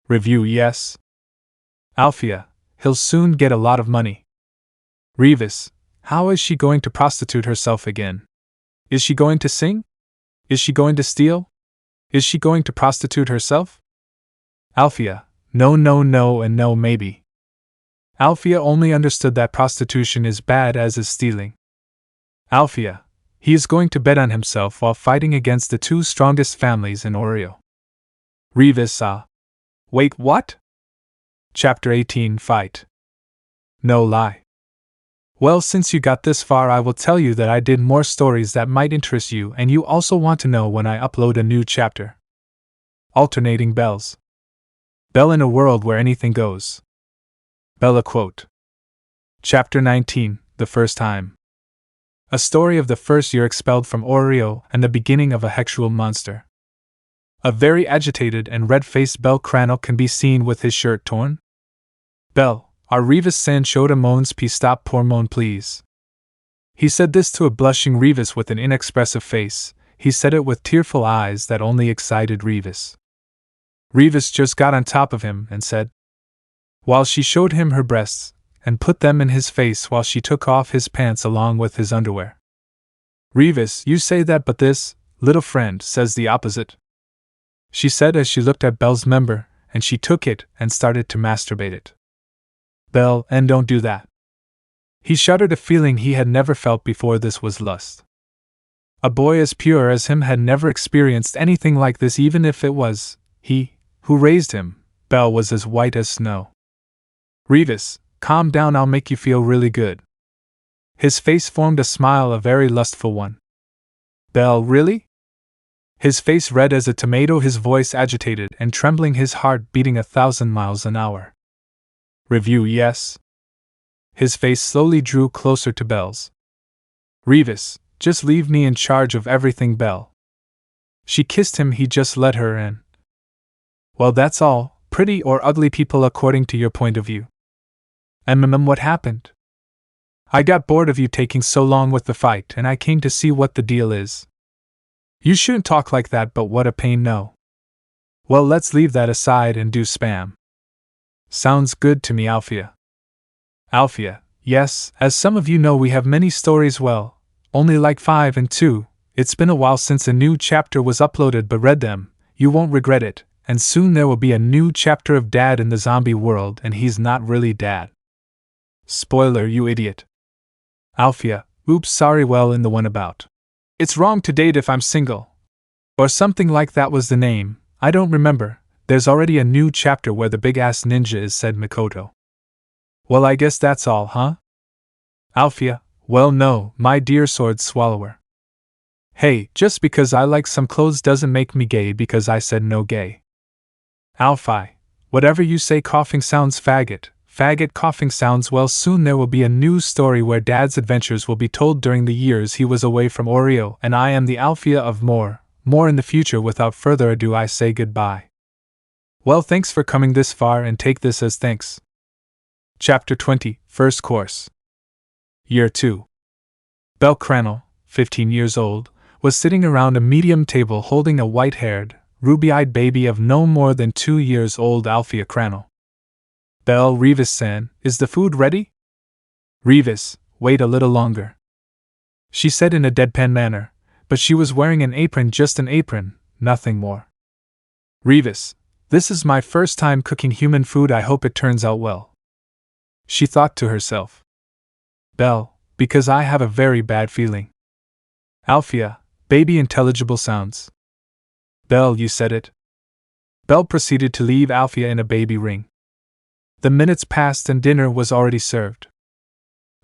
S1: Review, yes. Alfea, he'll soon get a lot of money. Revis, how is she going to prostitute herself again? Is she going to sing? Is she going to steal? Is she going to prostitute herself? Alfea, no, and no maybe. Alfea only understood that prostitution is bad as is stealing. Alfea, he is going to bet on himself while fighting against the two strongest families in Oreo. Revis, wait, what? Chapter 18, Fight. No lie. Well, since you got this far, I will tell you that I did more stories that might interest you, and you also want to know when I upload a new chapter. Alternating bells. Bell in a world where anything goes. Bella quote. Chapter 19, The First Time. A story of the first year expelled from Oreo and the beginning of a sexual monster. A very agitated and red-faced Bell Cranel can be seen with his shirt torn. Bell, our Revis-san showed a moans p stop poor moan please. He said this to a blushing Revis with an inexpressive face. He said it with tearful eyes that only excited Revis. Revis just got on top of him and said, while she showed him her breasts, and put them in his face while she took off his pants along with his underwear. Revis, you say that, but this, little friend, says the opposite. She said as she looked at Bell's member, and she took it and started to masturbate it. Bell, and don't do that. He shuddered, a feeling he had never felt before. This was lust. A boy as pure as him had never experienced anything like this, even if it was he who raised him. Bell was as white as snow. Revis, calm down, I'll make you feel really good. His face formed a smile, a very lustful one. Bell, really? His face red as a tomato, his voice agitated and trembling, his heart beating 1,000 miles an hour. Review, yes. His face slowly drew closer to Bell's. Revis, just leave me in charge of everything, Bell. She kissed him, he just let her in. Well, that's all, pretty or ugly people according to your point of view. What happened? I got bored of you taking so long with the fight, and I came to see what the deal is. You shouldn't talk like that, but what a pain, no. Well, let's leave that aside and do spam. Sounds good to me, Alfiya. Alfiya, yes, as some of you know, we have many stories, well, only like 5 and 2. It's been a while since a new chapter was uploaded, but read them, you won't regret it, and soon there will be a new chapter of Dad in the zombie world, and he's not really Dad. Spoiler, you idiot. Alfiya, oops, sorry, well, in the one about. It's wrong to date if I'm single. Or something like that was the name, I don't remember. There's already a new chapter where the big-ass ninja is, said Mikoto. Well, I guess that's all, huh? Alfiya, well, no, my dear sword swallower. Hey, just because I like some clothes doesn't make me gay because I said no gay. Alfi, whatever you say, coughing sounds faggot. Faggot coughing sounds, well, soon there will be a new story where Dad's adventures will be told during the years he was away from Oreo, and I am the Alfiya of more in the future. Without further ado, I say goodbye. Well, thanks for coming this far, and take this as thanks. Chapter 20, First Course. Year 2. Belle Cranel, 15 years old, was sitting around a medium table holding a white-haired, ruby-eyed baby of no more than 2 years old. Alfiya Cranel. Belle, Revis-san, is the food ready? Revis, wait a little longer. She said in a deadpan manner, but she was wearing an apron, just an apron, nothing more. Revis, this is my first time cooking human food, I hope it turns out well. She thought to herself. Belle, because I have a very bad feeling. Alfiya, baby, intelligible sounds. Belle, you said it. Belle proceeded to leave Alfiya in a baby ring. The minutes passed and dinner was already served.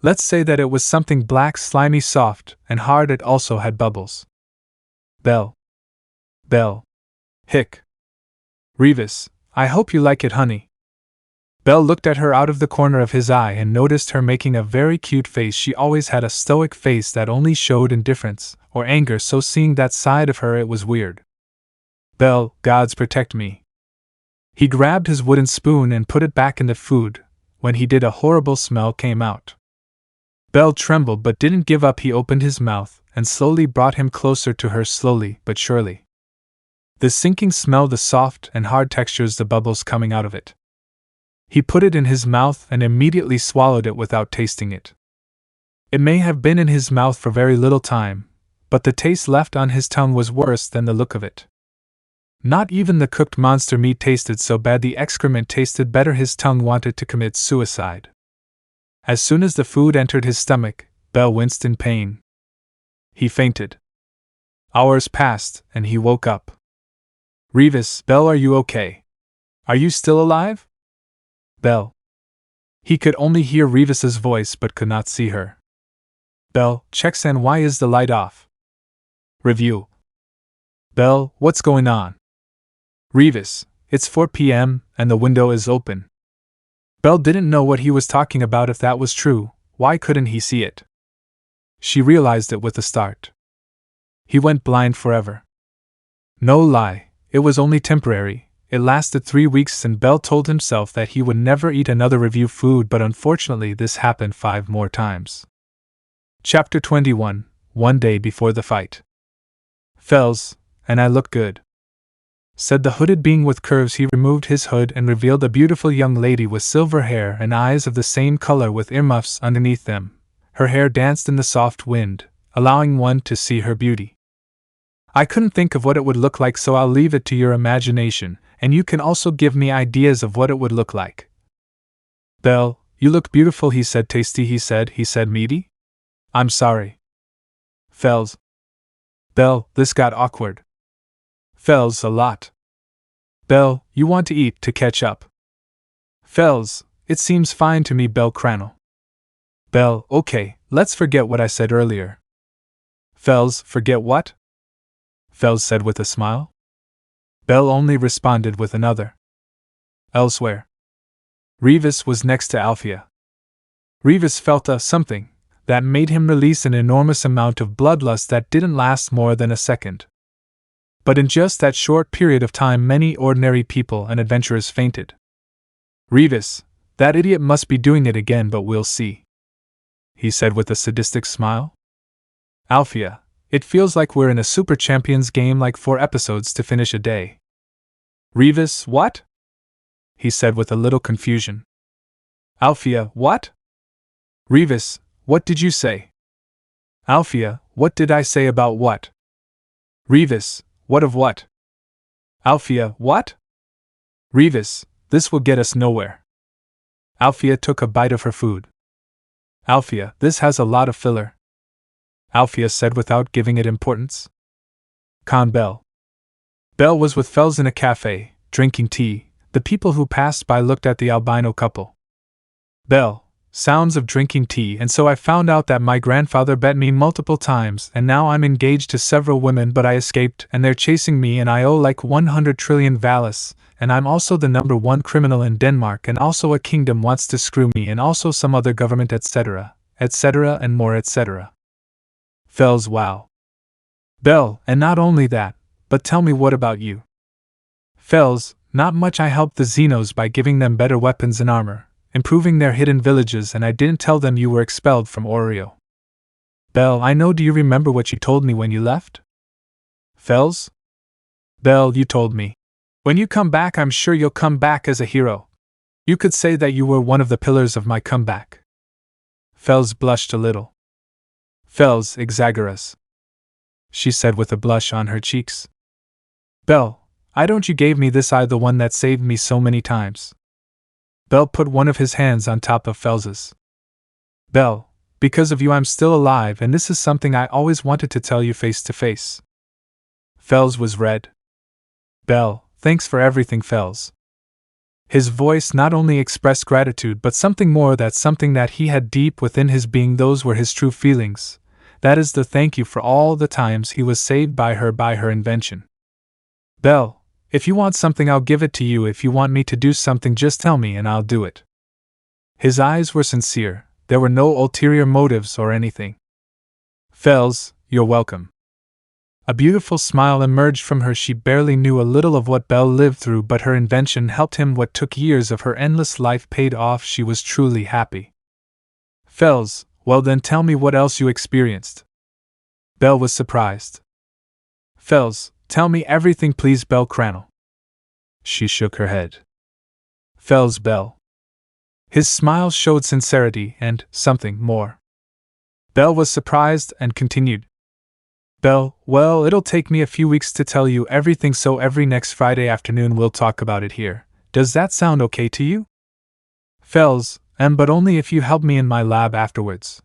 S1: Let's say that it was something black, slimy, soft, and hard. It also had bubbles. Belle. Belle. Hick. Revis, I hope you like it, honey. Belle looked at her out of the corner of his eye and noticed her making a very cute face. She always had a stoic face that only showed indifference or anger, so seeing that side of her, it was weird. Belle, gods protect me. He grabbed his wooden spoon and put it back in the food. When he did, a horrible smell came out. Belle trembled but didn't give up. He opened his mouth and slowly brought him closer to her, slowly but surely. The sinking smell, the soft and hard textures, the bubbles coming out of it. He put it in his mouth and immediately swallowed it without tasting it. It may have been in his mouth for very little time, but the taste left on his tongue was worse than the look of it. Not even the cooked monster meat tasted so bad, the excrement tasted better. His tongue wanted to commit suicide. As soon as the food entered his stomach, Belle winced in pain. He fainted. Hours passed, and he woke up. Revis, Belle, are you okay? Are you still alive? Belle. He could only hear Revis's voice but could not see her. Belle, checks, and why is the light off? Review. Belle, what's going on? Revis, it's 4 p.m. and the window is open. Belle didn't know what he was talking about. If that was true, why couldn't he see it? She realized it with a start. He went blind forever. No lie, it was only temporary. It lasted 3 weeks, and Belle told himself that he would never eat another review food, but unfortunately this happened 5 more times. Chapter 21, One day before the fight. Fells, and I look good, said the hooded being with curves. He removed his hood and revealed a beautiful young lady with silver hair and eyes of the same color with earmuffs underneath them. Her hair danced in the soft wind, allowing one to see her beauty. I couldn't think of what it would look like, so I'll leave it to your imagination, and you can also give me ideas of what it would look like. Belle, you look beautiful, he said. Tasty, he said meaty? I'm sorry. Fells. Belle, this got awkward. Fells, a lot. Belle, you want to eat to catch up. Fells, it seems fine to me. Belle Cranel. Belle, okay, let's forget what I said earlier. Fells, forget what? Fells said with a smile. Belle only responded with another. Elsewhere. Revis was next to Alfiya. Revis felt a something that made him release an enormous amount of bloodlust that didn't last more than a second. But in just that short period of time, many ordinary people and adventurers fainted. Revis, that idiot must be doing it again, but we'll see. he said with a sadistic smile. Alfia, it feels like we're in a Super Champions game, like 4 episodes to finish a day. Revis, what? He said with a little confusion. Alfia, what? Revis, what did you say? Alfia, what did I say about what? Revis, what of what? Alfia, what? Revis, this will get us nowhere. Alfia took a bite of her food. Alfia, this has a lot of filler. Alfia said without giving it importance. Con Bell. Bell was with Fels in a cafe, drinking tea. The people who passed by looked at the albino couple. Bell, sounds of drinking tea, and so I found out that my grandfather bet me multiple times, and now I'm engaged to several women, but I escaped, and they're chasing me, and I owe like 100 trillion valis, and I'm also the #1 criminal in Denmark, and also a kingdom wants to screw me, and also some other government, etc., and more, etc. Fels, wow. Bell, and not only that, but tell me, what about you? Fels, not much. I helped the Xenos by giving them better weapons and armor, improving their hidden villages, and I didn't tell them you were expelled from Oreo. Bell, I know. Do you remember what you told me when you left? Fels? Bell, you told me. When you come back, I'm sure you'll come back as a hero. You could say that you were one of the pillars of my comeback. Fels blushed a little. Fels, exageras, she said with a blush on her cheeks. Bell, I don't. You gave me this eye, the one that saved me so many times. Bell put one of his hands on top of Fels's. Bell, because of you I'm still alive, and this is something I always wanted to tell you face to face. Fels was red. Bell, thanks for everything, Fels. His voice not only expressed gratitude but something more, that something that he had deep within his being. Those were his true feelings. That is the thank you for all the times he was saved by her invention. Bell, if you want something I'll give it to you. If you want me to do something, just tell me and I'll do it. His eyes were sincere. There were no ulterior motives or anything. Fels, you're welcome. A beautiful smile emerged from her. She barely knew a little of what Bell lived through, but her invention helped him. What took years of her endless life paid off. She was truly happy. Fels, well then tell me what else you experienced. Bell was surprised. Fels, tell me everything please, Bell. Cranel. She shook her head. Fels, Bell. His smile showed sincerity and something more. Bell was surprised and continued. Bell, well, it'll take me a few weeks to tell you everything, so every next Friday afternoon we'll talk about it here. Does that sound okay to you? Fels, but only if you help me in my lab afterwards.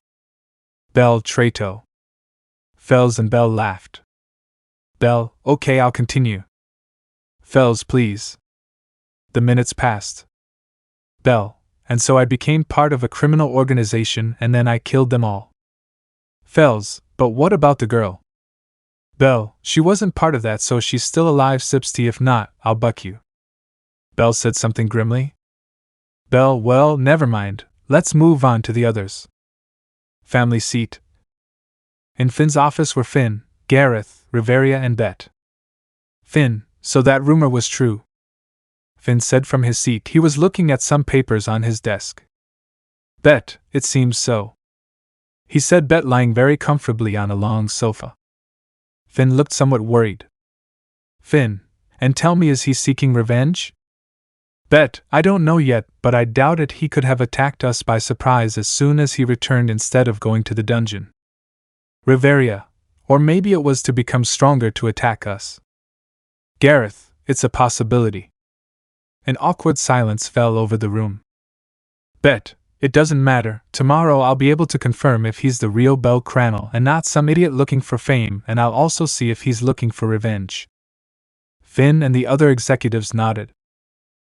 S1: Bell, Traitor. Fels and Bell laughed. Bell, okay, I'll continue. Fels, please. The minutes passed. Bell, and so I became part of a criminal organization, and then I killed them all. Fels, but what about the girl? Bell, she wasn't part of that, so she's still alive. Sips tea. If not, I'll buck you. Bell said something grimly. Bell, well, never mind. Let's move on to the others. Family seat. In Finn's office were Finn, Gareth, Riveria, and Bet. Finn, so that rumor was true? Finn said from his seat. He was looking at some papers on his desk. Bet, it seems so, he said. Bet lying very comfortably on a long sofa. Finn looked somewhat worried. Finn, and tell me, is he seeking revenge? Bet, I don't know yet, but I doubt it. He could have attacked us by surprise as soon as he returned instead of going to the dungeon. Riveria, or maybe it was to become stronger to attack us. Gareth, it's a possibility. An awkward silence fell over the room. Bet, it doesn't matter. Tomorrow I'll be able to confirm if he's the real Bell Cranel and not some idiot looking for fame, and I'll also see if he's looking for revenge. Finn and the other executives nodded.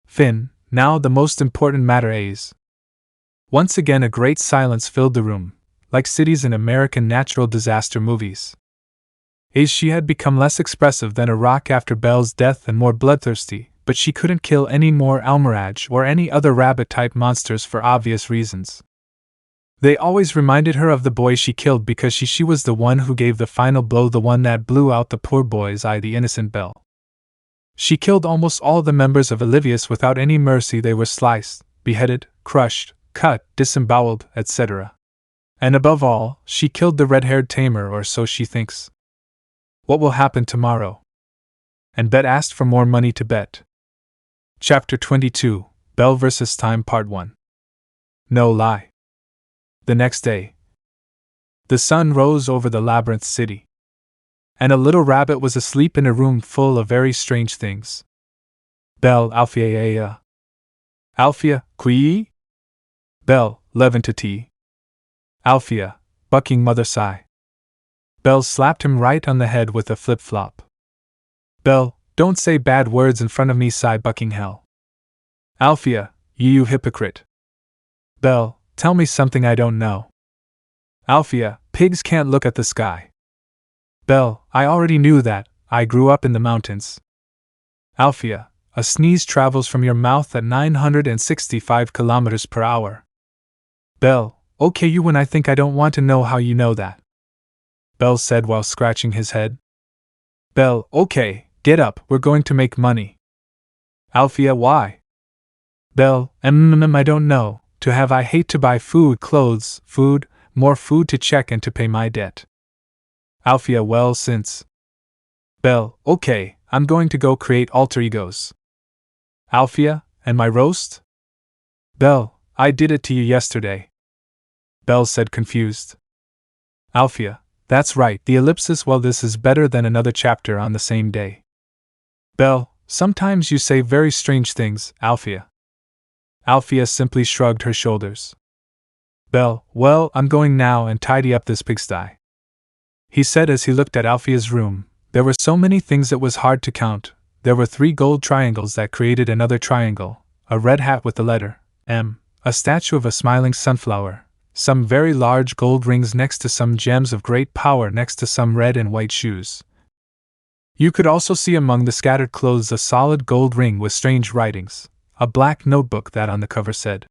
S1: Finn, now the most important matter is. Once again a great silence filled the room, like cities in American natural disaster movies. She had become less expressive than a rock after Bell's death and more bloodthirsty, but she couldn't kill any more Almiraj or any other rabbit-type monsters for obvious reasons. They always reminded her of the boy she killed because she was the one who gave the final blow, the one that blew out the poor boy's eye, the innocent Bell. She killed almost all the members of Olivius without any mercy. They were sliced, beheaded, crushed, cut, disemboweled, etc. And above all, she killed the red-haired tamer, or so she thinks. What will happen tomorrow? And Bet asked for more money to bet. Chapter 22, Belle vs. Time Part 1. No lie. The next day, the sun rose over the labyrinth city, and a little rabbit was asleep in a room full of very strange things. Belle, Alfia, Alfia, qui? Belle, levantati. Alfia, bucking mother sigh. Belle slapped him right on the head with a flip-flop. Belle, don't say bad words in front of me, sigh bucking hell. Alfia, you hypocrite. Belle, tell me something I don't know. Alfia, pigs can't look at the sky. Belle, I already knew that, I grew up in the mountains. Alfia, a sneeze travels from your mouth at 965 kilometers per hour. Belle, okay, you when I think I don't want to know how you know that. Belle said while scratching his head. Belle, okay, get up, we're going to make money. Alfia, why? Belle, I don't know, I hate to buy food, clothes, food, more food to check and to pay my debt. Alfia, well, since. Belle, okay, I'm going to go create alter egos. Alfia, and my roast? Belle, I did it to you yesterday. Belle said confused. Alfia, that's right, the ellipsis, well, this is better than another chapter on the same day. Belle, sometimes you say very strange things, Alfia. Alfia simply shrugged her shoulders. Belle, well, I'm going now and tidy up this pigsty. He said as he looked at Alfia's room. There were so many things it was hard to count. There were 3 gold triangles that created another triangle, a red hat with the letter M, a statue of a smiling sunflower, some very large gold rings next to some gems of great power next to some red and white shoes. You could also see among the scattered clothes a solid gold ring with strange writings, a black notebook that on the cover said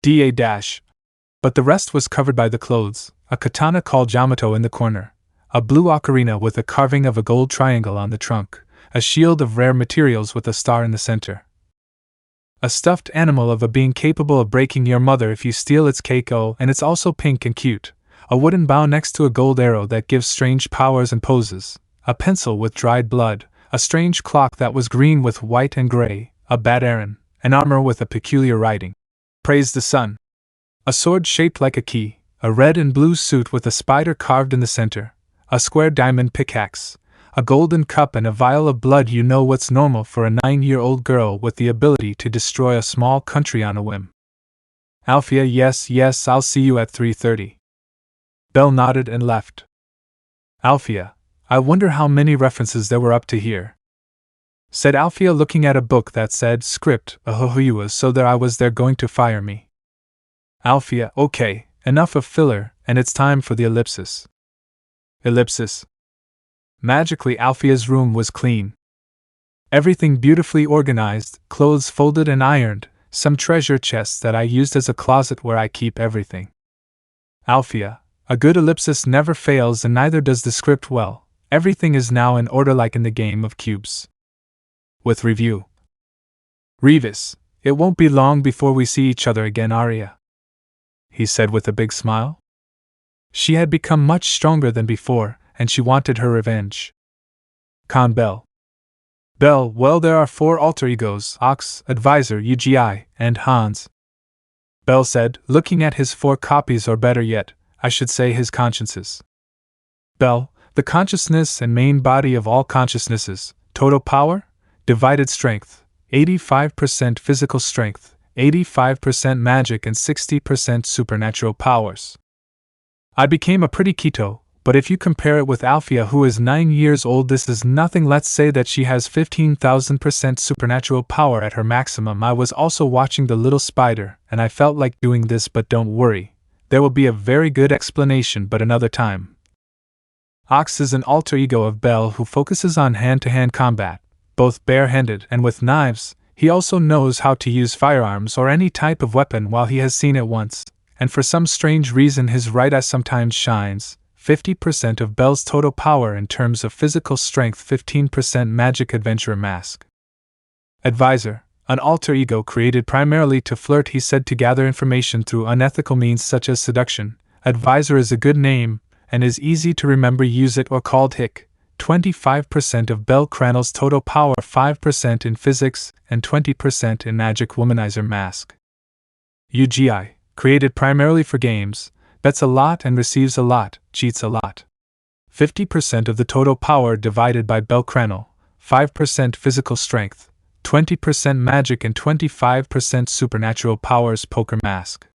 S1: DA-. But the rest was covered by the clothes, a katana called Yamato in the corner, a blue ocarina with a carving of a gold triangle on the trunk, a shield of rare materials with a star in the center, a stuffed animal of a being capable of breaking your mother if you steal its cake, and it's also pink and cute, a wooden bow next to a gold arrow that gives strange powers and poses, a pencil with dried blood, a strange clock that was green with white and gray, a bat Aaron, an armor with a peculiar writing, Praise the Sun, a sword shaped like a key, a red and blue suit with a spider carved in the center, a square diamond pickaxe, a golden cup and a vial of blood. You know what's normal for a 9-year-old girl with the ability to destroy a small country on a whim. Alfia, yes, I'll see you at 3:30. Belle nodded and left. Alfia, I wonder how many references there were up to here, said Alfia looking at a book that said script, so there I was, they're going to fire me. Alfia, okay, enough of filler, and it's time for the ellipsis. Ellipsis. Magically, Alfia's room was clean. Everything beautifully organized, clothes folded and ironed, some treasure chests that I used as a closet where I keep everything. Alfia, a good ellipsis never fails and neither does the script well. Everything is now in order like in the game of cubes. With review. Revis, it won't be long before we see each other again, Arya, he said with a big smile. She had become much stronger than before, and she wanted her revenge. Con Belle. Belle, well, there are 4 alter egos, Ox, Advisor, UGI, and Hans. Belle said, looking at his 4 copies, or better yet, I should say his consciences. Belle, the consciousness and main body of all consciousnesses, total power, divided strength, 85% physical strength, 85% magic and 60% supernatural powers. I became a pretty keto, but if you compare it with Alfia, who is 9 years old, this is nothing. Let's say that she has 15,000% supernatural power at her maximum. I was also watching The Little Spider, and I felt like doing this, but don't worry. There will be a very good explanation, but another time. Ox is an alter ego of Belle who focuses on hand-to-hand combat, both bare-handed and with knives. He also knows how to use firearms or any type of weapon while he has seen it once, and for some strange reason his right eye sometimes shines. 50% of Belle's total power in terms of physical strength, 15% magic adventurer mask. Advisor, an alter ego created primarily to flirt, he said, to gather information through unethical means such as seduction, Advisor is a good name, and is easy to remember. Use it or called Hick. 25% of Bell Cranel's total power, 5% in physics, and 20% in magic. Womanizer mask. UGI, created primarily for games, bets a lot and receives a lot, cheats a lot. 50% of the total power divided by Bell Cranel, 5% physical strength, 20% magic and 25% supernatural powers. Poker mask.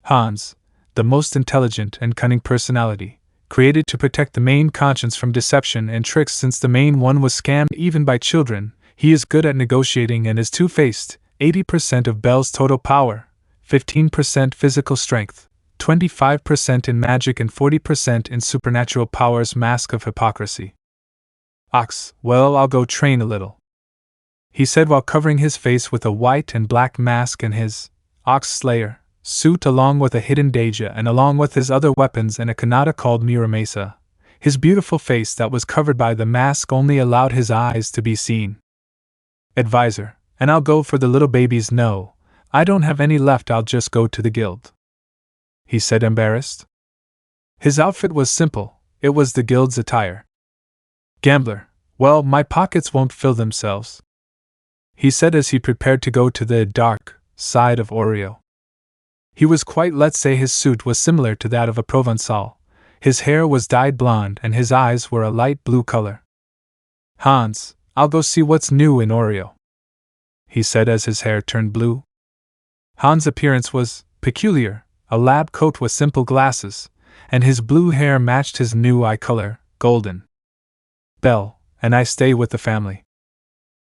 S1: Hans, the most intelligent and cunning personality, created to protect the main conscience from deception and tricks. Since the main one was scammed even by children, he is good at negotiating and is two-faced. 80% of Bell's total power, 15% physical strength, 25% in magic and 40% in supernatural powers. Mask of hypocrisy. Ox, well, I'll go train a little, he said while covering his face with a white and black mask and his Ox Slayer suit, along with a hidden Deja and along with his other weapons and a kanata called Muramasa. His beautiful face that was covered by the mask only allowed his eyes to be seen. Advisor, and I'll go for the little babies. No, I don't have any left. I'll just go to the guild, he said, embarrassed. His outfit was simple, it was the guild's attire. Gambler, well, my pockets won't fill themselves, he said as he prepared to go to the dark side of Oreo. He was quite, let's say his suit was similar to that of a Provençal. His hair was dyed blonde and his eyes were a light blue color. Hans, I'll go see what's new in Oreo, he said as his hair turned blue. Hans' appearance was peculiar, a lab coat with simple glasses, and his blue hair matched his new eye color, golden. Bell, and I stay with the family.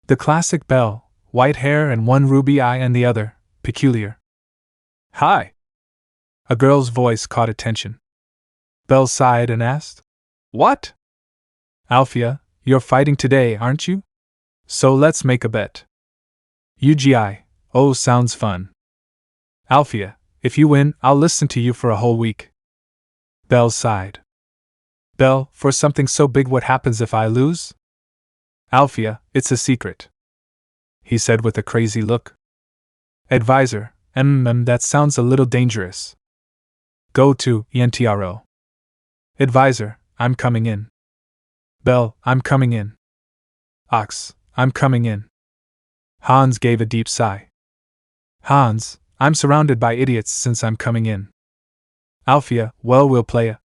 S1: The classic Bell, white hair and one ruby eye and the other, peculiar. Hi! A girl's voice caught attention. Bell sighed and asked, What? Alfia, you're fighting today, aren't you? So let's make a bet. UGI, oh, sounds fun. Alfia, if you win, I'll listen to you for a whole week. Bell sighed. Bell, for something so big, what happens if I lose? Alfia, it's a secret, he said with a crazy look. Advisor, that sounds a little dangerous. Go to ENTRO. Advisor, I'm coming in. Bell, I'm coming in. Ox, I'm coming in. Hans gave a deep sigh. Hans, I'm surrounded by idiots since I'm coming in. Alfia, well, we'll play a.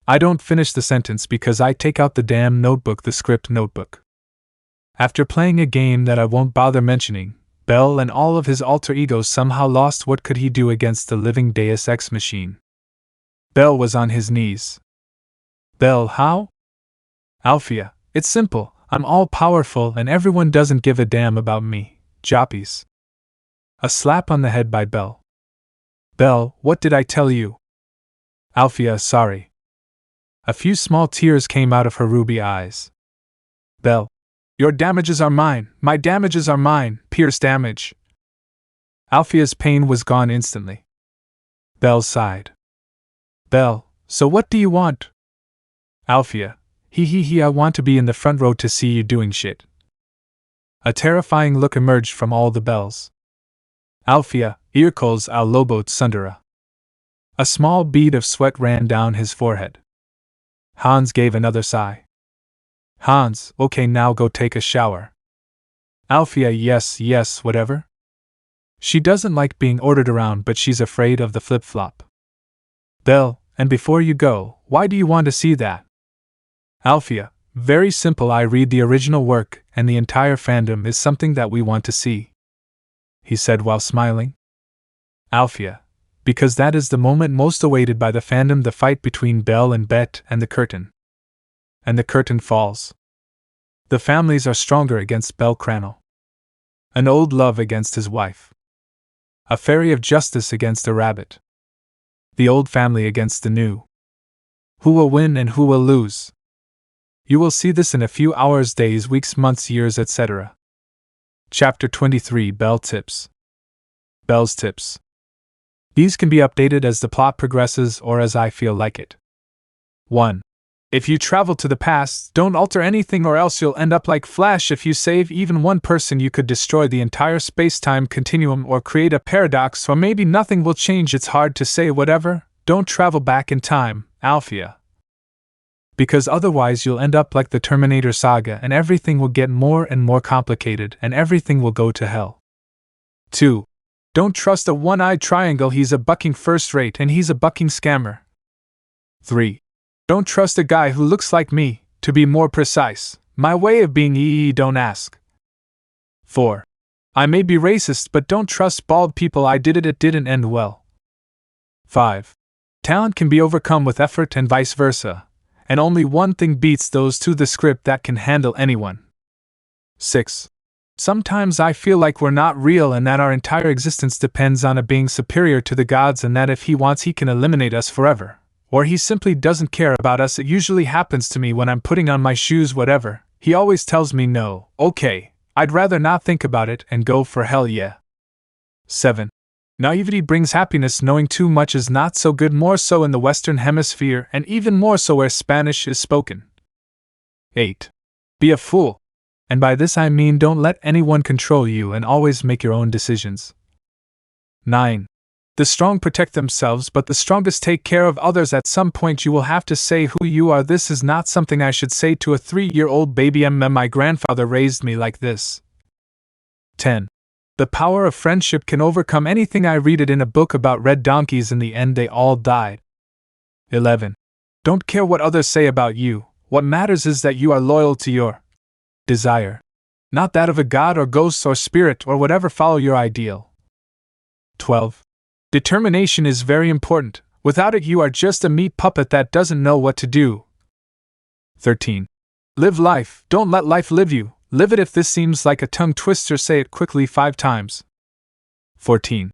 S1: I don't finish the sentence because I take out the damn notebook, the script notebook. After playing a game that I won't bother mentioning, Bell and all of his alter egos somehow lost. What could he do against the living Deus Ex machine? Bell was on his knees. Bell, how? Alfia, it's simple, I'm all powerful and everyone doesn't give a damn about me, joppies. A slap on the head by Bell. Bell, what did I tell you? Alfia, sorry. A few small tears came out of her ruby eyes. Bell, your damages are mine, my damages are mine, pierce damage. Alfia's pain was gone instantly. Bell sighed. Bell, so what do you want? Alfia, I want to be in the front row to see you doing shit. A terrifying look emerged from all the Bells. Alfia, Irkos al Lobo Tsundera. A small bead of sweat ran down his forehead. Hans gave another sigh. Hans, okay, now go take a shower. Alfia, yes, whatever. She doesn't like being ordered around, but she's afraid of the flip-flop. Bell, and before you go, why do you want to see that? Alfia, very simple, I read the original work, and the entire fandom is something that we want to see, he said while smiling. Alfia, because that is the moment most awaited by the fandom, the fight between Bell and Bet and the curtain. And the curtain falls. The families are stronger against Bell Cranel. An old love against his wife. A fairy of justice against a rabbit. The old family against the new. Who will win and who will lose? You will see this in a few hours, days, weeks, months, years, etc. Chapter 23, Bell Tips. Bell's Tips. These can be updated as the plot progresses or as I feel like it. 1. If you travel to the past, don't alter anything or else you'll end up like Flash. If you save even one person, you could destroy the entire space-time continuum or create a paradox, or maybe nothing will change. It's hard to say. Whatever, don't travel back in time, Alfia. Because otherwise you'll end up like the Terminator saga and everything will get more and more complicated and everything will go to hell. 2. Don't trust a one-eyed triangle, he's a bucking first rate and he's a bucking scammer. 3. Don't trust a guy who looks like me, to be more precise, my way of being don't ask. 4. I may be racist but don't trust bald people, it didn't end well. 5. Talent can be overcome with effort and vice versa, and only one thing beats those two, the script that can handle anyone. 6. Sometimes I feel like we're not real and that our entire existence depends on a being superior to the gods and that if he wants he can eliminate us forever. Or he simply doesn't care about us. It usually happens to me when I'm putting on my shoes, whatever. He always tells me no, okay, I'd rather not think about it and go for hell yeah. 7. Naivety brings happiness, knowing too much is not so good, more so in the Western Hemisphere and even more so where Spanish is spoken. 8. Be a fool. And by this I mean don't let anyone control you and always make your own decisions. 9. The strong protect themselves, but the strongest take care of others. At some point you will have to say who you are. This is not something I should say to a 3-year-old baby. My grandfather raised me like this. 10. The power of friendship can overcome anything. I read it in a book about red donkeys. In the end they all died. 11. Don't care what others say about you. What matters is that you are loyal to your desire, not that of a god or ghost or spirit or whatever. Follow your ideal. 12. Determination is very important. Without it, you are just a meat puppet that doesn't know what to do. 13. Live life. Don't let life live you. Live it. If this seems like a tongue twister, say it quickly 5 times. 14.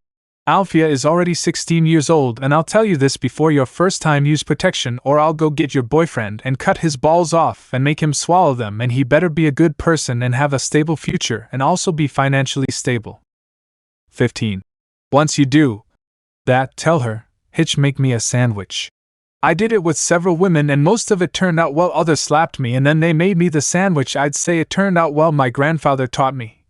S1: Alfia is already 16 years old, and I'll tell you this before your first time: use protection, or I'll go get your boyfriend and cut his balls off and make him swallow them, and he better be a good person and have a stable future and also be financially stable. 15. Once you do that, tell her, Hitch, make me a sandwich. I did it with several women and most of it turned out well. Others slapped me and then they made me the sandwich. I'd say it turned out well. My grandfather taught me.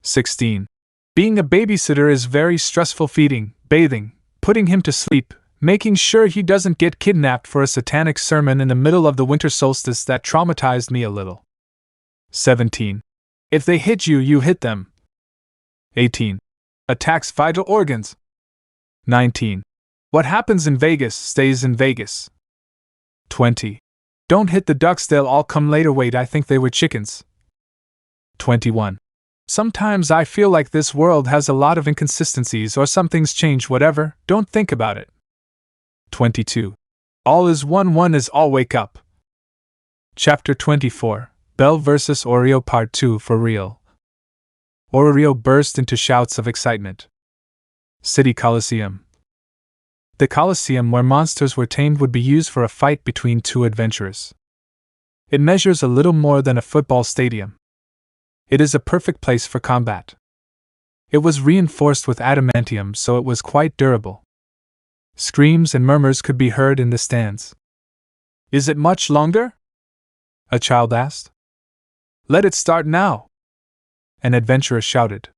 S1: 16. Being a babysitter is very stressful. Feeding, bathing, putting him to sleep, making sure he doesn't get kidnapped for a satanic sermon in the middle of the winter solstice. That traumatized me a little. 17. If they hit you, you hit them. 18. Attacks vital organs. 19. What happens in Vegas stays in Vegas. 20. Don't hit the ducks, they'll all come later. Wait, I think they were chickens. 21. Sometimes I feel like this world has a lot of inconsistencies or some things change. Whatever, don't think about it. 22. All is one, one is all. Wake up. Chapter 24. Belle vs. Oreo Part 2. For real. Oreo burst into shouts of excitement. City Coliseum. The Coliseum where monsters were tamed would be used for a fight between two adventurers. It measures a little more than a football stadium. It is a perfect place for combat. It was reinforced with adamantium, so it was quite durable. Screams and murmurs could be heard in the stands. Is it much longer? A child asked. Let it start now. An adventurer shouted.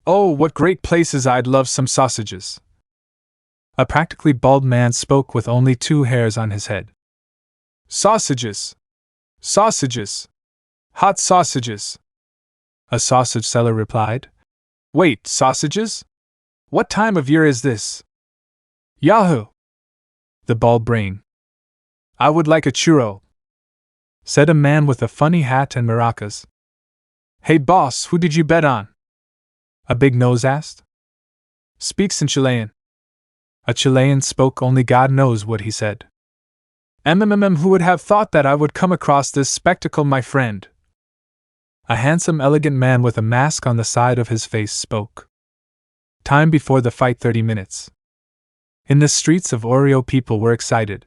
S1: Oh, what great places! I'd love some sausages. A practically bald man spoke with only 2 hairs on his head. Sausages! Sausages! Hot sausages! A sausage seller replied. Wait, sausages? What time of year is this? Yahoo! The bald brain. I would like a churro, said a man with a funny hat and maracas. Hey boss, who did you bet on? A big nose asked. Speaks in Chilean. A Chilean spoke, only God knows what he said. Who would have thought that I would come across this spectacle, my friend? A handsome, elegant man with a mask on the side of his face spoke. Time before the fight, 30 minutes. In the streets of Oreo, people were excited.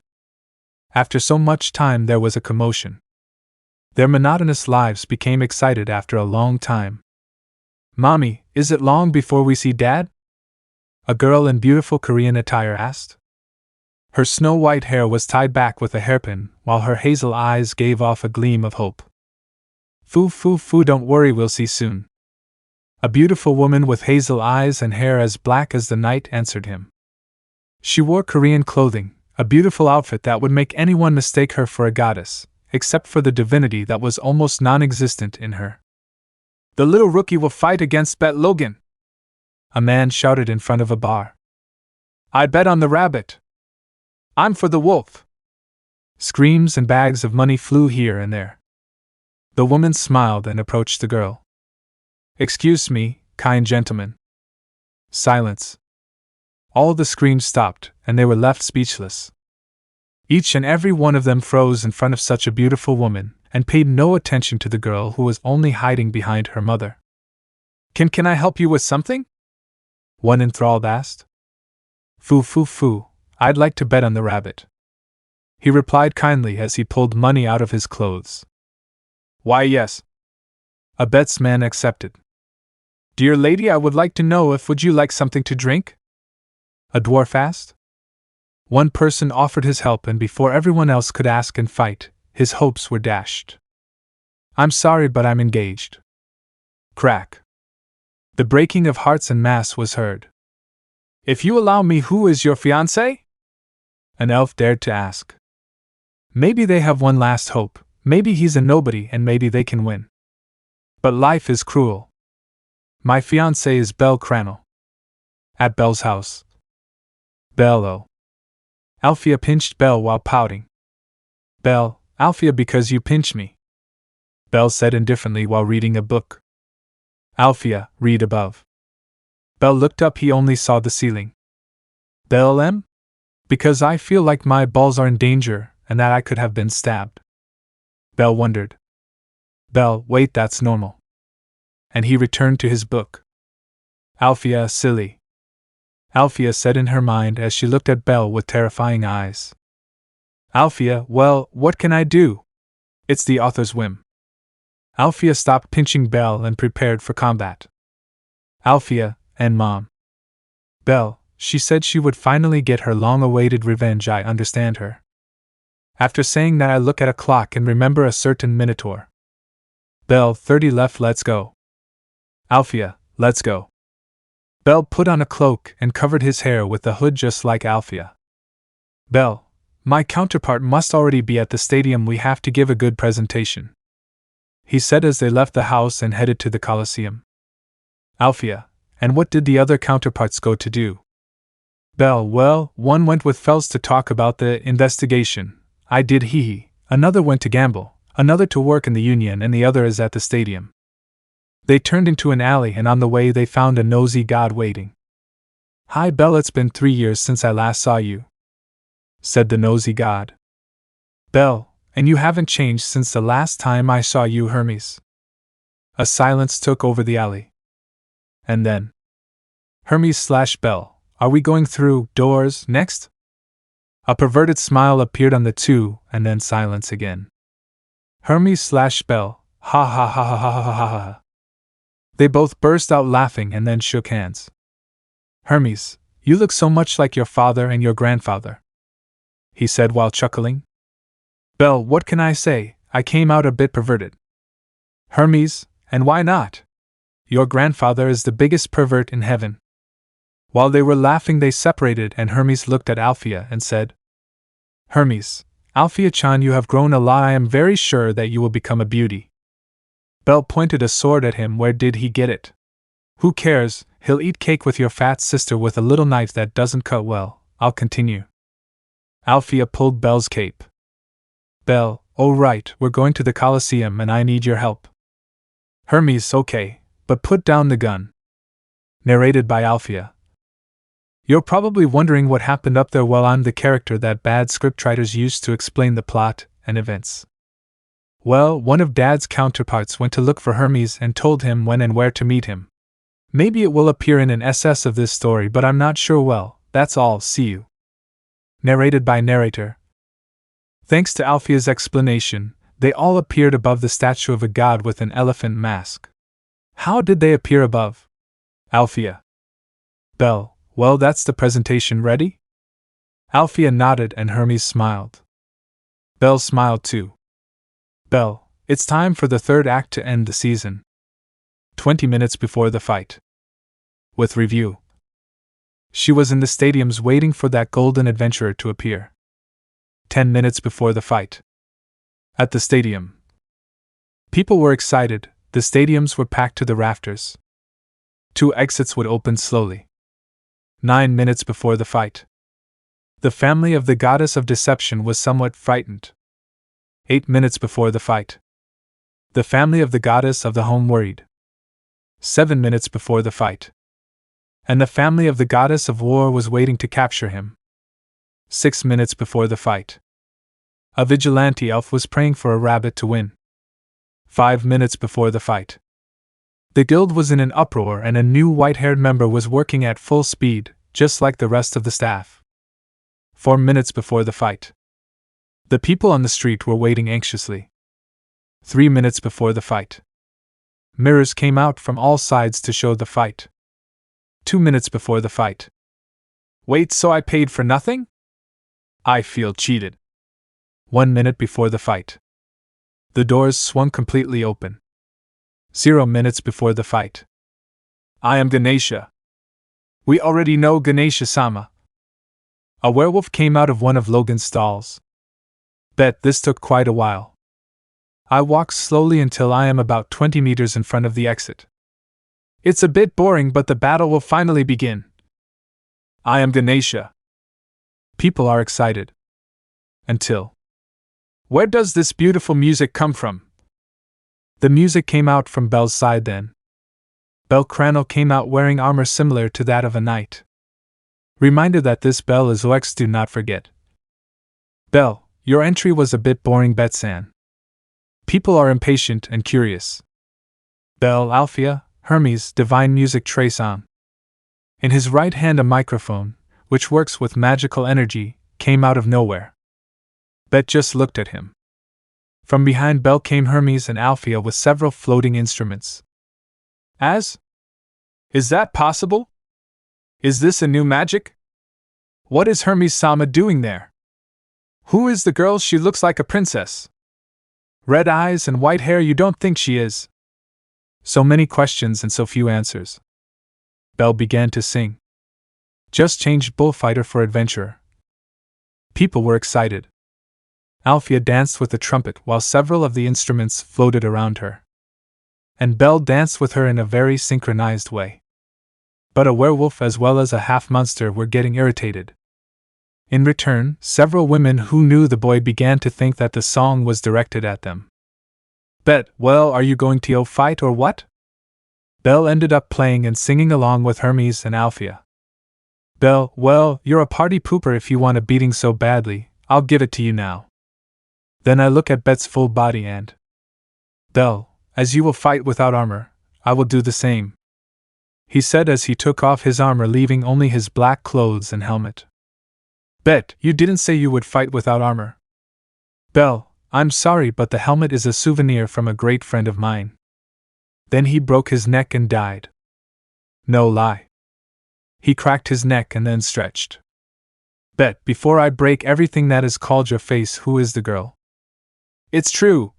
S1: After so much time, there was a commotion. Their monotonous lives became excited after a long time. Mommy, is it long before we see Dad? A girl in beautiful Korean attire asked. Her snow-white hair was tied back with a hairpin, while her hazel eyes gave off a gleam of hope. Foo, don't worry, we'll see soon. A beautiful woman with hazel eyes and hair as black as the night answered him. She wore Korean clothing, a beautiful outfit that would make anyone mistake her for a goddess, except for the divinity that was almost non-existent in her. "The little rookie will fight against Bet Logan!" a man shouted in front of a bar. "I'd bet on the rabbit." "I'm for the wolf." Screams and bags of money flew here and there. The woman smiled and approached the girl. "Excuse me, kind gentleman." Silence. All the screams stopped, and they were left speechless. Each and every one of them froze in front of such a beautiful woman, and paid no attention to the girl who was only hiding behind her mother. Can I help you with something?" one enthralled asked. Foo, I'd like to bet on the rabbit," he replied kindly as he pulled money out of his clothes. "Why, yes." A betsman accepted. "Dear lady, I would like to know if would you like something to drink?" a dwarf asked. One person offered his help, and before everyone else could ask and fight, his hopes were dashed. "I'm sorry, but I'm engaged." Crack. The breaking of hearts en masse was heard. "If you allow me, who is your fiancé?" an elf dared to ask. Maybe they have one last hope, maybe he's a nobody and maybe they can win. But life is cruel. "My fiancé is Belle Cranel." At Belle's house. "Belle, Alfia pinched Belle while pouting. "Belle, Alfia, because you pinch me," Belle said indifferently while reading a book. "Alfia, read above." Belle looked up, he only saw the ceiling. "Belle, because I feel like my balls are in danger and that I could have been stabbed." Belle wondered. "Belle, wait, that's normal." And he returned to his book. "Alfia, silly," Alfia said in her mind as she looked at Belle with terrifying eyes. "Alfia, well, what can I do? It's the author's whim." Alfia stopped pinching Belle and prepared for combat. "Alfia, and Mom." "Belle, she said she would finally get her long-awaited revenge, I understand her. After saying that I look at a clock and remember a certain minotaur." "Belle, 30 left, let's go." "Alfia, let's go." Belle put on a cloak and covered his hair with the hood just like Alfia. "Belle, my counterpart must already be at the stadium, we have to give a good presentation," he said as they left the house and headed to the Colosseum. "Alfia, and what did the other counterparts go to do?" "Belle, well, one went with Fels to talk about the investigation. I did, hee. Another went to gamble, another to work in the union, and the other is at the stadium." They turned into an alley, and on the way they found a nosy god waiting. "Hi Belle, it's been 3 years since I last saw you," said the nosy god. "Belle, and you haven't changed since the last time I saw you, Hermes." A silence took over the alley. And then, "Hermes/Belle, are we going through doors next?" A perverted smile appeared on the two, and then silence again. "Hermes/Belle, ha ha ha ha ha ha ha ha." They both burst out laughing and then shook hands. "Hermes, you look so much like your father and your grandfather," he said while chuckling. "Belle, what can I say, I came out a bit perverted." "Hermes, and why not? Your grandfather is the biggest pervert in heaven." While they were laughing they separated, and Hermes looked at Alfia and said, "Hermes, Alfia-chan, you have grown a lot, I am very sure that you will become a beauty." Belle pointed a sword at him. "Where did he get it?" "Who cares, he'll eat cake with your fat sister with a little knife that doesn't cut well, I'll continue." Alfia pulled Belle's cape. "Belle, oh right, we're going to the Colosseum and I need your help." Hermes, "Okay, but put down the gun." Narrated by Alfia. You're probably wondering what happened up there. Well, I'm the character that bad scriptwriters used to explain the plot and events. Well, one of Dad's counterparts went to look for Hermes and told him when and where to meet him. Maybe it will appear in an SS of this story, but I'm not sure. Well, that's all, see you. Narrated by narrator. Thanks to Alfia's explanation, they all appeared above the statue of a god with an elephant mask. How did they appear above? Alfia. Belle, well, that's the presentation ready? Alfia nodded and Hermes smiled. Belle smiled too. Belle, it's time for the third act to end the season. 20 minutes before the fight. With review. She was in the stadiums waiting for that golden adventurer to appear. 10 minutes before the fight. At the stadium. People were excited, the stadiums were packed to the rafters. 2 exits would open slowly. 9 minutes before the fight. The family of the goddess of deception was somewhat frightened. 8 minutes before the fight. The family of the goddess of the home worried. 7 minutes before the fight. And the family of the goddess of war was waiting to capture him. 6 minutes before the fight. A vigilante elf was praying for a rabbit to win. 5 minutes before the fight. The guild was in an uproar and a new white-haired member was working at full speed, just like the rest of the staff. 4 minutes before the fight. The people on the street were waiting anxiously. 3 minutes before the fight. Mirrors came out from all sides to show the fight. 2 minutes before the fight. Wait, so I paid for nothing? I feel cheated. 1 minute before the fight. The doors swung completely open. 0 minutes before the fight. I am Ganesha. We already know Ganesha-sama. A werewolf came out of one of Logan's stalls. Bet this took quite a while. I walk slowly until I am about 20 meters in front of the exit. It's a bit boring, but the battle will finally begin. I am Ganesha. People are excited. Until. Where does this beautiful music come from? The music came out from Belle's side then. Belle Cranel came out wearing armor similar to that of a knight. Reminder that this Belle is Lex, do not forget. Belle, your entry was a bit boring, Betsan. People are impatient and curious. Belle, Alfia, Hermes, divine music trace on. In his right hand a microphone, which works with magical energy, came out of nowhere. Bet just looked at him. From behind Belle came Hermes and Alfia with several floating instruments. Is that possible? Is this a new magic? What is Hermes-sama doing there? Who is the girl? She looks like a princess. Red eyes and white hair, you don't think she is? So many questions and so few answers. Belle began to sing. Just changed bullfighter for adventurer. People were excited. Alfia danced with the trumpet while several of the instruments floated around her. And Belle danced with her in a very synchronized way. But a werewolf as well as a half-monster were getting irritated. In return, several women who knew the boy began to think that the song was directed at them. Bet, well, are you going to fight or what? Belle ended up playing and singing along with Hermes and Alfia. Belle, well, you're a party pooper if you want a beating so badly, I'll give it to you now. Then I look at Bet's full body and... Belle, as you will fight without armor, I will do the same. He said as he took off his armor, leaving only his black clothes and helmet. Bet, you didn't say you would fight without armor. Belle, I'm sorry, but the helmet is a souvenir from a great friend of mine. Then he broke his neck and died. No lie. He cracked his neck and then stretched. Bet, before I break everything that is called your face, who is the girl? It's true.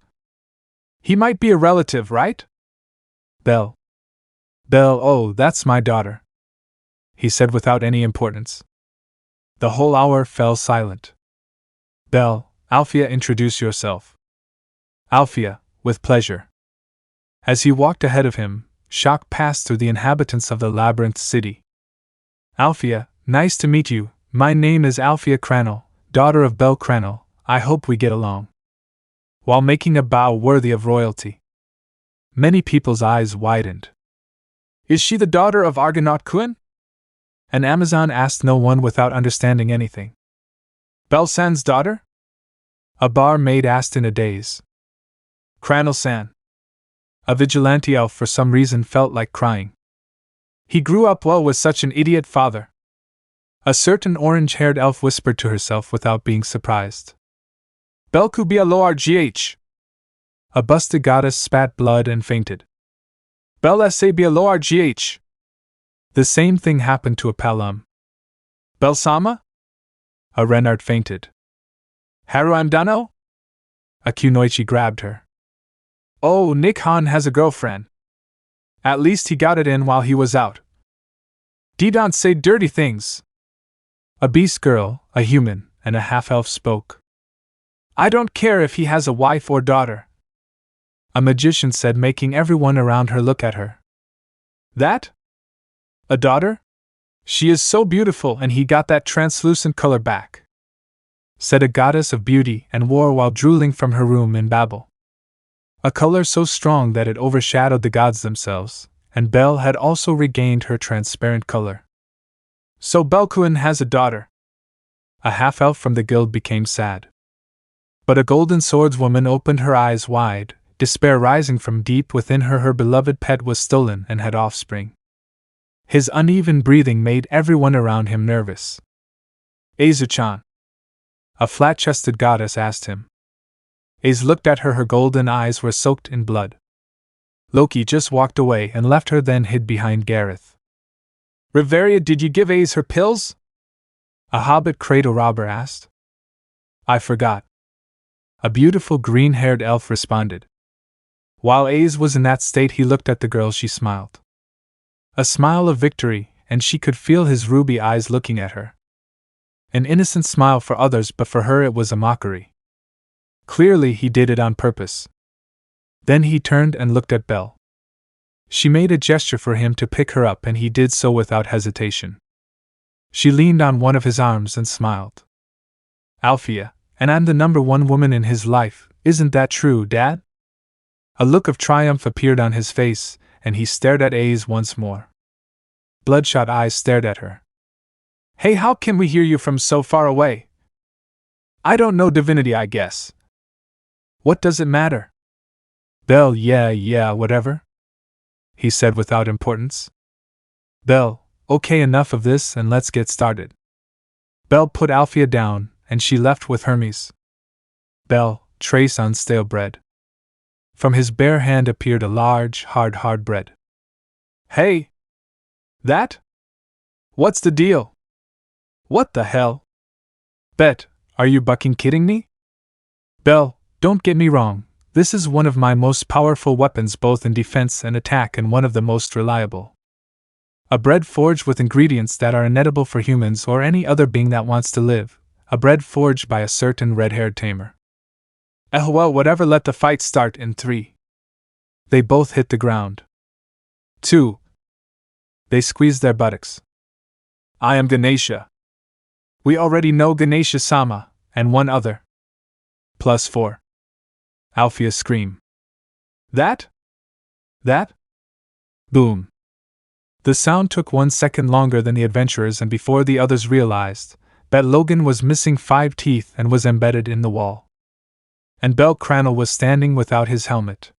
S1: He might be a relative, right? Belle. Belle, oh, that's my daughter. He said without any importance. The whole hour fell silent. Belle, Alfia, introduce yourself. Alfia, with pleasure. As he walked ahead of him, shock passed through the inhabitants of the labyrinth city. Alfia, nice to meet you. My name is Alfia Cranel, daughter of Belle Cranel. I hope we get along. While making a bow worthy of royalty. Many people's eyes widened. Is she the daughter of Argonaut-kun? An Amazon asked, no one without understanding anything. Belle-san's daughter? A barmaid asked in a daze. Cranel-san. A vigilante elf for some reason felt like crying. He grew up well with such an idiot father. A certain orange-haired elf whispered to herself without being surprised. Belku be a lorgh. A busted goddess spat blood and fainted. Bel sa be a lorgh. The same thing happened to a palum. Belsama? A Renard fainted. Haru Amdano? A Kunoichi grabbed her. Oh, Nick Han has a girlfriend. At least he got it in while he was out. Don't say dirty things. A beast girl, a human, and a half-elf spoke. I don't care if he has a wife or daughter, a magician said, making everyone around her look at her. That? A daughter? She is so beautiful and he got that translucent color back, said a goddess of beauty and war while drooling from her room in Babel. A color so strong that it overshadowed the gods themselves, and Belle had also regained her transparent color. So Belkuin has a daughter. A half-elf from the guild became sad. But a golden swordswoman opened her eyes wide, despair rising from deep within her. Her beloved pet was stolen and had offspring. His uneven breathing made everyone around him nervous. Azu-chan, a flat-chested goddess asked him. Az looked at her golden eyes were soaked in blood. Loki just walked away and left her, then hid behind Gareth. Reveria, did you give Az her pills? A hobbit cradle robber asked. I forgot. A beautiful green-haired elf responded. While Az was in that state, he looked at the girl. She smiled. A smile of victory, and she could feel his ruby eyes looking at her. An innocent smile for others, but for her it was a mockery. Clearly he did it on purpose. Then he turned and looked at Belle. She made a gesture for him to pick her up, and he did so without hesitation. She leaned on one of his arms and smiled. Althea, and I'm the number one woman in his life, isn't that true, Dad? A look of triumph appeared on his face, and he stared at Az once more. Bloodshot eyes stared at her. Hey, how can we hear you from so far away? I don't know divinity, I guess. What does it matter? Belle, yeah, whatever, he said without importance. Belle, okay, enough of this and let's get started. Belle put Althea down, and she left with Hermes. Belle, trace on stale bread. From his bare hand appeared a large, hard bread. Hey! That? What's the deal? What the hell? Bet, are you bucking kidding me? Belle, don't get me wrong, this is one of my most powerful weapons both in defense and attack, and one of the most reliable. A bread forged with ingredients that are inedible for humans or any other being that wants to live, a bread forged by a certain red-haired tamer. Well, whatever, let the fight start in 3. They both hit the ground. 2. They squeezed their buttocks. I am Ganesha. We already know Ganesha-sama, and one other. +4. Althea screamed. That? Boom. The sound took 1 second longer than the adventurers, and before the others realized, Bet Logan was missing 5 teeth and was embedded in the wall. And Bel Cranel was standing without his helmet.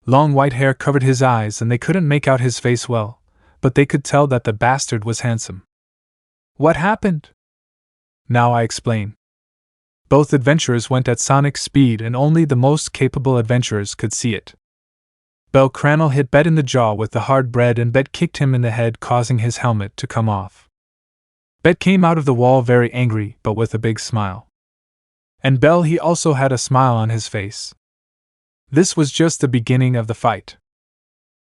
S1: Long white hair covered his eyes and they couldn't make out his face well, but they could tell that the bastard was handsome. What happened? Now I explain. Both adventurers went at sonic speed and only the most capable adventurers could see it. Bel Cranel hit Bet in the jaw with the hard bread and Bet kicked him in the head, causing his helmet to come off. Bet came out of the wall very angry but with a big smile. And Bel, he also had a smile on his face. This was just the beginning of the fight.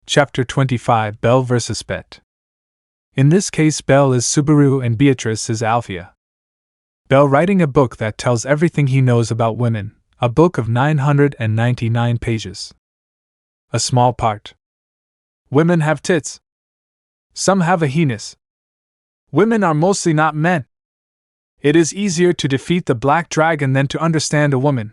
S1: Chapter 25, Bel vs. Bet. In this case, Bel is Subaru and Beatrice is Althea. Bel writing a book that tells everything he knows about women, a book of 999 pages. A small part. Women have tits. Some have a penis. Women are mostly not men. It is easier to defeat the black dragon than to understand a woman.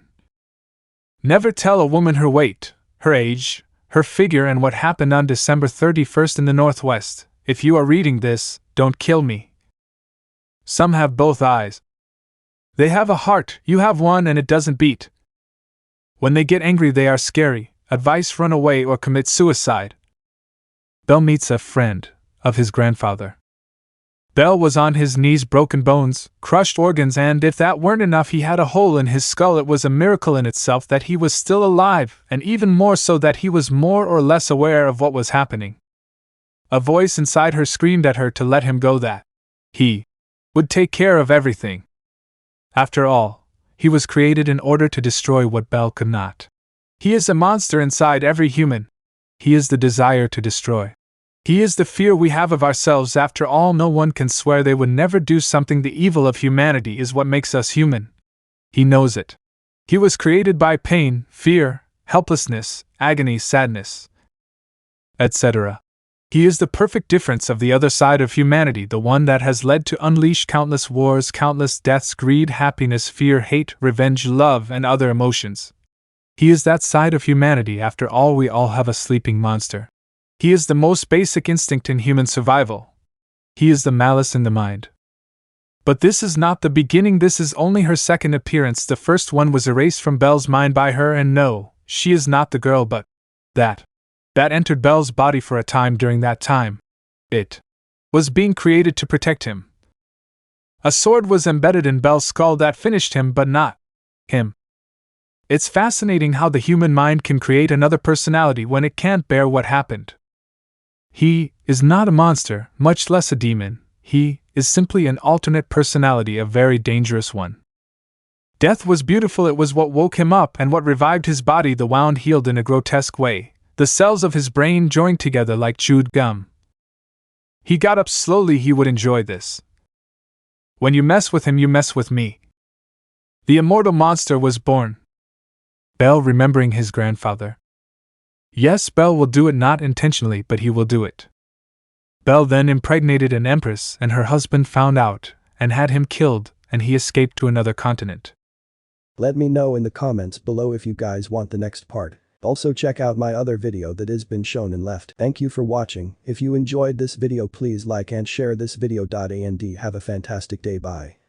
S1: Never tell a woman her weight, her age, her figure, and what happened on December 31st in the Northwest. If you are reading this, don't kill me. Some have both eyes. They have a heart, you have one and it doesn't beat. When they get angry they are scary. Advice: run away or commit suicide. Bel meets a friend of his grandfather. Bel was on his knees, broken bones, crushed organs, and if that weren't enough, he had a hole in his skull. It was a miracle in itself that he was still alive, and even more so that he was more or less aware of what was happening. A voice inside her screamed at her to let him go, that he would take care of everything. After all, he was created in order to destroy what Bel could not. He is a monster inside every human. He is the desire to destroy. He is the fear we have of ourselves. After all, no one can swear they would never do something. The evil of humanity is what makes us human. He knows it. He was created by pain, fear, helplessness, agony, sadness, etc. He is the perfect difference of the other side of humanity, the one that has led to unleash countless wars, countless deaths, greed, happiness, fear, hate, revenge, love, and other emotions. He is that side of humanity. After all, we all have a sleeping monster. He is the most basic instinct in human survival. He is the malice in the mind. But this is not the beginning. This is only her second appearance. The first one was erased from Belle's mind by her, and no, she is not the girl, but that entered Belle's body for a time. During that time, it was being created to protect him. A sword was embedded in Belle's skull that finished him, but not him. It's fascinating how the human mind can create another personality when it can't bear what happened. He is not a monster, much less a demon. He is simply an alternate personality, a very dangerous one. Death was beautiful. It was what woke him up and what revived his body. The wound healed in a grotesque way. The cells of his brain joined together like chewed gum. He got up slowly. He would enjoy this. When you mess with him, you mess with me. The immortal monster was born. Belle remembering his grandfather. Yes, Belle will do it, not intentionally, but he will do it. Belle then impregnated an empress, and her husband found out, and had him killed, and he escaped to another continent.
S2: Let me know in the comments below if you guys want the next part. Also check out my other video that has been shown and left. Thank you for watching. If you enjoyed this video, please like and share this video. And have a fantastic day. Bye.